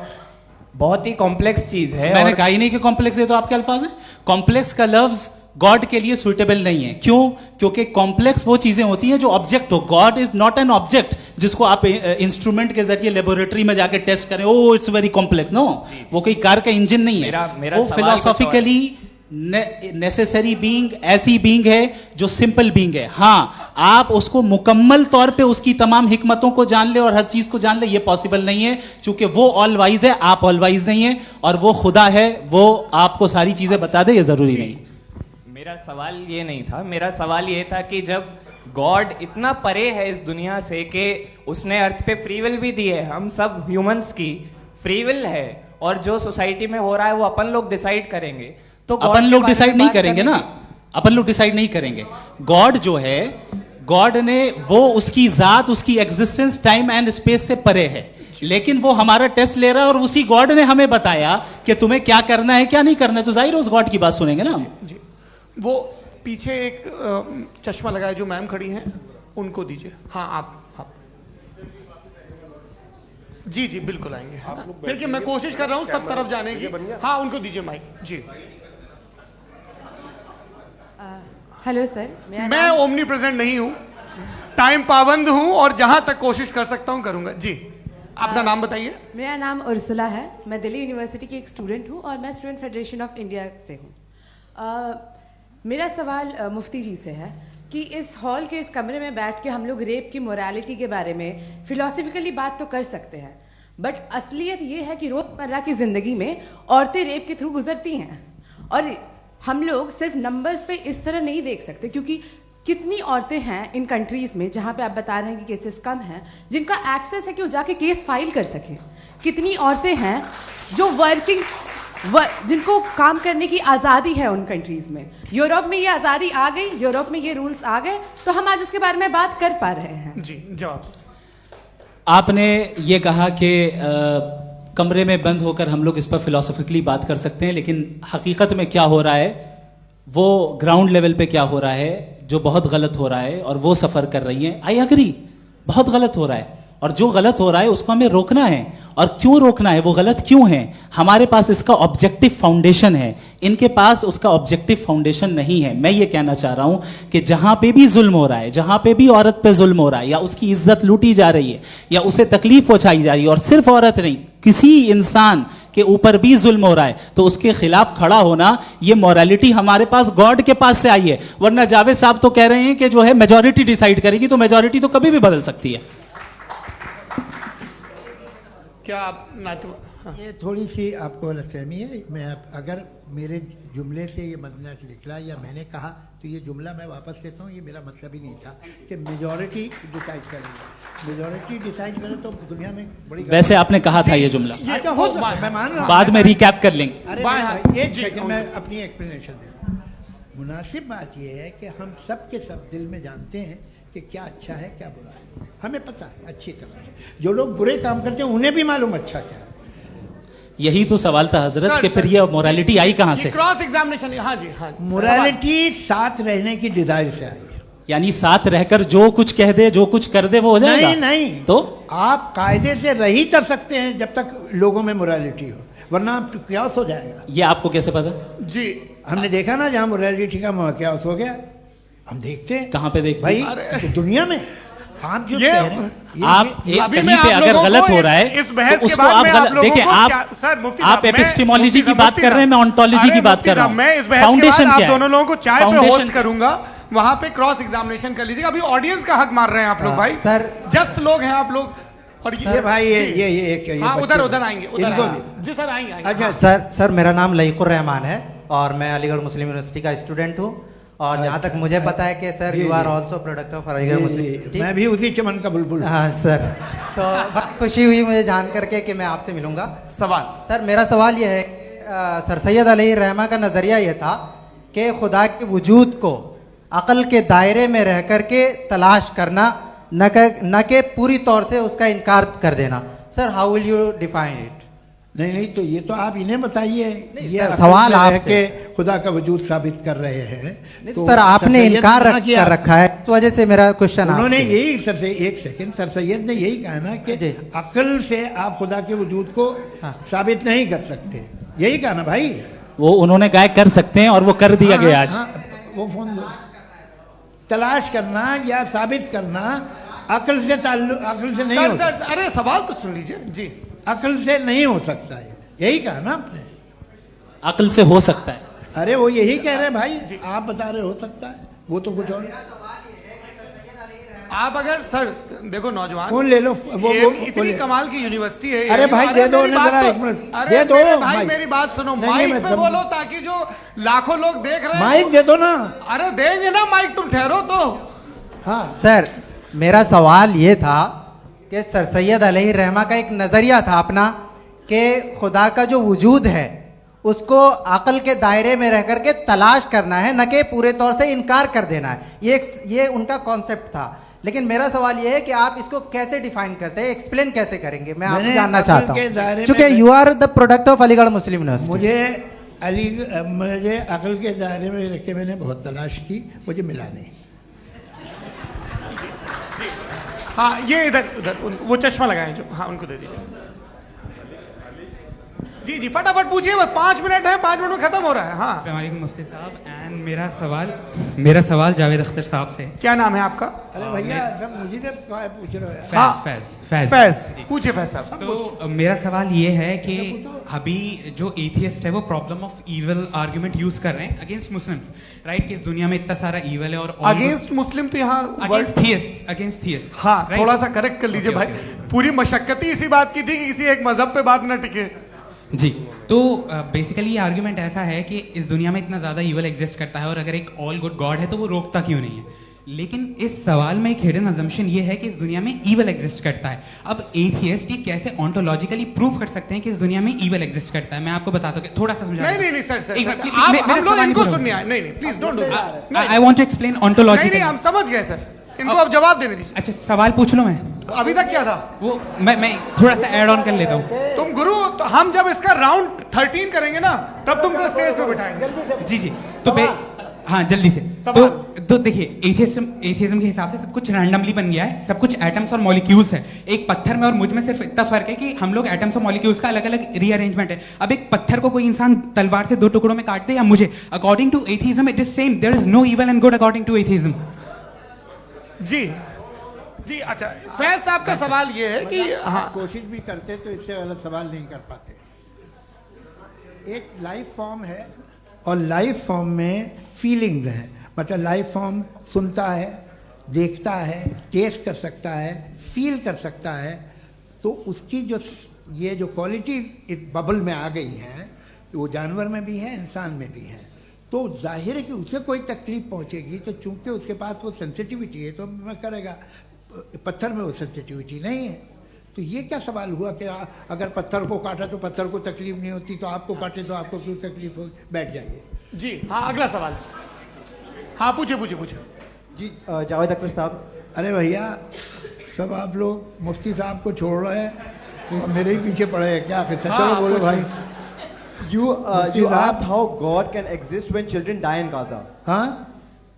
बहुत ही कॉम्प्लेक्स चीज है। मैंने कहा ही नहीं कि कॉम्प्लेक्स है, तो आपके अल्फाज हैं। कॉम्प्लेक्स का लफ्ज गॉड के लिए सुइटेबल नहीं है। क्यों? क्योंकि कॉम्प्लेक्स वो चीजें होती हैं जो ऑब्जेक्ट हो। God is not an object जिसको आप इंस्ट्रूमेंट के जरिए लेबोरेटरी में जाके टेस्ट करें, oh it's very complex. No, वो कोई कार का इंजन नहीं है। वो फिलोसॉफिकली नेसेसरी बीइंग ऐसी बीइंग है जो सिंपल बीइंग है। हाँ, आप उसको मुकम्मल तौर पे उसकी तमाम हिकमतों को जान ले और हर चीज को जान ले, ये पॉसिबल नहीं है, क्योंकि वो ऑल वाइज है, आप ऑल वाइज नहीं है, और वो खुदा है, वो आपको सारी चीजें बता दे, ये जरूरी नहीं। मेरा सवाल ये नहीं था, मेरा सवाल ये था कि जब गॉड इतना परे है इस दुनिया से कि उसने अर्थ पे फ्री विल भी दी है, हम सब ह्यूमंस की फ्री विल है, और जो सोसाइटी में हो रहा है वो अपन लोग डिसाइड करेंगे, तो अपन लोग डिसाइड नहीं करेंगे ना, अपन लोग डिसाइड नहीं करेंगे। गॉड जो है, गॉड ने वो उसकी जात, उसकी एग्जिस्टेंस टाइम एंड स्पेस से परे है, लेकिन वो हमारा टेस्ट ले रहा है और उसी गॉड ने हमें बताया कि तुम्हें क्या करना है क्या नहीं करना है, तो जाहिर है उस गॉड की बात सुनेंगे ना हम। जी, वो पीछे एक चश्मा लगाए जो मैम खड़ी हैं, उनको दीजिए। हाँ, आप जी जी बिल्कुल आएंगे। देखिए मैं कोशिश कर रहा हूँ सब तरफ जाने की। हाँ, उनको दीजिए माइक। जी, हेलो सर, मैं ओमनी प्रेजेंट नहीं हूँ, टाइम पाबंद हूँ और जहां तक कोशिश कर सकता हूँ करूंगा। जी, अपना नाम बताइए। मेरा नाम उर्सुला है, मैं दिल्ली यूनिवर्सिटी की एक स्टूडेंट हूँ और मैं स्टूडेंट फेडरेशन ऑफ इंडिया से हूँ। मेरा सवाल मुफ्ती जी से है कि इस हॉल के इस कमरे में बैठ के हम लोग रेप की मोरालिटी के बारे में फिलोसफिकली बात तो कर सकते हैं, बट असलियत ये है कि रोजमर्रा की जिंदगी में औरतें रेप के थ्रू गुजरती हैं, और हम लोग सिर्फ नंबर्स पे इस तरह नहीं देख सकते, क्योंकि कितनी औरतें हैं इन कंट्रीज में जहां पे आप बता रहे हैं कि केसेस कम हैं, जिनका एक्सेस है कि वो जाके केस फाइल कर सके। कितनी औरतें हैं जो जिनको काम करने की आज़ादी है उन कंट्रीज में। यूरोप में ये आज़ादी आ गई, यूरोप में ये रूल्स आ गए, तो हम आज उसके बारे में बात कर पा रहे हैं। जी, जवाब। आपने ये कहा कि कमरे में बंद होकर हम लोग इस पर फिलोसफिकली बात कर सकते हैं, लेकिन हकीकत में क्या हो रहा है, वो ग्राउंड लेवल पे क्या हो रहा है, जो बहुत गलत हो रहा है, और वो सफर कर रही हैं। आई अग्री, बहुत गलत हो रहा है, और जो गलत हो रहा है उसको हमें रोकना है। और क्यों रोकना है, वो गलत क्यों है? हमारे पास इसका ऑब्जेक्टिव फाउंडेशन है, इनके पास उसका ऑब्जेक्टिव फाउंडेशन नहीं है। मैं ये कहना चाह रहा हूं कि जहां पे भी जुल्म हो रहा है, जहां पे भी औरत पे जुल्म हो रहा है, या उसकी इज्जत लूटी जा रही है, या उसे तकलीफ पहुंचाई जा रही है, और सिर्फ औरत नहीं, किसी इंसान के ऊपर भी जुल्म हो रहा है, तो उसके खिलाफ खड़ा होना, ये मोरालिटी हमारे पास गॉड के पास से आई है। वरना जावेद साहब तो कह रहे हैं कि जो है मेजोरिटी डिसाइड करेगी, तो मेजोरिटी तो कभी भी बदल सकती है। क्या आप ये थोड़ी सी आपको गलतफहमी है। मैं अगर मेरे जुमले से ये मदना निकला या मैंने कहा, तो ये जुमला मैं वापस लेता हूँ। ये मेरा मतलब ही नहीं था कि मेजॉरिटी डिसाइड करेगी। मेजॉरिटी डिसाइड करे तो दुनिया में बड़ी, वैसे आपने कहा था ये जुमला। अच्छा, हो मैं मान रहा हूँ, बाद में रिकैप कर लेंगे। अरे एक सेकंड, मैं अपनी एक्सप्लेनेशन दे रहा हूँ। मुनासिब बात यह है कि हम सब के सब दिल में जानते हैं कि क्या अच्छा है क्या बुरा है, हमें पता है अच्छी तरह से। जो लोग बुरे काम करते हैं उन्हें भी मालूम अच्छा क्या है। यही तो सवाल था हजरत कि फिर ये मोरालिटी आई कहां से? Cross examination. हाँ जी, हाँ। मोरालिटी साथ रहने की डिजायर से आई है। यानी साथ रहकर जो कुछ कह दे, जो कुछ कर दे, वो हो जाएगा? नहीं नहीं, तो आप कायदे से रही कर सकते हैं जब तक लोगों में मोरालिटी हो, वरना क्यास हो जाएगा। ये आपको कैसे पता? जी हमने देखा ना, जहाँ मोरालिटी का क्यास हो गया, हम देखते हैं। कहाँ पे देखते भाई हैं? दुनिया में आप जो ये कह रहे हैं, आप कहीं पे अगर गलत हो रहा है इस बहस तो के उसको बाद आप में गलत देखिए। सर मुफ्ती आप एपिस्टेमोलॉजी की बात कर रहे हैं, मैं ऑन्टोलॉजी की बात कर रहा हूं। मैं इस बहस फाउंडेशन के बाद क्या आप है? दोनों लोगों को चाय पे फाउंडेशन होस्ट करूंगा, वहां पे क्रॉस एग्जामिनेशन कर लीजिएगा। अभी ऑडियंस का हक मार रहे हैं आप लोग भाई, सर जस्ट लोग हैं आप लोग। और ये भाई ये हाँ उधर आएंगे, इनको जी सर आएंगे। अच्छा सर मेरा नाम लईकुर रहमान है और मैं अलीगढ़ मुस्लिम यूनिवर्सिटी का स्टूडेंट हूँ। और जहाँ तक मुझे पता है कि sir you are also product of Aligarh Muslim University. मैं भी उसी चमन का बुलबुल। हाँ सर, तो बहुत खुशी हुई मुझे जान करके कि मैं आपसे मिलूंगा। सवाल सर मेरा सवाल यह है, सर सैयद अलैहि रहमा का नज़रिया यह था कि खुदा के वजूद को अक़ल के दायरे में रह करके तलाश करना, न कि पूरी तौर से उसका इनकार कर देना। Sir how will you define it? नहीं तो ये तो आप इन्हें बताइए। ये सवाल आपसे खुदा का वजूद साबित कर रहे हैं तो सर आपने इनकार कर रखा है, इस वजह से मेरा क्वेश्चन उन्होंने यही सर एक सेकंड सर सैयद ने यही कहा ना कि अकल से आप खुदा के वजूद को साबित नहीं कर सकते, यही कहा ना भाई। वो उन्होंने कहा कर सकते हैं और वो कर दिया गया आज। वो फोन दो। तलाश करना या साबित करना अकल से नहीं हो सकता। अरे सवाल तो सुन लीजिए जी। अकल से नहीं हो सकता है, यही कहा ना आपने। अकल से हो सकता है। अरे वो यही कह रहे हैं भाई, आप बता रहे हो सकता है, वो तो कुछ और। आप अगर सर देखो नौजवान फोन ले लो, वो इतनी कमाल की यूनिवर्सिटी है। अरे भाई दे दो ना जरा, एक मिनट दे दो भाई, मेरी बात सुनो, माइक पे बोलो ताकि जो लाखों लोग देख रहे हैं। माइक दे दो ना। अरे देंगे ना माइक, तुम ठहरो तो। हाँ सर मेरा सवाल ये था कि सर सैयद अलैहि रहमा का एक नज़रिया था अपना कि खुदा का जो वजूद है उसको अक़ल के दायरे में रह करके तलाश करना है, न कि पूरे तौर से इनकार कर देना है। ये उनका कॉन्सेप्ट था। लेकिन मेरा सवाल ये है कि आप इसको कैसे डिफाइन करते हैं, एक्सप्लेन कैसे करेंगे, मैं आपसे जानना चाहता हूँ, क्योंकि you are the product of Aligarh Muslim University. मुझे अक़ल के दायरे में रख के मैंने बहुत तलाश की, मुझे मिला नहीं। हाँ ये इधर वो चश्मा लगाए जो, हाँ उनको दे दीजिए। जी जी फटाफट पूछिए, बस 5 मिनट है, 5 मिनट में खत्म हो रहा है। हाँ अस्सलाम वालेकुम मुफ्ती साहब। एंड मेरा सवाल जावेद अख्तर साहब से। क्या नाम है आपका? अरे भैया मुझे पूछ रहे हो। फैज पूछिए फैज साहब। तो मेरा सवाल ये है कि अभी जो एथियस्ट है वो problem of evil argument use कर रहे हैं अगेंस्ट मुस्लिम्स, राइट? कि इस दुनिया में इतना सारा इविल है और अगेंस्ट मुस्लिम तो यहाँ अगेंस्ट थियस्ट। हाँ थोड़ा सा करेक्ट कर लीजिए भाई, पूरी मशक्कत ही इसी बात की थी कि किसी एक मजहब पे बात न टिके। जी तो बेसिकली ये आर्ग्यूमेंट ऐसा है कि इस दुनिया में इतना ज्यादा ईवल एग्जिस्ट करता है और अगर एक ऑल गुड गॉड है तो वो रोकता क्यों नहीं है? लेकिन इस सवाल में एक हिडन अजम्पशन ये है कि इस दुनिया में ईवल एग्जिस्ट करता है। अब एथियस्ट ये कैसे ऑन्टोलॉजिकली प्रूव कर सकते हैं कि इस दुनिया में ईवल एग्जिस्ट करता है? मैं आपको बताता हूँ, थोड़ा सा समझा। नहीं सर हम लोग इनको सुनिए। नहीं please don't do that. I want to explain ontologically. नहीं हम समझ गए सर, इनको अब जवाब देने दीजिए। अच्छा सवाल पूछ लो। मैं अभी तक क्या था वो मैं थोड़ा सा ऐड ऑन कर लेता हूँ। तुम गुरु, तो हम जब इसका राउंड 13 करेंगे ना तब तुमको स्टेज पे बिठाएंगे। जी तो हाँ जल्दी से। तो देखिए एथियज्म के हिसाब से सब कुछ रैंडमली बन गया है, सब कुछ एटम्स और मॉलिक्यूल्स है। एक पत्थर में और मुझ में सिर्फ इतना फर्क है कि हम लोग एटम्स और मॉलिक्यूल्स का अलग अलग रीअरेंजमेंट है। अब एक पत्थर को कोई इंसान तलवार से 2 टुकड़ों में काट दे या मुझे, according to atheism it is same. There is no evil and good according to atheism. जी अच्छा फैज साहब का सवाल ये है कि हाँ कोशिश भी करते तो इससे गलत सवाल नहीं कर पाते। एक लाइफ फॉर्म है और लाइफ फॉर्म में फीलिंग्स हैं, मतलब लाइफ फॉर्म सुनता है, देखता है, टेस्ट कर सकता है, फील कर सकता है। तो उसकी ये जो क्वालिटी इस बबल में आ गई है, वो जानवर में भी है, इंसान में भी है। तो जाहिर है कि उसे कोई तकलीफ पहुंचेगी, तो चूंकि उसके पास वो सेंसिटिविटी है तो मैं करेगा। पत्थर में वो सेंसिटिविटी नहीं है। तो ये क्या सवाल हुआ कि अगर पत्थर को काटा तो पत्थर को तकलीफ नहीं होती, तो आपको काटे तो आपको क्यों तकलीफ हो? बैठ जाइए। जी हाँ अगला सवाल। हाँ पूछिए। जी जावेद अख्तर साहब। अरे भैया सब आप लोग मुफ्ती साहब को छोड़ रहे हैं, मेरे ही पीछे पड़े हैं क्या? चलो बोलो भाई। You asked how God can exist when children die in Gaza. हाँ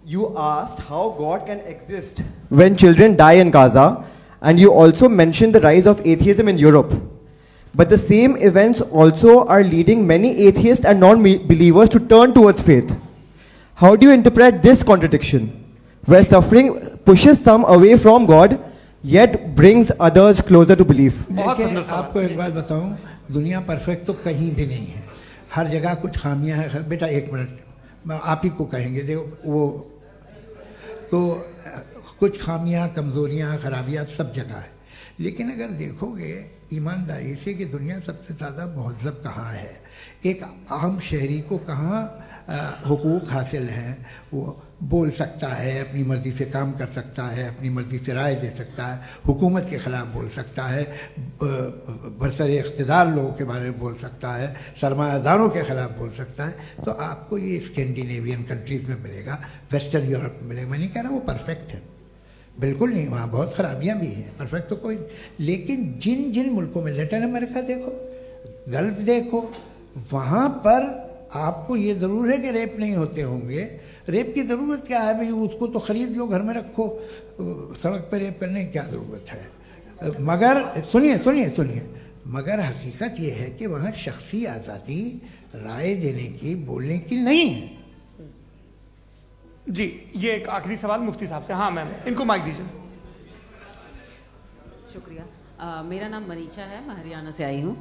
you asked how God can exist when children die in Gaza, and you also mentioned the rise of atheism in Europe. But the same events also are leading many atheists and non-believers to turn towards faith. How do you interpret this contradiction, where suffering pushes some away from God, yet brings others closer to belief? देखिए, आपको एक बात बताऊं, दुनिया perfect तो कहीं भी नहीं है, हर जगह कुछ खामियां हैं। बेटा एक मिनट, मैं आप ही को कहेंगे, देखो वो तो कुछ खामियां, कमज़ोरियां, खराबियां सब जगह है। लेकिन अगर देखोगे ईमानदारी से कि दुनिया सबसे ज़्यादा महज़ब कहाँ है, एक आम शहरी को कहाँ हुकूक हासिल हैं, वो बोल सकता है, अपनी मर्ज़ी से काम कर सकता है, अपनी मर्ज़ी से राय दे सकता है, हुकूमत के ख़िलाफ़ बोल सकता है, बरसरे इक़्तिदार लोगों के बारे में बोल सकता है, सरमायादारों के ख़िलाफ़ बोल सकता है। तो आपको ये स्कैंडिनेवियन कंट्रीज़ में मिलेगा, वेस्टर्न यूरोप में मिलेगा। मैं नहीं कह रहा वो परफेक्ट है, बिल्कुल नहीं, वहाँ बहुत ख़राबियाँ भी हैं, परफेक्ट तो कोई। लेकिन जिन जिन मुल्कों में, लैटिन अमेरिका देखो, गल्फ देखो, वहाँ पर आपको ये ज़रूर है कि रेप नहीं होते होंगे। रेप की ज़रूरत क्या है भाई, उसको तो ख़रीद लो, घर में रखो, सड़क पर रेप करने की क्या ज़रूरत है। मगर सुनिए सुनिए सुनिए, मगर हकीकत ये है कि वहाँ शख्सी आज़ादी राय देने की, बोलने की नहीं है। जी, ये एक आखिरी सवाल मुफ्ती साहब से। हाँ मैम, इनको माइक दीजिए। शुक्रिया। मेरा नाम मनीषा है, मैं हरियाणा से आई हूँ।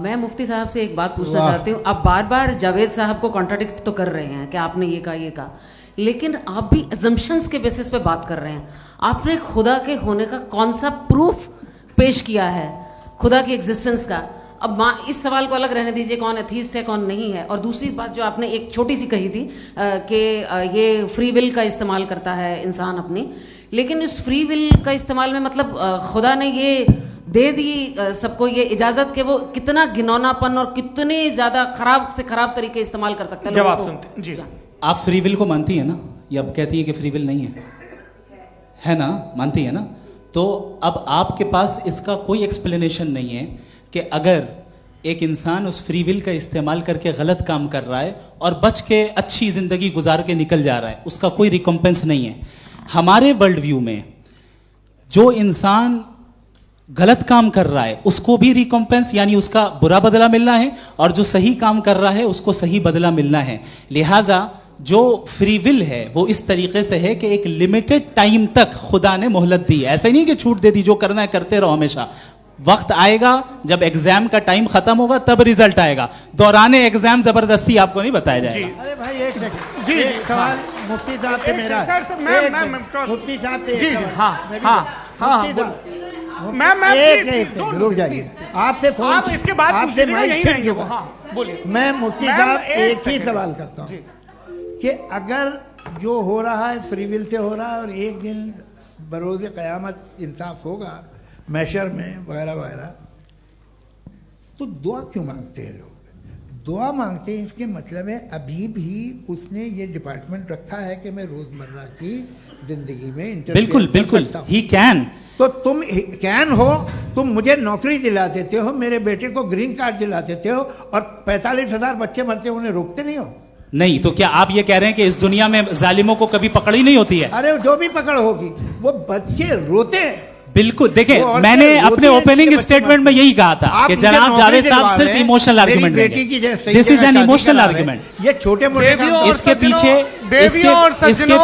मैं मुफ्ती साहब से एक बात पूछना चाहती हूँ। आप बार बार जावेद साहब को कॉन्ट्राडिक्ट तो कर रहे हैं कि आपने ये कहा, लेकिन आप भी अजम्पशंस के बेसिस पे बात कर रहे हैं। आपने खुदा के होने का कौन सा प्रूफ पेश किया है, खुदा की एग्जिस्टेंस का? अब इस सवाल को अलग रहने दीजिए, कौन एथीस्ट है कौन नहीं है। और दूसरी बात जो आपने एक छोटी सी कही थी कि ये फ्री विल का इस्तेमाल करता है इंसान अपनी, लेकिन इस फ्री विल का इस्तेमाल में मतलब खुदा ने ये दे दी सबको ये इजाजत कि वो कितना घिनौनापन और कितने ज्यादा खराब से खराब तरीके इस्तेमाल कर सकते हैं। जवाब सुनते जी। आप फ्री विल को मानती है ना, या अब कहती है कि फ्री विल नहीं है ना, मानती है ना? तो अब आपके पास इसका कोई एक्सप्लेनेशन नहीं है कि अगर एक इंसान उस फ्री विल का इस्तेमाल करके गलत काम कर रहा है और बच के अच्छी जिंदगी गुजार के निकल जा रहा है, उसका कोई रिकॉम्पेंस नहीं है। हमारे वर्ल्ड व्यू में जो इंसान गलत काम कर रहा है उसको भी रिकॉम्पेंस यानी उसका बुरा बदला मिलना है, और जो सही काम कर रहा है उसको सही बदला मिलना है। लिहाजा जो फ्री विल है वो इस तरीके से है कि एक लिमिटेड टाइम तक खुदा ने मोहलत दी है। ऐसा नहीं कि छूट दे दी, जो करना है करते रहो हमेशा। वक्त आएगा जब एग्जाम का टाइम खत्म होगा तब रिजल्ट आएगा, दौराने एग्जाम जबरदस्ती आपको नहीं बताया जाएगा। अरे भाई एक सेकंड जी, सवाल मुफ्ती साहब से मेरा, मुफ्ती साहब से रुक जाइए, आपसे फोन, आप इसके बाद आपसे यही रहेंगे वो। हाँ बोलिए। मैं मुफ्ती साहब एक ही सवाल करता हूँ कि अगर जो हो रहा है फ्री विल से हो रहा है और एक दिन बरोज़ क़यामत इंसाफ होगा मैशर में वगैरह वगैरह, तो दुआ क्यों मांगते हैं लोग? दुआ मांगते हैं इसके मतलब है अभी भी उसने ये डिपार्टमेंट रखा है कि मैं रोजमर्रा की जिंदगी में बिल्कुल बिल्कुल ही कैन। तो तुम कैन हो, तुम मुझे नौकरी दिला देते हो, मेरे बेटे को ग्रीन कार्ड दिला देते हो, और 45,000 बच्चे मरते उन्हें रोकते नहीं हो। नहीं तो क्या आप ये कह रहे हैं कि इस दुनिया में जालिमों को कभी पकड़ ही नहीं होती है? अरे जो भी पकड़ होगी वो बच्चे रोते हैं। बिल्कुल, देखें मैंने अपने ओपनिंग स्टेटमेंट में यही कहा था कि जनाब जावेद साहब सिर्फ इमोशनल आर्गुमेंट देंगे। This is an emotional argument. ये छोटे मोटे इसके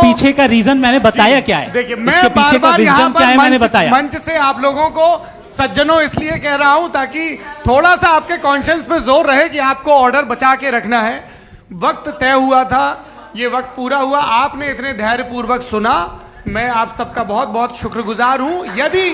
पीछे का रीजन मैंने बताया क्या है, इसके पीछे का विजडम क्या है मैंने बताया। मंच से आप लोगों को सज्जनों इसलिए कह रहा हूं ताकि थोड़ा सा आपके कॉन्शियंस पे जोर रहे कि आपको ऑर्डर बचा के रखना है। वक्त तय हुआ था, ये वक्त पूरा हुआ, आपने इतने धैर्यपूर्वक सुना, मैं आप सबका बहुत बहुत शुक्रगुजार हूं। यदि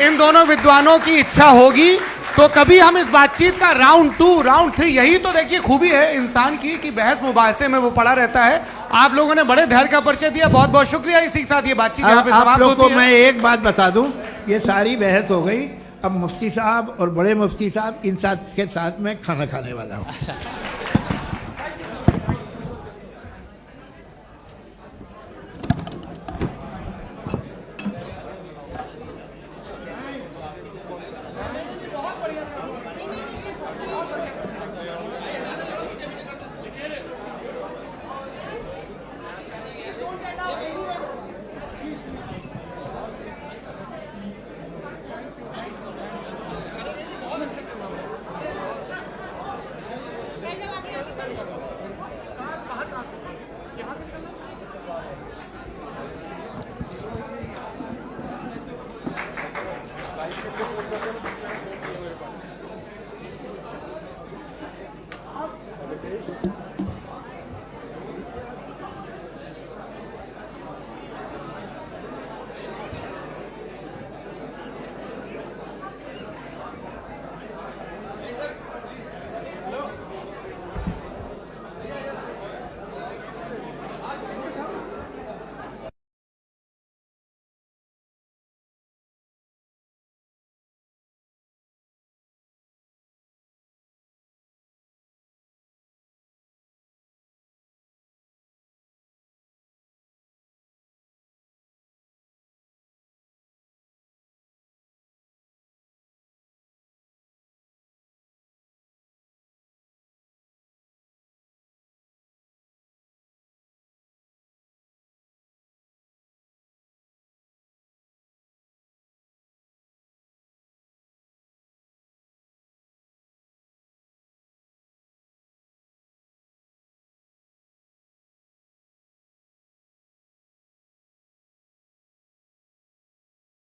इन दोनों विद्वानों की इच्छा होगी तो कभी हम इस बातचीत का राउंड 2, राउंड 3, यही तो देखिए खूबी है इंसान की कि बहस मुबाहसे में वो पड़ा रहता है। आप लोगों ने बड़े धैर्य का परिचय दिया, बहुत बहुत शुक्रिया। इसी के साथ ये बातचीत यहाँ पे समाप्त होती है। आप लोगों को मैं एक बात बता दूं, ये सारी बहस हो गई, अब मुफ्ती साहब और बड़े मुफ्ती साहब इन के साथ मैं खाना खाने वाला हूँ। अच्छा। Thank you.